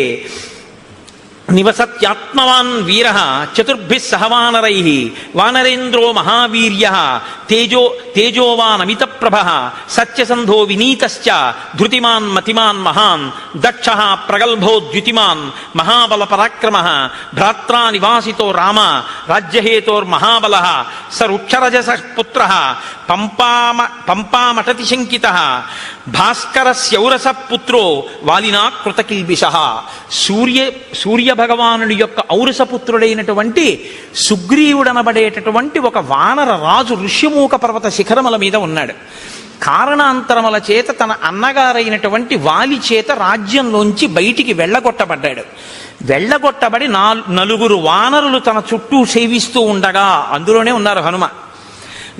నివసత్యాత్మవాన్ వీర చతుర్భిః సహ వానరైః వానరేంద్రో మహావీర్య తేజోవానమిత ప్రభ సత్యసంధో వినీతశ్చ ధృతిమాన్ మతిమాన్ మహాన్ దక్ష ప్రగల్భోద్యుతిమాన్ మహాబల పరాక్రమ భ్రాత్రా నివాసితో రామ రాజ్యహేతోర్మహాబల స వృక్షరజస పుత్ర పంపామటతి శంకిత భాస్కరస్యౌరస పుత్రో వాలినా కృతకిల్బిష. సూర్యభగవానుడి యొక్క ఔరసపుత్రుడైనటువంటి సుగ్రీవుడనబడేటటువంటి ఒక వానర రాజు ఋష్యమూక పర్వత శిఖరముల మీద ఉన్నాడు. కారణాంతరముల చేత తన అన్నగారైనటువంటి వాలి చేత రాజ్యంలోంచి బయటికి వెళ్ళగొట్టబడ్డాడు. వెళ్ళగొట్టబడి నలుగురు వానరులు తన చుట్టూ సేవిస్తూ ఉండగా, అందులోనే ఉన్నారు హనుమ,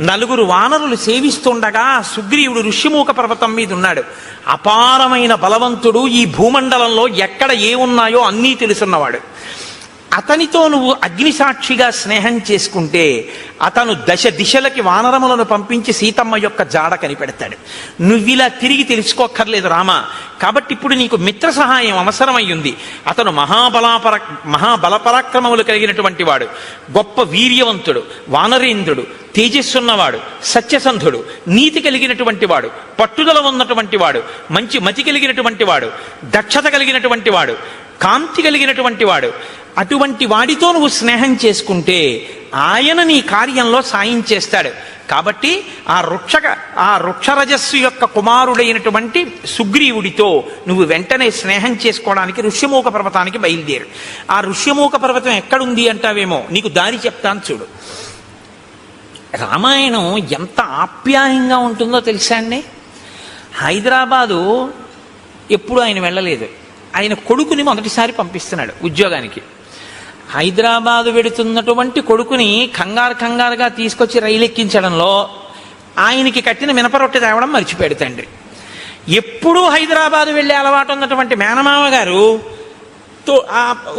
నలుగురు వానరులు సేవిస్తుండగా సుగ్రీవుడు ఋష్యమూక పర్వతం మీద ఉన్నాడు. అపారమైన బలవంతుడు, ఈ భూమండలంలో ఎక్కడ ఏమున్నాయో అన్నీ తెలుసున్నవాడు. అతనితో నువ్వు అగ్నిసాక్షిగా స్నేహం చేసుకుంటే అతను దశ దిశలకి వానరములను పంపించి సీతమ్మ యొక్క జాడ కనిపెడతాడు. నువ్విలా తిరిగి తెలుసుకోక్కర్లేదు రామ. కాబట్టి ఇప్పుడు నీకు మిత్ర సహాయం అవసరమయ్యింది. అతను మహాబలపరాక్రమములు కలిగినటువంటి వాడు, గొప్ప వీర్యవంతుడు, వానరేంద్రుడు, తేజస్సున్నవాడు, సత్యసంధుడు, నీతి కలిగినటువంటి వాడు, పట్టుదల ఉన్నటువంటి వాడు, మంచి మతి కలిగినటువంటి వాడు, దక్షత కలిగినటువంటి వాడు, కాంతి కలిగినటువంటి వాడు. అటువంటి వాడితో నువ్వు స్నేహం చేసుకుంటే ఆయన నీ కార్యంలో సాయం చేస్తాడు. కాబట్టి ఆ వృక్షరజస్సు యొక్క కుమారుడైనటువంటి సుగ్రీవుడితో నువ్వు వెంటనే స్నేహం చేసుకోవడానికి ఋష్యమూక పర్వతానికి బయలుదేరు. ఆ ఋష్యమూక పర్వతం ఎక్కడుంది అంటావేమో, నీకు దారి చెప్తాను చూడు. రామాయణం ఎంత ఆప్యాయంగా ఉంటుందో తెలుసా అండి. హైదరాబాదు ఎప్పుడు ఆయన వెళ్ళలేదు. ఆయన కొడుకుని మొదటిసారి పంపిస్తున్నాడు ఉద్యోగానికి. హైదరాబాదు వెడుతున్నటువంటి కొడుకుని కంగారుగా తీసుకొచ్చి రైలు ఎక్కించడంలో ఆయనకి కట్టిన మినపరొట్టె తేవడం మర్చిపోయాడు తండ్రి. ఎప్పుడూ హైదరాబాదు వెళ్ళే అలవాటు ఉన్నటువంటి మేనమామ గారు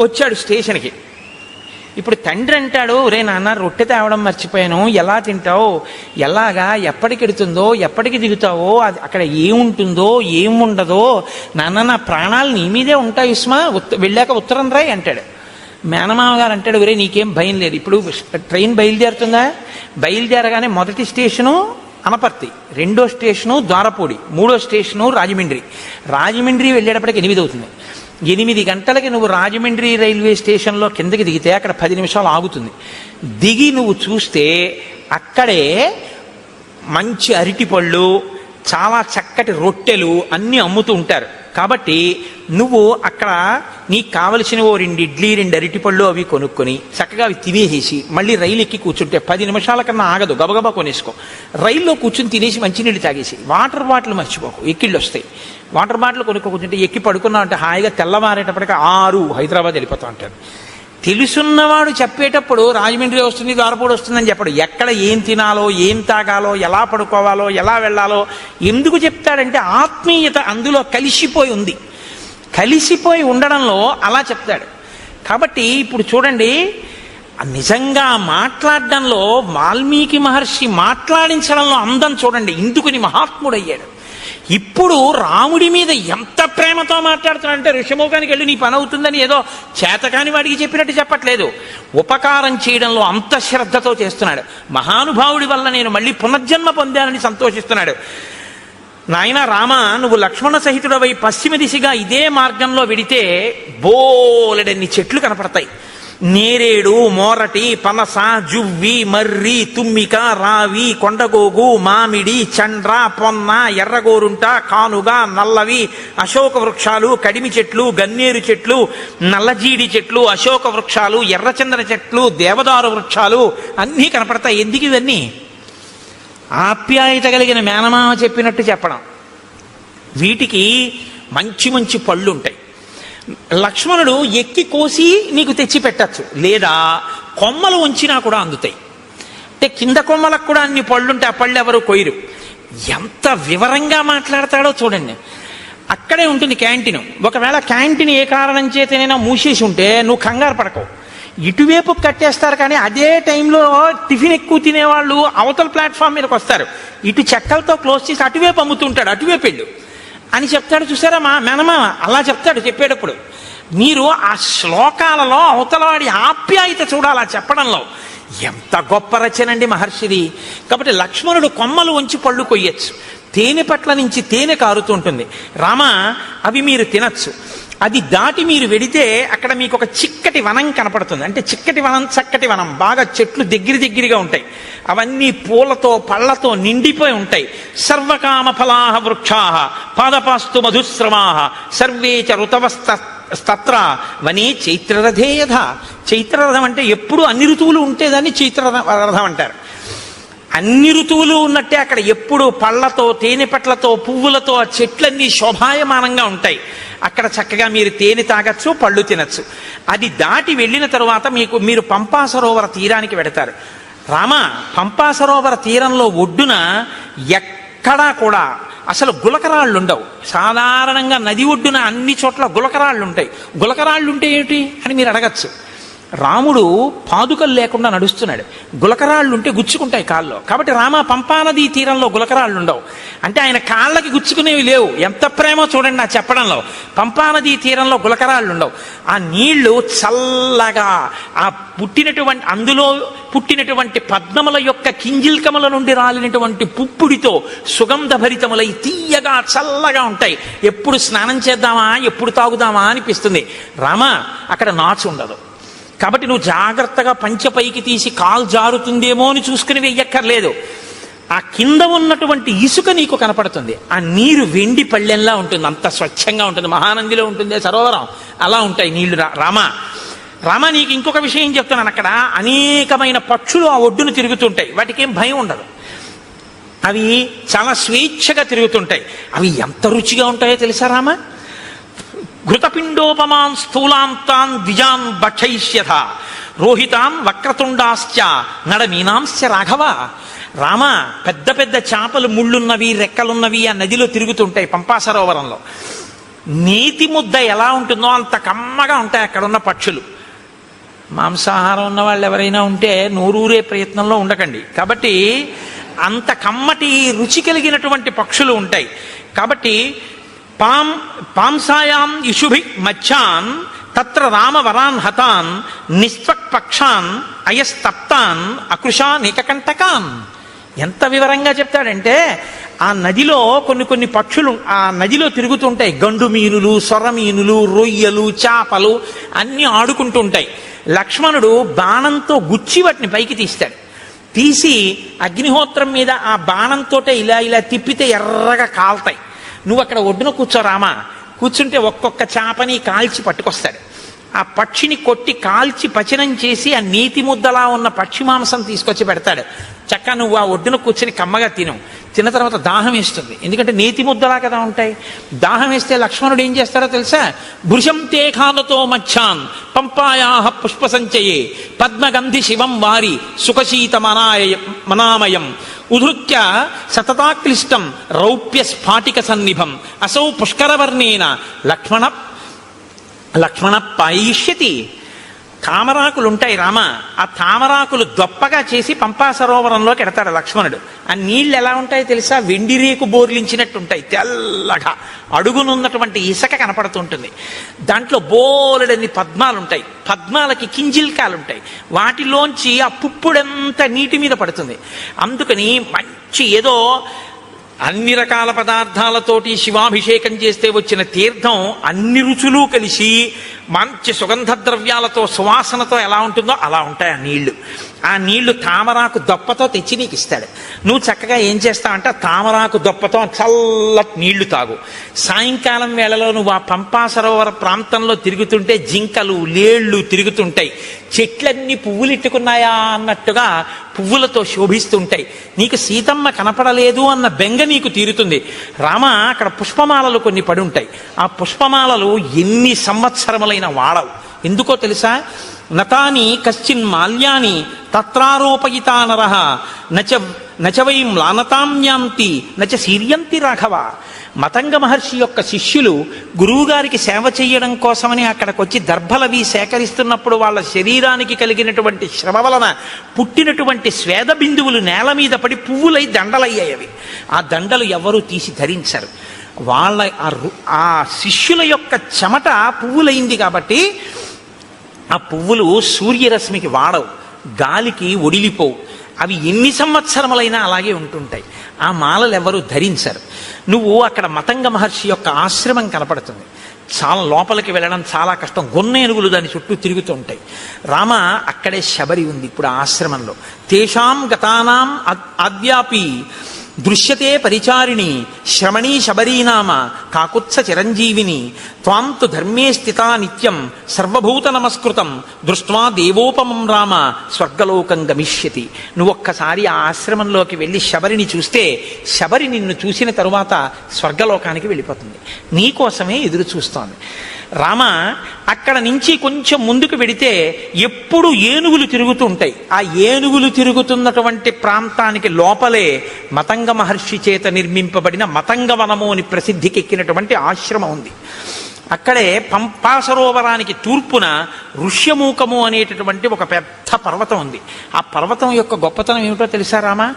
వచ్చాడు స్టేషన్కి. ఇప్పుడు తండ్రి అంటాడు, రే నాన్న రొట్టె తేవడం మర్చిపోయాను, ఎలా తింటావు, ఎలాగా, ఎప్పటికి ఎడుతుందో, ఎప్పటికి దిగుతావో, అది అక్కడ ఏముంటుందో ఏముండదో, నాన్న నా ప్రాణాలు నీ మీదే ఉంటాయి ఉస్మా, వెళ్ళాక ఉత్తరం రాయి అంటాడు. మేనమామ గారు అంటాడు, ఒరే నీకేం భయం లేదు, ఇప్పుడు ట్రైన్ బయలుదేరుతుందా, బయలుదేరగానే మొదటి స్టేషను అనపర్తి, రెండో స్టేషను ద్వారపూడి, మూడో స్టేషను రాజమండ్రి వెళ్ళేటప్పటికి 8 అవుతుంది. 8 గంటలకి నువ్వు రాజమండ్రి రైల్వే స్టేషన్లో కిందకి దిగితే అక్కడ 10 నిమిషాలు ఆగుతుంది. దిగి నువ్వు చూస్తే అక్కడే మంచి అరటిపళ్ళు, చాలా చక్కటి రొట్టెలు అన్నీ అమ్ముతూ ఉంటారు. కాబట్టి నువ్వు అక్కడ నీకు కావలసిన 2 ఇడ్లీ 2 అరటిపళ్ళు అవి కొనుక్కొని చక్కగా అవి తినేసేసి మళ్ళీ రైలు ఎక్కి కూర్చుంటే 10 నిమిషాల కన్నా ఆగదు, గబగబా కొనేసుకో. రైల్లో కూర్చుని తినేసి మంచినీళ్ళు తాగేసి, వాటర్ బాటిల్ మర్చిపోకు, ఎక్కిళ్ళు వస్తాయి, వాటర్ బాటిల్ కొనుక్కో కూర్చుంటే ఎక్కి పడుకున్నావు అంటే హాయిగా తెల్లవారేటప్పటికి 6 హైదరాబాద్ వెళ్ళిపోతా ఉంటాడు. తెలుసున్నవాడు చెప్పేటప్పుడు రాజమండ్రి వస్తుంది, ద్వారపూడి వస్తుందని చెప్పడు. ఎక్కడ ఏం తినాలో, ఏం తాగాలో, ఎలా పడుకోవాలో, ఎలా వెళ్ళాలో ఎందుకు చెప్తాడంటే ఆత్మీయత అందులో కలిసిపోయి ఉంది. కలిసిపోయి ఉండడంలో అలా చెప్తాడు. కాబట్టి ఇప్పుడు చూడండి, నిజంగా మాట్లాడడంలో వాల్మీకి మహర్షి మాట్లాడించడంలో అందం చూడండి, ఇందుకుని మహాత్ముడయ్యాడు. ఇప్పుడు రాముడి మీద ఎంత ప్రేమతో మాట్లాడుతున్నాడంటే ఋషమూకానికి వెళ్ళి నీ పని అవుతుందని ఏదో చేతకాని వాడికి చెప్పినట్టు చెప్పట్లేదు. ఉపకారం చేయడంలో అంత శ్రద్ధతో చేస్తున్నాడు. మహానుభావుడి వల్ల నేను మళ్ళీ పునర్జన్మ పొందానని సంతోషిస్తున్నాడు. నాయన రామ, నువ్వు లక్ష్మణ సహితుడవై పశ్చిమ దిశగా ఇదే మార్గంలో వెడితే బోలెడన్ని చెట్లు కనపడతాయి. నేరేడు, మోరటి, పనస, జువ్వి, మర్రి, తుమ్మిక, రావి, కొండగోగు, మామిడి, చండ్ర, పొన్న, ఎర్రగోరుంట, కానుగ, నల్లవి, అశోక వృక్షాలు, కడిమి చెట్లు, గన్నేరు చెట్లు, నల్లజీడి చెట్లు, అశోక వృక్షాలు, ఎర్రచందన చెట్లు, దేవదారు వృక్షాలు అన్నీ కనపడతాయి. ఎందుకు ఇవన్నీ? ఆప్యాయత కలిగిన మేనమామ చెప్పినట్టు చెప్పడం. వీటికి మంచి మంచి పళ్ళు ఉంటాయి. లక్ష్మణుడు ఎక్కి కోసి నీకు తెచ్చి పెట్టచ్చు, లేదా కొమ్మలు ఉంచినా కూడా అందుతాయి. అంటే కింద కొమ్మలకు కూడా అన్ని పళ్ళుంటే ఆ పళ్ళు ఎవరు కొయ్యరు. ఎంత వివరంగా మాట్లాడతాడో చూడండి. అక్కడే ఉంటుంది క్యాంటీన్. ఒకవేళ క్యాంటీన్ ఏ కారణం చేతనైనా మూసేసి ఉంటే నువ్వు కంగారు పడకవు, ఇటువైపు కట్టేస్తారు. కానీ అదే టైంలో టిఫిన్ ఎక్కువ తినేవాళ్ళు అవతల ప్లాట్ఫామ్ మీదకి వస్తారు, ఇటు చెక్కలతో క్లోజ్ చేసి అటువైపు అమ్ముతుంటాడు, అటువైపు వెళ్ళు అని చెప్తాడు. చూసారా మా మేనమామ అలా చెప్తాడు చెప్పేటప్పుడు. మీరు ఆ శ్లోకాలలో అవతలవాడి ఆప్యాయత చూడాలి ఆ చెప్పడంలో. ఎంత గొప్ప రచనండి మహర్షిది. కాబట్టి లక్ష్మణుడు కొమ్మలు వంచి పళ్ళు కొయ్యొచ్చు, తేనె పట్ల నుంచి తేనె కారుతుంటుంది. రామ అవి మీరు తినచ్చు. అది దాటి మీరు వెడితే అక్కడ మీకు ఒక చిక్కటి వనం కనపడుతుంది. అంటే చిక్కటి వనం, చక్కటి వనం, బాగా చెట్లు దగ్గరగా ఉంటాయి. అవన్నీ పూలతో పళ్లతో నిండిపోయి ఉంటాయి. సర్వకామ ఫలాహ వృక్షాః పాదపాస్తు మధుశ్రవాః సర్వే చ ఋతవస్తత్ర వనే చైత్రరథేయథ. చైత్రరథం అంటే ఎప్పుడు అన్ని ఋతువులు ఉంటే దాన్ని చైత్రరథం అంటారు. అన్ని ఋతువులు ఉన్నట్టే అక్కడ ఎప్పుడు పళ్లతో, తేనె పట్లతో, పువ్వులతో ఆ చెట్లన్నీ శోభాయమానంగా ఉంటాయి. అక్కడ చక్కగా మీరు తేనె తాగచ్చు, పళ్ళు తినచ్చు. అది దాటి వెళ్ళిన తరువాత మీరు పంపా సరోవర తీరానికి వెడతారు. రామ పంపా సరోవర తీరంలో ఒడ్డున ఎక్కడా కూడా అసలు గులకరాళ్ళు ఉండవు. సాధారణంగా నది ఒడ్డున అన్ని చోట్ల గులకరాళ్ళు ఉంటాయి. గులకరాళ్ళు ఉంటే ఏమిటి అని మీరు అడగచ్చు. రాముడు పాదుకలు లేకుండా నడుస్తున్నాడు. గులకరాళ్ళు ఉంటే గుచ్చుకుంటాయి కాళ్ళలో. కాబట్టి రామ పంపానదీ తీరంలో గులకరాళ్ళు ఉండవు. అంటే ఆయన కాళ్ళకి గుచ్చుకునేవి లేవు. ఎంత ప్రేమో చూడండి ఆ చెప్పడంలో. పంపానదీ తీరంలో గులకరాళ్ళు ఉండవు. ఆ నీళ్లు చల్లగా, ఆ అందులో పుట్టినటువంటి పద్మముల యొక్క కింజిల్కముల నుండి రాలినటువంటి పుప్పుడితో సుగంధభరితములై తీయగా చల్లగా ఉంటాయి. ఎప్పుడు స్నానం చేద్దామా, ఎప్పుడు తాగుదామా అనిపిస్తుంది. రామ అక్కడ నాచు ఉండదు. కాబట్టి నువ్వు జాగ్రత్తగా పంచె పైకి తీసి కాలు జారుతుందేమో అని చూసుకుని వెయ్యక్కర్లేదు. ఆ కింద ఉన్నటువంటి ఇసుక నీకు కనపడుతుంది. ఆ నీరు వెండి పళ్ళెంలా ఉంటుంది, అంత స్వచ్ఛంగా ఉంటుంది. మహానందిలో ఉంటుంది సరోవరం, అలా ఉంటాయి నీళ్లు. రామ నీకు ఇంకొక విషయం చెప్తున్నాను. అక్కడ అనేకమైన పక్షులు ఆ ఒడ్డును తిరుగుతుంటాయి. వాటికి ఏం భయం ఉండదు. అవి చాలా స్వేచ్ఛగా తిరుగుతుంటాయి. అవి ఎంత రుచిగా ఉంటాయో తెలుసా రామ? ఘృతపిండోపమాన్ స్థూలాంతాన్ ద్విజాన్ భక్షయిష్యథ రోహితాన్ వక్రతుండాశ్చ నడమీనాంశ్చ రాఘవ. రామ పెద్ద పెద్ద చేపలు, ముళ్ళున్నవి, రెక్కలున్నవి ఆ నదిలో తిరుగుతుంటాయి పంపా సరోవరంలో. నేతి ముద్ద ఎలా ఉంటుందో అంత కమ్మగా ఉంటాయి అక్కడ ఉన్న పక్షులు. మాంసాహారం ఉన్న వాళ్ళు ఎవరైనా ఉంటే నోరూరే ప్రయత్నంలో ఉండకండి. కాబట్టి అంత కమ్మటి రుచి కలిగినటువంటి పక్షులు ఉంటాయి. కాబట్టి పాంసాయాం ఇషుభి మధ్యాన్ తత్ర రామవరాన్ హతాన్ నిస్త్వక్పక్షాన్ అయస్తప్తాన్ అకృషాన్ ఏకకంటకాన్. ఎంత వివరంగా చెప్తాడంటే ఆ నదిలో కొన్ని పక్షులు ఆ నదిలో తిరుగుతుంటాయి. గండు మీనులు, సొర మీనులు, రొయ్యలు, చేపలు అన్నీ ఆడుకుంటుంటాయి. లక్ష్మణుడు బాణంతో గుచ్చి వాటిని పైకి తీస్తాడు. తీసి అగ్నిహోత్రం మీద ఆ బాణంతో ఇలా తిప్పితే ఎర్రగా కాల్తాయి. నువ్వు అక్కడ ఒడ్డున కూర్చోరామా, కూర్చుంటే ఒక్కొక్క చేపని కాల్చి పట్టుకొస్తాడు. ఆ పక్షిని కొట్టి కాల్చి పచనం చేసి ఆ నీతి ముద్దలా ఉన్న పక్షి మాంసం తీసుకొచ్చి పెడతాడు. చక్కగా నువ్వు ఆ ఒడ్డున కూర్చుని కమ్మగా తిన్న తర్వాత దాహం వేస్తుంది. ఎందుకంటే నేతి ముద్దలా కదా ఉంటాయి. దాహం వేస్తే లక్ష్మణుడు ఏం చేస్తాడో తెలుసా? భృశం తే ఖాలతో మచ్చాన్ పంపాయాహ పుష్ప సంచయే పద్మగంధి శివం వారి సుఖశీత మనామయం ఉధృత్య సతతాక్లిష్టం రౌప్య స్ఫాటిక సన్నిభం అసౌ పుష్కరవర్ణేన లక్ష్మణ పాయిష్యతి. తామరాకులు ఉంటాయి రామ, ఆ తామరాకులు దొప్పగా చేసి పంపా సరోవరంలోకి ఎడతాడు లక్ష్మణుడు. ఆ నీళ్ళు ఎలా ఉంటాయో తెలుసా? వెండి రేకు బోర్లించినట్టు ఉంటాయి, తెల్లగా. అడుగునున్నటువంటి ఇసుక కనపడుతుంటుంది. దాంట్లో బోలెడన్ని పద్మాలు ఉంటాయి. పద్మాలకి కింజిల్కాలు ఉంటాయి. వాటిలోంచి ఆ పుప్పుడంతా నీటి మీద పడుతుంది. అందుకని మంచి ఏదో అన్ని రకాల పదార్థాలతోటి శివాభిషేకం చేస్తే వచ్చిన తీర్థం అన్ని రుచులు కలిసి మంచి సుగంధ ద్రవ్యాలతో, సువాసనతో ఎలా ఉంటుందో అలా ఉంటాయి ఆ నీళ్లు. ఆ నీళ్లు తామరాకు దొప్పతో తెచ్చి నీకు ఇస్తాడు. నువ్వు చక్కగా ఏం చేస్తావంటే తామరాకు దొప్పతో చల్లటి నీళ్లు తాగు. సాయంకాలం వేళలో నువ్వు ఆ పంపా సరోవర ప్రాంతంలో తిరుగుతుంటే జింకలు, లేళ్లు తిరుగుతుంటాయి. చెట్లన్నీ పువ్వులిట్టుకున్నాయా అన్నట్టుగా పువ్వులతో శోభిస్తుంటాయి. నీకు సీతమ్మ కనపడలేదు అన్న బెంగ నీకు తీరుతుంది. రామ అక్కడ పుష్పమాలలు కొన్ని పడి ఉంటాయి. ఆ పుష్పమాలలు ఎన్ని సంవత్సరములైన వాడవు. ఎందుకో తెలుసా? నతాని కశ్చిన్ మాల్యాని తత్రారోపయితా నరః నచ వై మ్లానతామ్యాంతి నచ శీర్యంతి రాఘవ. మతంగ మహర్షి యొక్క శిష్యులు గురువుగారికి సేవ చేయడం కోసమని అక్కడికి వచ్చి దర్భలవి సేకరిస్తున్నప్పుడు వాళ్ళ శరీరానికి కలిగినటువంటి శ్రమ వలన పుట్టినటువంటి స్వేద బిందువులు నేల మీద పడి పువ్వులై దండలయ్యాయి. ఆ దండలు ఎవరూ తీసి ధరించరు. వాళ్ళ ఆ శిష్యుల యొక్క చెమట పువ్వులైంది కాబట్టి ఆ పువ్వులు సూర్యరశ్మికి వాడవు. గాలికి ఒడిలిపోవు. అవి ఎన్ని సంవత్సరములైనా అలాగే ఉంటుంటాయి. ఆ మాలలు ఎవరు ధరించరు. నువ్వు అక్కడ మతంగ మహర్షి యొక్క ఆశ్రమం కనపడుతుంది. చాలా లోపలికి వెళ్ళడం చాలా కష్టం. గొన్నేనుగులు దాని చుట్టూ తిరుగుతూ ఉంటాయి. రామ అక్కడే శబరి ఉంది ఇప్పుడు ఆ ఆశ్రమంలో. తేషాం గతానాం ఆద్యాపి దృశ్యతే పరిచారిణి శ్రమణీ శబరీనామ కాకుత్స చిరంజీవిని త్వాంతు ధర్మే స్థితా నిత్యం సర్వభూత నమస్కృతం దృష్ట్వా దేవోపమం రామ స్వర్గలోకం గమిష్యతి. నువ్వొక్కసారి ఆ ఆశ్రమంలోకి వెళ్ళి శబరిని చూస్తే శబరి నిన్ను చూసిన తరువాత స్వర్గలోకానికి వెళ్ళిపోతుంది. నీకోసమే ఎదురు చూస్తోంది. రామ అక్కడ నుంచి కొంచెం ముందుకు వెడితే ఎప్పుడు ఏనుగులు తిరుగుతూ ఉంటాయి. ఆ ఏనుగులు తిరుగుతున్నటువంటి ప్రాంతానికి లోపలే మతంగ మహర్షి చేత నిర్మింపబడిన మతంగవనము అని ప్రసిద్ధికెక్కినటువంటి ఆశ్రమం ఉంది. అక్కడే పంపా సరోవరానికి తూర్పున ఋష్యమూకము అనేటటువంటి ఒక పెద్ద పర్వతం ఉంది. ఆ పర్వతం యొక్క గొప్పతనం ఏమిటో తెలుసా రామ?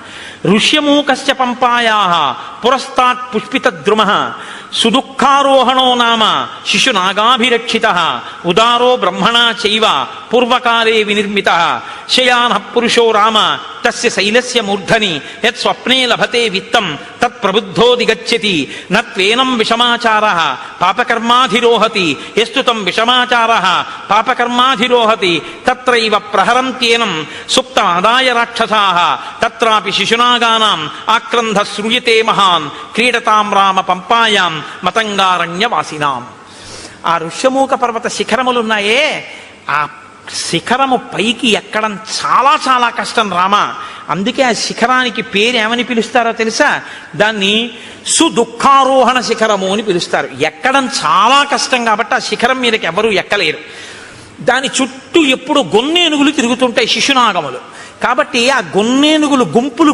ఋష్యమూకశ్చ పంపాయా పురస్తాత్ పుష్పిత ద్రుమ సుదుఃఖారోహణో నామ శిశునాగాభిరక్షిత ఉదారో బ్రహ్మణా చైవ పూర్వకాలే వినిర్మిత శయాన పురుషో రామ తస్య శైలస్య మూర్ధని యత్ స్వప్నే లభతే విత్తం తత్ ప్రబుద్ధో దిగచ్చతి నత్వేనం విషమాచారః పాపకర్మాధిరోహతి యస్తుతం విషమాచారః పాపకర్మాధిరోహతి తత్రైవ ప్రహరంత్యేనం సుప్తమాదాయ రాక్షసాః తత్రాపి శిశునాగానాం ఆక్రంధ శ్రూయతే మహాన్ క్రీడతాం రామ పంపాయాం మతంగారణ్యవాసినాం. ఆ ఋష్యమూక పర్వత శిఖరములున్నాయే, ఆ శిఖరము పైకి ఎక్కడం చాలా చాలా కష్టం రామ. అందుకే ఆ శిఖరానికి పేరు ఏమని పిలుస్తారో తెలుసా? దాన్ని సుదుఃఖారోహణ శిఖరము అని పిలుస్తారు. ఎక్కడం చాలా కష్టం కాబట్టి ఆ శిఖరం మీదకి ఎవరూ ఎక్కలేరు. దాని చుట్టూ ఎప్పుడు గొన్నేనుగులు తిరుగుతుంటాయి, శిశునాగములు. కాబట్టి ఆ గొన్నేనుగులు గుంపులు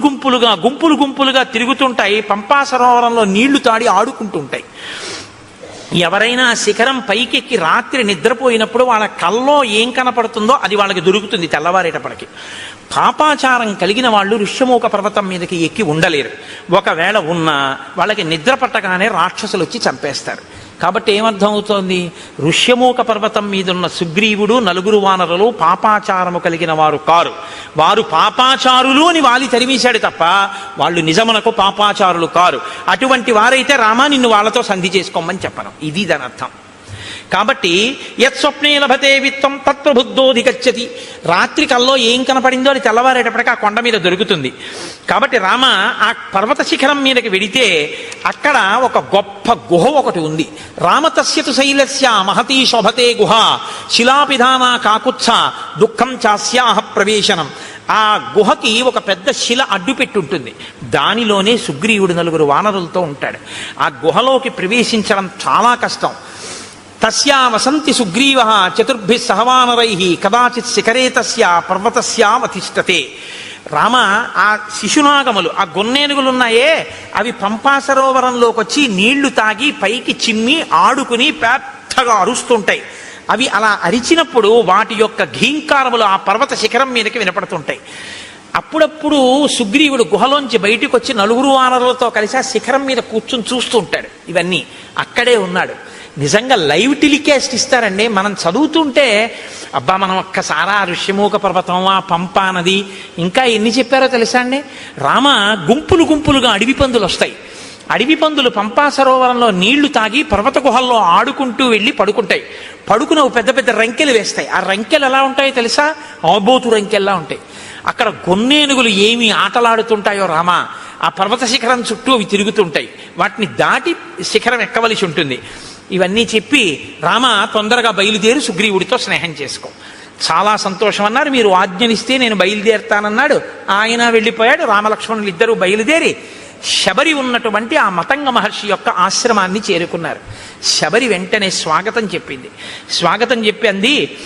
గుంపులుగా తిరుగుతుంటాయి. పంపా సరోవరంలో నీళ్లు తాడి ఆడుకుంటుంటాయి. ఎవరైనా శిఖరం పైకెక్కి రాత్రి నిద్రపోయినప్పుడు వాళ్ళ కల్లో ఏం కనపడుతుందో అది వాళ్ళకి దొరుకుతుంది తెల్లవారేటప్పటికి. పాపాచారం కలిగిన వాళ్ళు ఋష్యమూక పర్వతం మీదకి ఎక్కి ఉండలేరు. ఒకవేళ ఉన్నా వాళ్ళకి నిద్ర పట్టగానే రాక్షసులు వచ్చి చంపేస్తారు. కాబట్టి ఏమర్థం అవుతోంది? ఋష్యమూక పర్వతం మీదున్న సుగ్రీవుడు నలుగురు వానరులు పాపాచారము కలిగిన వారు కారు. వారు పాపాచారులు అని వాలి తరిమేశాడు తప్ప వాళ్ళు నిజమునకు పాపాచారులు కారు. అటువంటి వారైతే రామా నిన్ను వాళ్ళతో సంధి చేసుకోమని చెప్పను. ఇది దాని అర్థం. కాబట్టి యత్ స్వప్నే లభతే విత్తం తత్ప్రబుద్ధోధిగచ్చతి. రాత్రి కల్లో ఏం కనపడిందో అది తెల్లవారేటప్పటికీ ఆ కొండ మీద దొరుకుతుంది. కాబట్టి రామ ఆ పర్వత శిఖరం మీదకి వెడితే అక్కడ ఒక గొప్ప గుహ ఒకటి ఉంది. రామతస్యతు శైలస్య మహతీ శోభతే గుహ శిలాపిధాన కాకుత్స దుఃఖం చాస్యాహ ప్రవేశనం. ఆ గుహకి ఒక పెద్ద శిల అడ్డు పెట్టుంటుంది. దానిలోనే సుగ్రీవుడు నలుగురు వానరులతో ఉంటాడు. ఆ గుహలోకి ప్రవేశించడం చాలా కష్టం. తస్యా వసంతి సుగ్రీవ చతుర్భిః సహవానరై కదాచిత్ శిఖరే తస్య పర్వతస్యామతిష్టతే. రామ ఆ శిశునాగములు, ఆ గొన్నేనుగులున్నాయే, అవి పంపా సరోవరంలోకి వచ్చి నీళ్లు తాగి పైకి చిమ్మి ఆడుకుని పెద్దగా అరుస్తుంటాయి. అవి అలా అరిచినప్పుడు వాటి యొక్క ఘీంకారములు ఆ పర్వత శిఖరం మీదకి వినపడుతుంటాయి. అప్పుడప్పుడు సుగ్రీవుడు గుహలోంచి బయటికి వచ్చి నలుగురు వానరులతో కలిసి ఆ శిఖరం మీద కూర్చుని చూస్తూ ఉంటాడు. ఇవన్నీ అక్కడే ఉన్నాడు. నిజంగా లైవ్ టెలికాస్ట్ ఇస్తారండి. మనం చదువుతుంటే అబ్బా మనం ఒక్కసారి ఆ ఋష్యమూక పర్వతం, ఆ పంపా నది, ఇంకా ఎన్ని చెప్పారో తెలుసా అండి. రామ గుంపులుగా అడవి పందులు వస్తాయి. అడవి పందులు పంపా సరోవరంలో నీళ్లు తాగి పర్వత గుహల్లో ఆడుకుంటూ వెళ్ళి పడుకుంటాయి. పడుకుని పెద్ద పెద్ద రంకెలు వేస్తాయి. ఆ రంకెలు ఎలా ఉంటాయో తెలుసా? ఆబోతు రంకెల్లా ఉంటాయి. అక్కడ గొన్నేనుగులు ఏమి ఆటలాడుతుంటాయో రామ, ఆ పర్వత శిఖరం చుట్టూ అవి తిరుగుతుంటాయి. వాటిని దాటి శిఖరం ఎక్కవలసి ఉంటుంది. ఇవన్నీ చెప్పి రామ తొందరగా బయలుదేరి సుగ్రీవుడితో స్నేహం చేసుకో. చాలా సంతోషం అన్నారు. మీరు ఆజ్ఞనిస్తే నేను బయలుదేరుతానన్నాడు. ఆయన వెళ్ళిపోయాడు. రామలక్ష్మణులు ఇద్దరూ బయలుదేరి శబరి ఉన్నటువంటి ఆ మతంగ మహర్షి యొక్క ఆశ్రమాన్ని చేరుకున్నారు. శబరి వెంటనే స్వాగతం చెప్పింది. స్వాగతం చెప్పి అంది,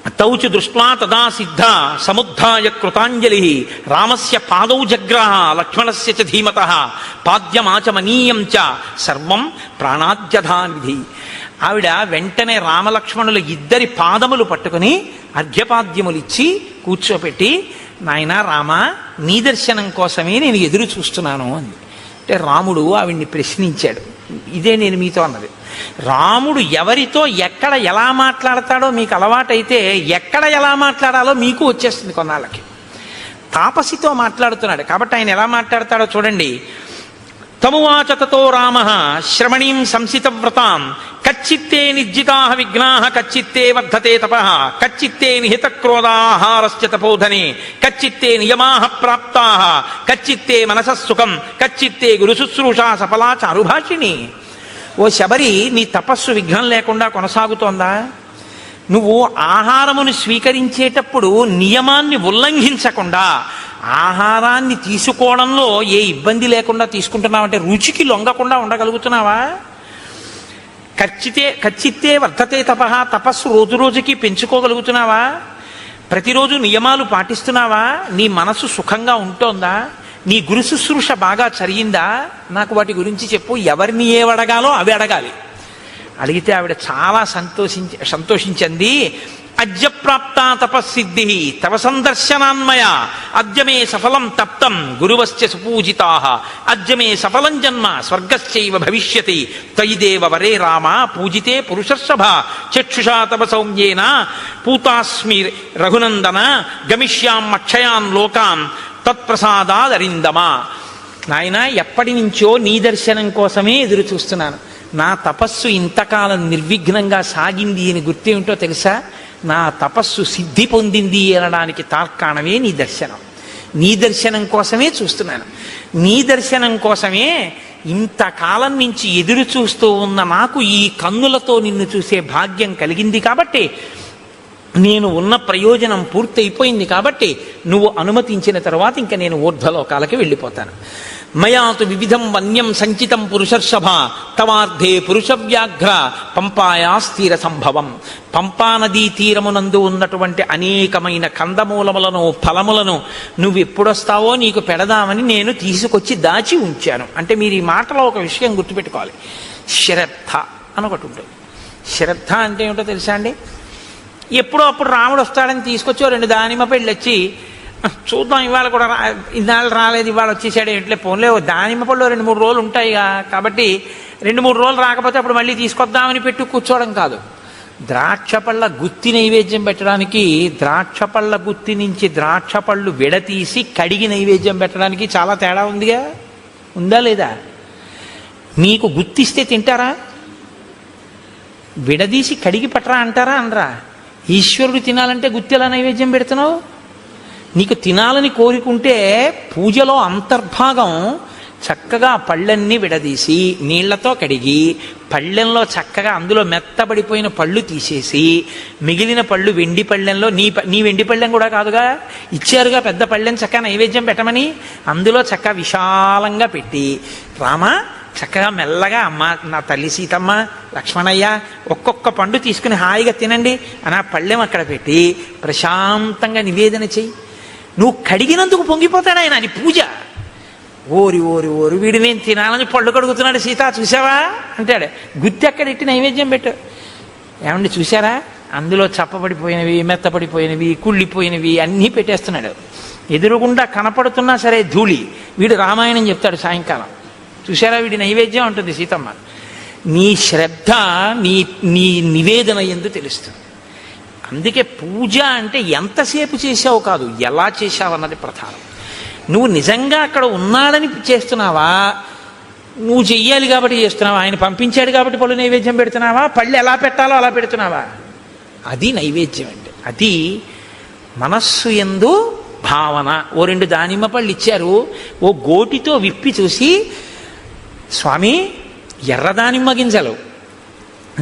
తౌచు దృష్ట్వా తదా సిద్ధ సముద్ధాయ కృతాంజలి రామస్య పాదౌ జగ్రాహ లక్ష్మణస్య చ ధీమతః పాద్యమాచమనీయం చ సర్వం ప్రాణాద్యధానిధి. ఆవిడ వెంటనే రామలక్ష్మణులు ఇద్దరి పాదములు పట్టుకుని అర్ఘ్యపాద్యములిచ్చి కూర్చోపెట్టి, నాయనా రామ, నీ దర్శనం కోసమే నేను ఎదురు చూస్తున్నాను అంది. అంటే రాముడు ఆవిడ్ని ప్రశ్నించాడు. ఇదే నేను మీతో అన్నది. రాముడు ఎవరితో ఎక్కడ ఎలా మాట్లాడతాడో మీకు అలవాటైతే ఎక్కడ ఎలా మాట్లాడాలో మీకు వచ్చేస్తుంది కొన్నాళ్ళకి. తాపసితో మాట్లాడుతున్నాడు కాబట్టి ఆయన ఎలా మాట్లాడతాడో చూడండి. తమువాచ తతో రామ శ్రమణీం సంసితవ్రతాం కచ్చిత్తే నిర్జితా విఘ్నా కచ్చిత్తే వర్ధతే తప కచ్చిత్తే నిహిత క్రోధాహారశ్చ తపోధనే కచ్చిత్తే నియమా ప్రాప్తా కచ్చిత్తే మనసస్సుఖం కచ్చిత్తే గురు శుశ్రూషా సఫలా చారుభాషిణి. ఓ శబరి, నీ తపస్సు విఘ్నం లేకుండా కొనసాగుతోందా? నువ్వు ఆహారమును స్వీకరించేటప్పుడు నియమాన్ని ఉల్లంఘించకుండా ఆహారాన్ని తీసుకోవడంలో ఏ ఇబ్బంది లేకుండా తీసుకుంటున్నావంటే రుచికి లొంగకుండా ఉండగలుగుతున్నావా? కచ్చిత్తే వర్ధతే తప, తపస్సు రోజు రోజుకి పెంచుకోగలుగుతున్నావా? ప్రతిరోజు నియమాలు పాటిస్తున్నావా? నీ మనసు సుఖంగా ఉంటోందా? నీ గురు శుశ్రూష బాగా జరిగిందా? నాకు వాటి గురించి చెప్పు. ఎవరిని ఏవడగాలో అవి అడగాలి. అడిగితే ఆవిడ చాలా సంతోషించింది. అద్య ప్రాప్తా తపస్సిద్ధి తవ సందర్శనాన్మయ అద్య మే సఫలం తప్తం గురువశ్చ సుపూజితా అద్య మే సఫలం జన్మ స్వర్గశ్చైవ భవిష్యతి త్వయిదేవ వరే రామ పూజితే పురుషర్షభ చక్షుషా తవ సౌమ్యేన పూతాస్మి రఘునందన గమిష్యాం అక్షయాన్ లోకాన్ తత్ప్రసాదాదరిందమా. నాయన, ఎప్పటి నుంచో నీ దర్శనం కోసమే ఎదురు చూస్తున్నాను. నా తపస్సు ఇంతకాలం నిర్విఘ్నంగా సాగింది అని గుర్తేమిటో తెలుసా? నా తపస్సు సిద్ధి పొందింది అనడానికి తార్కాణమే నీ దర్శనం. నీ దర్శనం కోసమే చూస్తున్నాను. నీ దర్శనం కోసమే ఇంతకాలం నుంచి ఎదురు చూస్తూ ఉన్న నాకు ఈ కన్నులతో నిన్ను చూసే భాగ్యం కలిగింది కాబట్టి, నేను ఉన్న ప్రయోజనం పూర్తయిపోయింది కాబట్టి నువ్వు అనుమతించిన తర్వాత ఇంకా నేను ఊర్ధ్వలోకాలకి వెళ్ళిపోతాను. మయాతు వివిధం వన్యం సంచితం పురుషర్షభ తవార్ధే పురుషవ్యాఘ్ర పంపాయా స్థిర సంభవం. పంపానదీ తీరమునందు ఉన్నటువంటి అనేకమైన కందమూలములను ఫలములను నువ్వు ఎప్పుడొస్తావో నీకు పెడదామని నేను తీసుకొచ్చి దాచి ఉంచాను. అంటే మీరు ఈ మాటలో ఒక విషయం గుర్తుపెట్టుకోవాలి. శ్రద్ధ అని ఒకటి ఉంటుంది. శ్రద్ధ అంటే ఏమిటో తెలుసా అండి? ఎప్పుడో అప్పుడు రాముడు వస్తాడని తీసుకొచ్చి 2 దానిమ్మ పళ్ళు వచ్చి చూద్దాం, ఇవాళ కూడా ఇన్నాళ్ళు రాలేదు, ఇవాళ వచ్చేసాడు, ఎట్లే పోన్లే దానిమ్మ పళ్ళు 2-3 రోజులు ఉంటాయిగా కాబట్టి 2-3 రోజులు రాకపోతే అప్పుడు మళ్ళీ తీసుకొద్దామని పెట్టి కూర్చోవడం కాదు. ద్రాక్ష పళ్ళ గుత్తి నైవేద్యం పెట్టడానికి ద్రాక్ష పళ్ళ గుత్తి నుంచి ద్రాక్ష పళ్ళు విడతీసి కడిగి నైవేద్యం పెట్టడానికి చాలా తేడా ఉందిగా. ఉందా లేదా? మీకు గుత్తిస్తే తింటారా? విడదీసి కడిగి పట్టరా అంటారా? అనరా? ఈశ్వరుడు తినాలంటే గుత్తి ఎలా నైవేద్యం పెడుతున్నావు? నీకు తినాలని కోరుకుంటే పూజలో అంతర్భాగం చక్కగా పళ్ళన్నీ విడదీసి నీళ్లతో కడిగి పళ్ళెంలో చక్కగా అందులో మెత్తబడిపోయిన పళ్ళు తీసేసి మిగిలిన పళ్ళు వెండి పళ్ళెంలో నీ వెండి పళ్ళెం కూడా కాదుగా, ఇచ్చారుగా పెద్ద పళ్ళెం, చక్కగా నైవేద్యం పెట్టమని అందులో చక్కగా విశాలంగా పెట్టి, రామా చక్కగా మెల్లగా అమ్మ, నా తల్లి సీతమ్మ, లక్ష్మణయ్య ఒక్కొక్క పండు తీసుకుని హాయిగా తినండి అని ఆ పళ్ళెం అక్కడ పెట్టి ప్రశాంతంగా నివేదన చెయ్యి. నువ్వు కడిగినందుకు పొంగిపోతాడు ఆయన. అది పూజ. ఓరి ఓరి ఓరి వీడు నేను తినాలని పళ్ళు కడుగుతున్నాడు సీత చూసావా అంటాడు. గుత్తి అక్కడెట్టి నైవేద్యం పెట్టు. ఏమండి చూసారా? అందులో చప్పబడిపోయినవి, మెత్తపడిపోయినవి, కుళ్ళిపోయినవి అన్నీ పెట్టేస్తున్నాడు. ఎదురుగుండా కనపడుతున్నా సరే ధూళి. వీడు రామాయణం చెప్తాడు సాయంకాలం. చూసారా వీడి నైవేద్యం ఉంటుంది సీతమ్మ. నీ శ్రద్ధ నీ నివేదన ఎందు తెలుస్తుంది. అందుకే పూజ అంటే ఎంతసేపు చేసావు కాదు, ఎలా చేశావు అన్నది ప్రధానం. నువ్వు నిజంగా అక్కడ ఉన్నాడని చేస్తున్నావా, నువ్వు చెయ్యాలి కాబట్టి చేస్తున్నావా, ఆయన పంపించాడు కాబట్టి పళ్ళు నైవేద్యం పెడుతున్నావా, పళ్ళు ఎలా పెట్టాలో అలా పెడుతున్నావా? అది నైవేద్యం అంటే. అది మనస్సు యందు భావన. ఓ 2 దానిమ్మ పళ్ళు ఇచ్చారు, ఓ గోటితో విప్పి చూసి, స్వామి ఎర్ర దానిమ్మ గింజలు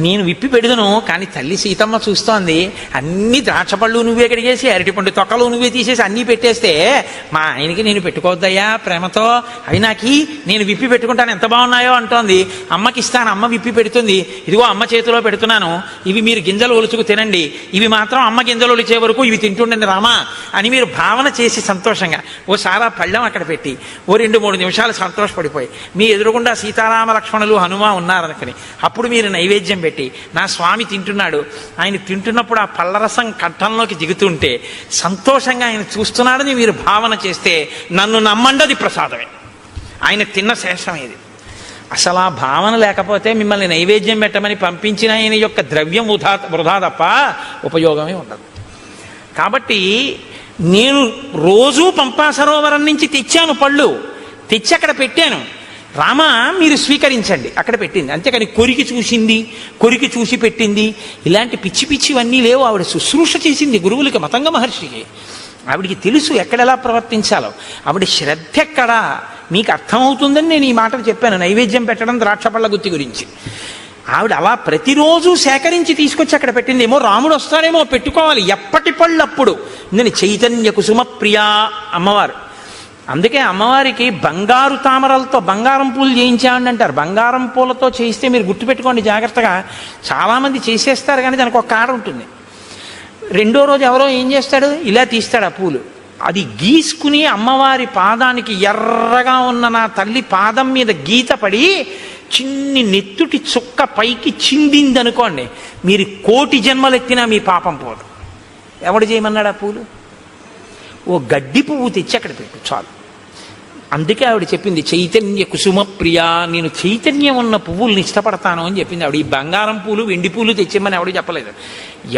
నేను విప్పి పెడుదును, కానీ తల్లి సీతమ్మ చూస్తోంది, అన్ని ద్రాక్ష పళ్ళు నువ్వే కడిగేసి అరటిపండు తొక్కలు నువ్వే తీసేసి అన్నీ పెట్టేస్తే మా ఆయనకి నేను పెట్టుకోవద్దయ్యా ప్రేమతో, అవి నాకి నేను విప్పి పెట్టుకుంటాను ఎంత బాగున్నాయో అంటోంది. అమ్మకి ఇస్తాను, అమ్మ విప్పి పెడుతుంది, ఇదిగో అమ్మ చేతిలో పెడుతున్నాను, ఇవి మీరు గింజలు ఒలుచుకు తినండి, ఇవి మాత్రం అమ్మ గింజలు ఒలిచే వరకు ఇవి తింటుండండి రామా అని మీరు భావన చేసి సంతోషంగా ఓసారి ఆ పళ్ళెం అక్కడ పెట్టి ఓ 2-3 నిమిషాలు సంతోషపడిపోయి మీ ఎదురుగుండా సీతారామ లక్ష్మణులు హనుమ ఉన్నారనుకుని అప్పుడు మీరు నైవేద్యం పెట్టి, నా స్వామి తింటున్నాడు, ఆయన తింటున్నప్పుడు ఆ పళ్ళరసం కంఠంలోకి దిగుతుంటే సంతోషంగా ఆయన చూస్తున్నాడని మీరు భావన చేస్తే నన్ను నమ్మండి అది ప్రసాదమే. ఆయన తిన్న శేషం ఇది. అసలు ఆ భావన లేకపోతే మిమ్మల్ని నైవేద్యం పెట్టమని పంపించిన ఆయన యొక్క ద్రవ్యం వృధా తప్ప ఉపయోగమే ఉండదు. కాబట్టి నేను రోజూ పంపా సరోవరం నుంచి తెచ్చాను పళ్ళు, తెచ్చి అక్కడ పెట్టాను. రామ మీరు స్వీకరించండి, అక్కడ పెట్టింది. అంతేకాని కొరికి చూసి పెట్టింది, ఇలాంటి పిచ్చి పిచ్చివన్నీ లేవు. ఆవిడ శుశ్రూష చేసింది గురువులకి, మతంగ మహర్షికి. ఆవిడికి తెలుసు ఎక్కడెలా ప్రవర్తించాలో. ఆవిడ శ్రద్ధ ఎక్కడా మీకు అర్థమవుతుందని నేను ఈ మాటలు చెప్పాను, నైవేద్యం పెట్టడం ద్రాక్షపళ్ళ గుత్తి గురించి. ఆవిడ అలా ప్రతిరోజు సేకరించి తీసుకొచ్చి అక్కడ పెట్టింది. ఏమో రాముడు వస్తాడేమో పెట్టుకోవాలి, ఎప్పటి పళ్ళు అప్పుడు. నేను చైతన్య కుసుమ ప్రియా అమ్మవారు. అందుకే అమ్మవారికి బంగారు తామరలతో బంగారం పూలు చేయించామని అంటారు. బంగారం పూలతో చేయిస్తే మీరు గుర్తుపెట్టుకోండి జాగ్రత్తగా, చాలామంది చేసేస్తారు కానీ దానికి ఒక కాడ ఉంటుంది. రెండో రోజు ఎవరో ఏం చేస్తాడు, ఇలా తీస్తాడు ఆ పూలు, అది గీసుకుని అమ్మవారి పాదానికి ఎర్రగా ఉన్న నా తల్లి పాదం మీద గీత పడి చిన్ని నెత్తుటి చుక్క పైకి చిందిందనుకోండి, మీరు 1,000,000 జన్మలెత్తినా మీ పాపం పోదు. ఎవడు చేయమన్నాడు ఆ పూలు? ఓ గడ్డి పువ్వు తెచ్చి అక్కడ పెట్టు చాలు. అందుకే ఆవిడ చెప్పింది చైతన్య కుసుమ ప్రియా, నేను చైతన్యం ఉన్న పువ్వుల్ని ఇష్టపడతాను అని చెప్పింది ఆవిడ. ఈ బంగారం పూలు వెండి పూలు తెచ్చేమని ఎవడో చెప్పలేదు,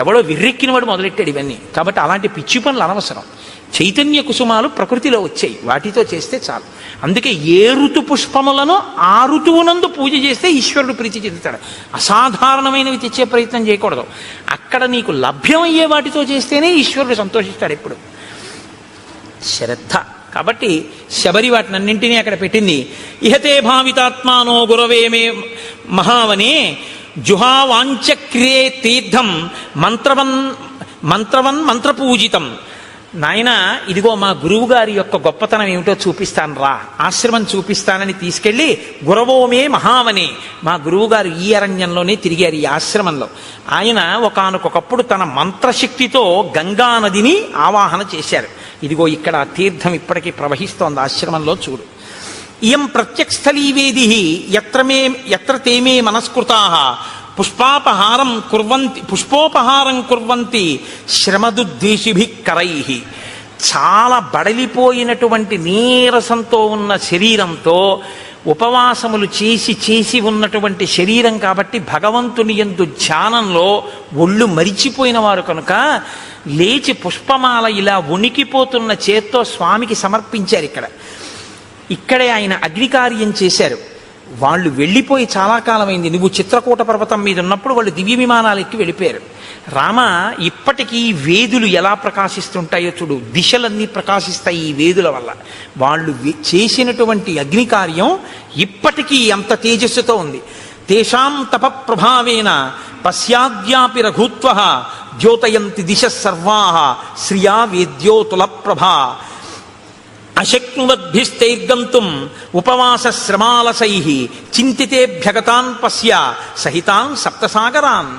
ఎవడో విర్రెక్కినవాడు మొదలెట్టాడు ఇవన్నీ. కాబట్టి అలాంటి పిచ్చి పనులు అనవసరం. చైతన్య కుసుమాలు ప్రకృతిలో వచ్చాయి, వాటితో చేస్తే చాలు. అందుకే ఏ ఋతు పుష్పములను ఆ ఋతువునందు పూజ చేస్తే ఈశ్వరుడు ప్రీతి చెందుతాడు. అసాధారణమైనవి తెచ్చే ప్రయత్నం చేయకూడదు. అక్కడ నీకు లభ్యమయ్యే వాటితో చేస్తేనే ఈశ్వరుడు సంతోషిస్తాడు ఎప్పుడు. శ్రద్ధ. కాబట్టి శబరి వాటినన్నింటినీ అక్కడ పెట్టింది. ఇహతే భావితాత్మానో గురవే మే మహావనే జుహావాంచక్రియే తీర్థం మంత్రపూజితం. నాయన ఇదిగో మా గురువు గారి యొక్క గొప్పతనం ఏమిటో చూపిస్తాను రా, ఆశ్రమం చూపిస్తానని తీసుకెళ్ళి గురవోమే మహావనే, మా గురువు గారు ఈ అరణ్యంలోనే తిరిగారు, ఈ ఆశ్రమంలో. ఆయన ఒకానొకప్పుడు తన మంత్రశక్తితో గంగా నదిని ఆవాహన చేశారు. ఇదిగో ఇక్కడ తీర్థం ఇప్పటికీ ప్రవహిస్తోంది ఆశ్రమంలో, చూడు. ఇయం ప్రత్యక్షస్థలీవేది ఎత్ర తేమే మనస్కృతాః పుష్పోపహారం కుర్వంతి శ్రమదుద్దేశిభిః కరైః. చాలా బడలిపోయినటువంటి నీరసంతో ఉన్న శరీరంతో ఉపవాసములు చేసి ఉన్నటువంటి శరీరం కాబట్టి భగవంతుని యందు ధ్యానంలో ఒళ్ళు మరిచిపోయిన వారు కనుక లేచి పుష్పమాల ఇలా వణికిపోతున్న చేత్తో స్వామికి సమర్పించారు. ఇక్కడే ఆయన అగ్నికార్యం చేశారు. వాళ్ళు వెళ్ళిపోయి చాలా కాలమైంది. నువ్వు చిత్రకూట పర్వతం మీద ఉన్నప్పుడు వాళ్ళు దివ్య విమానాలు ఎక్కి వెళ్ళిపోయారు. రామ ఇప్పటికీ వేదులు ఎలా ప్రకాశిస్తుంటాయో చూడు, దిశలన్నీ ప్రకాశిస్తాయి ఈ వేదుల వల్ల. వాళ్ళు చేసినటువంటి అగ్నికార్యం ఇప్పటికీ అంత తేజస్సుతో ఉంది. తేషాం తప ప్రభావేన పశ్యాద్యాపి రఘుత్వః ద్యోతయంతి దిశ సర్వాః శ్రియా వేద్యోతుల ప్రభా. అశక్నువద్భిస్తైర్గంతుం ఉపవాస శ్రమాలసైః చింతితేభ్యగతాన్ పశ్య సహితాన్ సప్తసాగరాన్.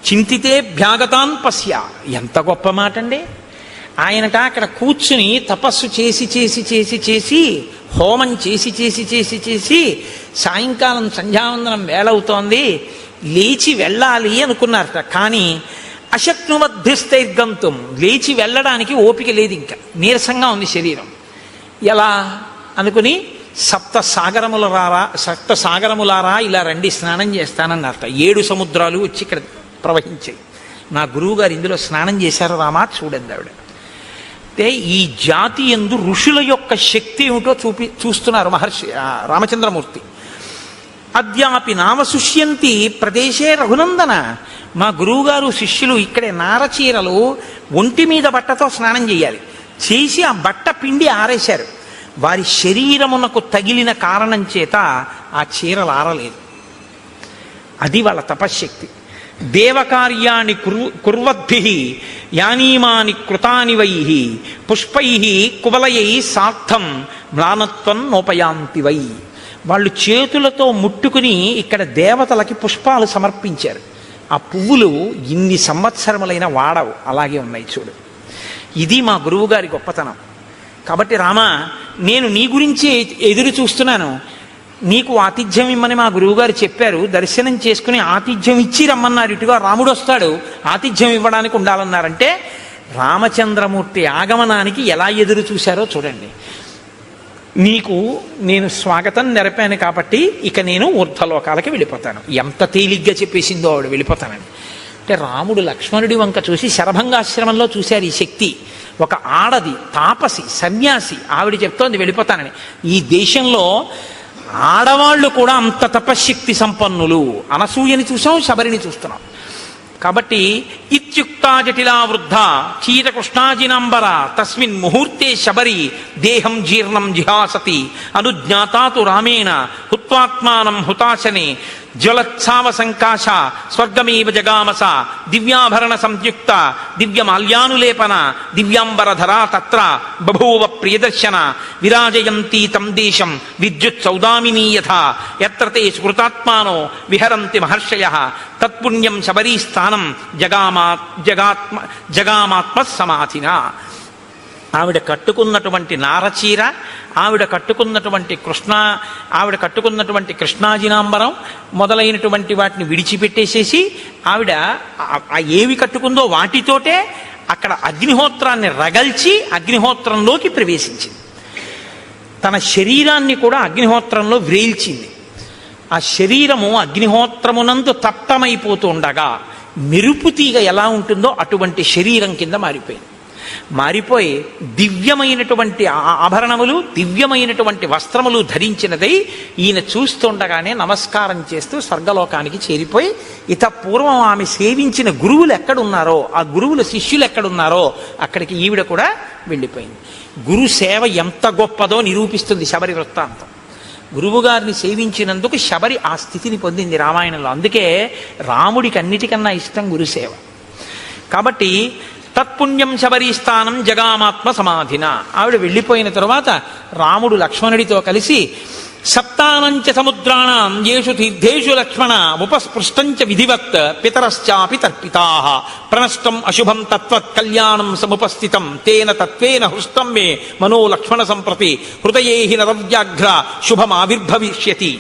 చింతితేభ్యాగతాన్ పశ్య, ఎంత గొప్ప మాట అండి. ఆయనట అక్కడ కూర్చుని తపస్సు చేసి హోమం చేసి సాయంకాలం సంధ్యావందనం వేళవుతోంది, లేచి వెళ్ళాలి అనుకున్నారట. కానీ అశక్నువద్భిస్తైర్గంతుం, లేచి వెళ్ళడానికి ఓపిక లేదు, ఇంకా నీరసంగా ఉంది శరీరం. ఎలా అనుకుని సప్త సాగరములారా ఇలా రండి స్నానం చేస్తానన్నారట. 7 సముద్రాలు వచ్చి ఇక్కడ ప్రవహించాయి. నా గురువు గారు ఇందులో స్నానం చేశారు రామా, చూడండి ఆవిడ. అంటే ఈ జాతి యందు ఋషుల యొక్క శక్తి ఏమిటో చూస్తున్నారు మహర్షి రామచంద్రమూర్తి. అద్యాపి నామశుష్యంతి ప్రదేశే రఘునందన. మా గురువుగారు శిష్యులు ఇక్కడే నారచీరలు ఒంటి మీద బట్టతో స్నానం చేయాలి, చేసి ఆ బట్ట పిండి ఆరేశారు. వారి శరీరమునకు తగిలిన కారణం చేత ఆ చీరలు ఆరలేదు. అది వాళ్ళ తపశ్శక్తి. దేవకార్యాన్ని కుర్వద్భిః యానీమాని కృతాని వైః పుష్పైః కువలయై సార్థం మ్లానత్వం నోపయాంతి వై. వాళ్ళు చేతులతో ముట్టుకుని ఇక్కడ దేవతలకి పుష్పాలు సమర్పించారు. ఆ పువ్వులు ఇన్ని సంవత్సరములైన వాడవు, అలాగే ఉన్నాయి చూడు. ఇది మా గురువుగారి గొప్పతనం. కాబట్టి రామ, నేను నీ గురించి ఎదురు చూస్తున్నాను, నీకు ఆతిథ్యం ఇమ్మని మా గురువుగారు చెప్పారు. దర్శనం చేసుకుని ఆతిథ్యం ఇచ్చి రమ్మన్నారు. ఇటుగా రాముడు వస్తాడు, ఆతిథ్యం ఇవ్వడానికి ఉండాలన్నారంటే రామచంద్రమూర్తి ఆగమనానికి ఎలా ఎదురు చూశారో చూడండి. నీకు నేను స్వాగతం నెరపాను కాబట్టి ఇక నేను ఊర్ధ్వలోకాలకి వెళ్ళిపోతాను. ఎంత తేలిగ్గా చెప్పేసిందో ఆవిడ వెళ్ళిపోతానని. అంటే రాముడు లక్ష్మణుడి వంక చూసి శరభంగాశ్రమంలో చూశారు ఈ శక్తి. ఒక ఆడది, తాపసి, సన్యాసి, ఆవిడ చెప్తోంది వెళ్ళిపోతానని. ఈ దేశంలో ఆడవాళ్ళు కూడా అంత తపశ్శక్తి సంపన్నులు. అనసూయని చూసాం, శబరిని చూస్తున్నాం. కాబట్టి ఇత్యుక్తా జటిలా వృద్ధ క్షీరకృష్ణాజినాంబర తస్మిన్ ముహూర్తే శబరి దేహం జీర్ణం జిహాసతి అనుజ్ఞాతాతు రామేణ హుత్వాత్మానం హుతాశనే జ్వలత్సావ సంకాశ స్వర్గమేవ జగామస దివ్యాభరణ సంయుక్త దివ్యమాల్యానులేపన దివ్యాంబరధరా తత్ర బభూవ ప్రియదర్శన విరాజయంతి తం దేశం విద్యుత్ సౌదామినీ యథా యత్ర తే స్మృతాత్మానో విహరంతి మహర్షయః తత్పుణ్యం శబరీ స్థానం జగామాత్మ సమాధిన. ఆవిడ కట్టుకున్నటువంటి నారచీర, ఆవిడ కట్టుకున్నటువంటి కృష్ణాజినాంబరం మొదలైనటువంటి వాటిని విడిచిపెట్టేసేసి ఆవిడ ఏవి కట్టుకుందో వాటితోటే అక్కడ అగ్నిహోత్రాన్ని రగల్చి అగ్నిహోత్రంలోకి ప్రవేశించింది. తన శరీరాన్ని కూడా అగ్నిహోత్రంలో వ్రేల్చింది. ఆ శరీరము అగ్నిహోత్రమునందు తప్తమైపోతూ ఉండగా మెరుపు తీగ ఎలా ఉంటుందో అటువంటి శరీరం కింద మారిపోయింది. మారిపోయి దివ్యమైనటువంటి ఆభరణములు, దివ్యమైనటువంటి వస్త్రములు ధరించినదై ఈయన చూస్తుండగానే నమస్కారం చేస్తూ స్వర్గలోకానికి చేరిపోయి, ఇత పూర్వం ఆమె సేవించిన గురువులు ఎక్కడున్నారో, ఆ గురువుల శిష్యులు ఎక్కడున్నారో అక్కడికి ఈవిడ కూడా వెళ్ళిపోయింది. గురు సేవ ఎంత గొప్పదో నిరూపిస్తుంది శబరి వృత్తాంతం. గురువుగారిని సేవించినందుకు శబరి ఆ స్థితిని పొందింది రామాయణంలో. అందుకే రాముడికి అన్నిటికన్నా ఇష్టం గురుసేవ. కాబట్టి తత్పుణ్యం శబరీ స్థానం జగామాత్మ సమాధిన. ఆవిడ వెళ్ళిపోయిన తరువాత రాముడు లక్ష్మణుడితో కలిసి సప్తానంచ సముద్రాణం యేషు తీర్థేషు లక్ష్మణ ఉపస్పృష్టంచ విధివత్ పితరశ్చాపి తర్పితాః ప్రణష్టం అశుభం తత్వత్ కళ్యాణం సముపస్థితం తేన తత్వేన హృష్టం మే మనో లక్ష్మణ సంప్రతి హృదయే నరవ్యాఘ్ర శుభమావిర్భవిష్యతి.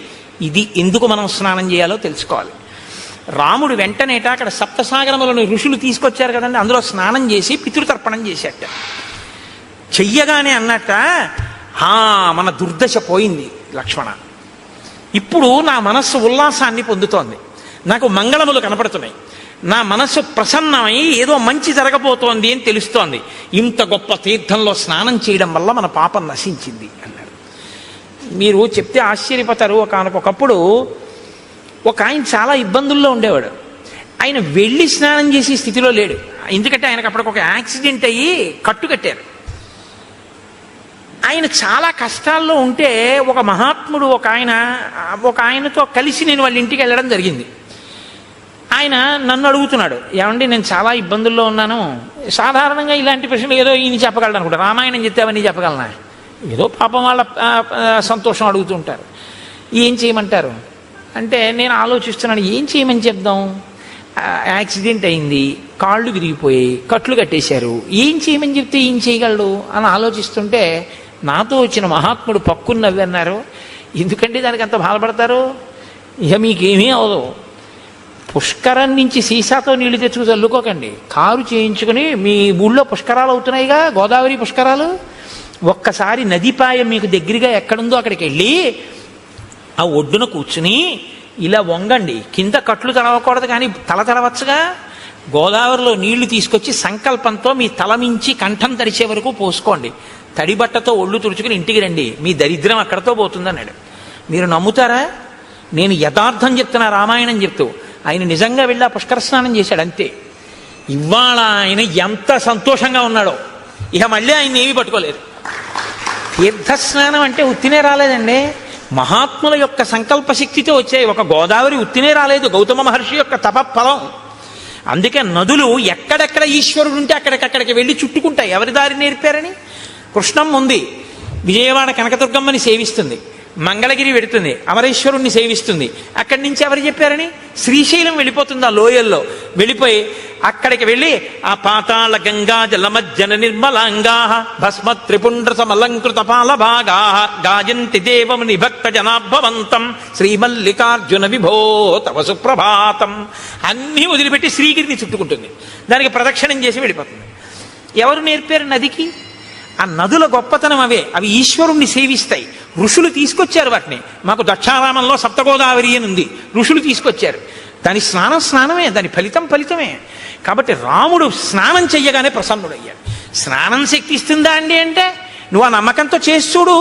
ఇది ఎందుకు మనం స్నానం చేయాలో తెలుసుకోవాలి. రాముడు వెంటనేట అక్కడ సప్తసాగరములను ఋషులు తీసుకొచ్చారు కదండి, అందులో స్నానం చేసి పితృతర్పణం చేశాట. చెయ్యగానే అన్నట్ట, మన దుర్దశ పోయింది లక్ష్మణ, ఇప్పుడు నా మనస్సు ఉల్లాసాన్ని పొందుతోంది, నాకు మంగళములు కనపడుతున్నాయి, నా మనస్సు ప్రసన్నమై ఏదో మంచి జరగబోతోంది అని తెలుస్తోంది. ఇంత గొప్ప తీర్థంలో స్నానం చేయడం వల్ల మన పాపం నశించింది అన్నాడు. మీరు చెప్తే ఆశ్చర్యపోతారు. ఒకనకొకప్పుడు ఒక ఆయన చాలా ఇబ్బందుల్లో ఉండేవాడు. ఆయన వెళ్ళి స్నానం చేసే స్థితిలో లేడు. ఎందుకంటే ఆయనకు అప్పటికి ఒక యాక్సిడెంట్ అయ్యి కట్టారు. ఆయన చాలా కష్టాల్లో ఉంటే ఒక మహాత్ముడు ఒక ఆయనతో కలిసి నేను వాళ్ళ ఇంటికి వెళ్ళడం జరిగింది. ఆయన నన్ను అడుగుతున్నాడు, ఏమండి నేను చాలా ఇబ్బందుల్లో ఉన్నాను. సాధారణంగా ఇలాంటి ప్రశ్నలు ఏదో ఈయన చెప్పగలను అనుకుంటా, రామాయణం చెప్తావని చెప్పగలనా, ఏదో పాపం వాళ్ళ సంతోషం అడుగుతుంటారు. ఏం చేయమంటారు అంటే నేను ఆలోచిస్తున్నాను, ఏం చేయమని చెప్దాం. యాక్సిడెంట్ అయింది, కాళ్ళు విరిగిపోయాయి, కట్లు కట్టేశారు, ఏం చేయమని చెప్తే ఏం చేయగలడు అని ఆలోచిస్తుంటే నాతో వచ్చిన మహాత్ముడు పక్కున నవ్వి అన్నారు, ఎందుకంటే దానికి అంత బాధపడతారు, ఇక మీకేమీ అవదు, పుష్కరం నుంచి సీసాతో నీళ్లు తెచ్చుకు చల్లుకోకండి, కారు చేయించుకుని మీ ఊళ్ళో పుష్కరాలు అవుతున్నాయిగా, గోదావరి పుష్కరాలు, ఒక్కసారి నదిపాయం మీకు దగ్గరగా ఎక్కడుందో అక్కడికి వెళ్ళి ఆ ఒడ్డున కూర్చుని ఇలా వంగండి, కింద కట్లు తడవకూడదు కానీ తల తడవచ్చుగా, గోదావరిలో నీళ్లు తీసుకొచ్చి సంకల్పంతో మీ తల మించి కంఠం తడిచే వరకు పోసుకోండి, తడిబట్టతో ఒళ్ళు తుడుచుకుని ఇంటికి రండి, మీ దరిద్రం అక్కడతో పోతుందన్నాడు. మీరు నమ్ముతారా? నేను యథార్థం చెప్తున్నా, రామాయణం చెప్తూ. ఆయన నిజంగా వెళ్ళి ఆ పుష్కర స్నానం చేశాడు అంతే. ఇవాళ ఆయన ఎంత సంతోషంగా ఉన్నాడో, ఇక మళ్ళీ ఆయన ఏమీ పట్టుకోలేదు. తీర్థస్నానం అంటే ఉత్తినే రాలేదండి, మహాత్ముల యొక్క సంకల్ప శక్తితో వచ్చాయి. ఒక గోదావరి ఉత్తినే రాలేదు, గౌతమ మహర్షి యొక్క తపఫలం. అందుకే నదులు ఎక్కడెక్కడ ఈశ్వరుడు ఉంటే అక్కడికక్కడికి వెళ్ళి చుట్టుకుంటాయి. ఎవరి దారి నేర్పారని? కృష్ణమ్మ ఉంది, విజయవాడ కనకదుర్గమ్మని సేవిస్తుంది, మంగళగిరి వెడుతుంది, అమరేశ్వరుణ్ణి సేవిస్తుంది. అక్కడి నుంచి ఎవరు చెప్పారని? శ్రీశైలం వెళ్ళిపోతుంది. ఆ లోయల్లో వెళ్ళిపోయి అక్కడికి వెళ్ళి ఆ పాతాళ గంగా జలమజ్జన నిర్మలాంగా భస్మ త్రిపుండ్ర సమలంకృత పాల భాగా గాయంతి దేవముని భక్త జనాభవంతం శ్రీమల్లికార్జున విభో తవ సుప్రభాతం అన్నీ వదిలిపెట్టి శ్రీగిరిని చుట్టుకుంటుంది, దానికి ప్రదక్షిణం చేసి వెళ్ళిపోతుంది. ఎవరు నేర్పారు నదికి? ఆ నదుల గొప్పతనం అవే, అవి ఈశ్వరుణ్ణి సేవిస్తాయి. ఋషులు తీసుకొచ్చారు వాటిని. మాకు దక్షారామంలో సప్తగోదావరి అని ఉంది, ఋషులు తీసుకొచ్చారు. దాని స్నానమే, దాని ఫలితమే. కాబట్టి రాముడు స్నానం చెయ్యగానే ప్రసన్నుడయ్యాడు. స్నానం శక్తి ఇస్తుందా అండి అంటే, నువ్వు ఆ నమ్మకంతో చేసి చూడు.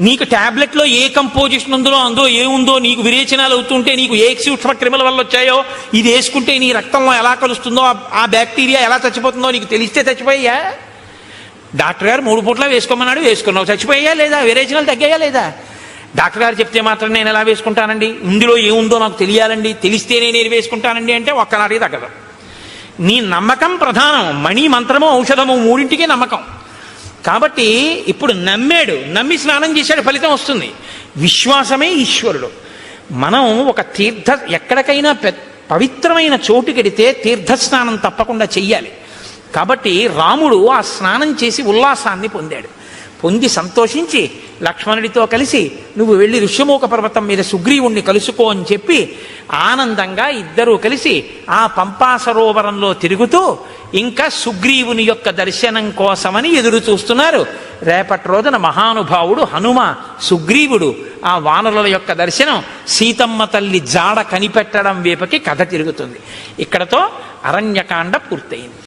నీకు ట్యాబ్లెట్లో ఏ కంపోజిషన్ అందులో ఏముందో, నీకు విరేచనాలు అవుతుంటే నీకు ఏ సూక్ష్మ క్రిముల వల్ల వచ్చాయో, ఇది వేసుకుంటే నీ రక్తంలో ఎలా కలుస్తుందో, ఆ బ్యాక్టీరియా ఎలా చచ్చిపోతుందో నీకు తెలిస్తే చచ్చిపోయా? డాక్టర్ గారు 3 పూట్ల వేసుకోమన్నాడు, వేసుకున్నావు, చచ్చిపోయా లేదా? విరేచనాలు తగ్గాయా లేదా? డాక్టర్ గారు చెప్తే మాత్రం నేను ఎలా వేసుకుంటానండి, ఇందులో ఏముందో నాకు తెలియాలండి, తెలిస్తేనే నేను వేసుకుంటానండి అంటే ఒక్కనాటికి తగ్గదు. నీ నమ్మకం ప్రధానం. మణి, మంత్రము, ఔషధము మూడింటికి నమ్మకం. కాబట్టి ఇప్పుడు నమ్మి స్నానం చేశాడు, ఫలితం వస్తుంది. విశ్వాసమే ఈశ్వరుడు. మనం ఒక ఎక్కడికైనా పవిత్రమైన చోటుకెడితే తీర్థస్నానం తప్పకుండా చెయ్యాలి. కాబట్టి రాముడు ఆ స్నానం చేసి ఉల్లాసాన్ని పొంది సంతోషించి లక్ష్మణుడితో కలిసి నువ్వు వెళ్ళి ఋష్యమూక పర్వతం మీద సుగ్రీవుణ్ణి కలుసుకో అని చెప్పి ఆనందంగా ఇద్దరూ కలిసి ఆ పంపా సరోవరంలో తిరుగుతూ ఇంకా సుగ్రీవుని యొక్క దర్శనం కోసమని ఎదురు చూస్తున్నారు. రేపటి రోజున మహానుభావుడు హనుమ, సుగ్రీవుడు ఆ వానరుల యొక్క దర్శనం, సీతమ్మ తల్లి జాడ కనిపెట్టడం వైపుకి కథ తిరుగుతుంది. ఇక్కడతో అరణ్యకాండ పూర్తయింది.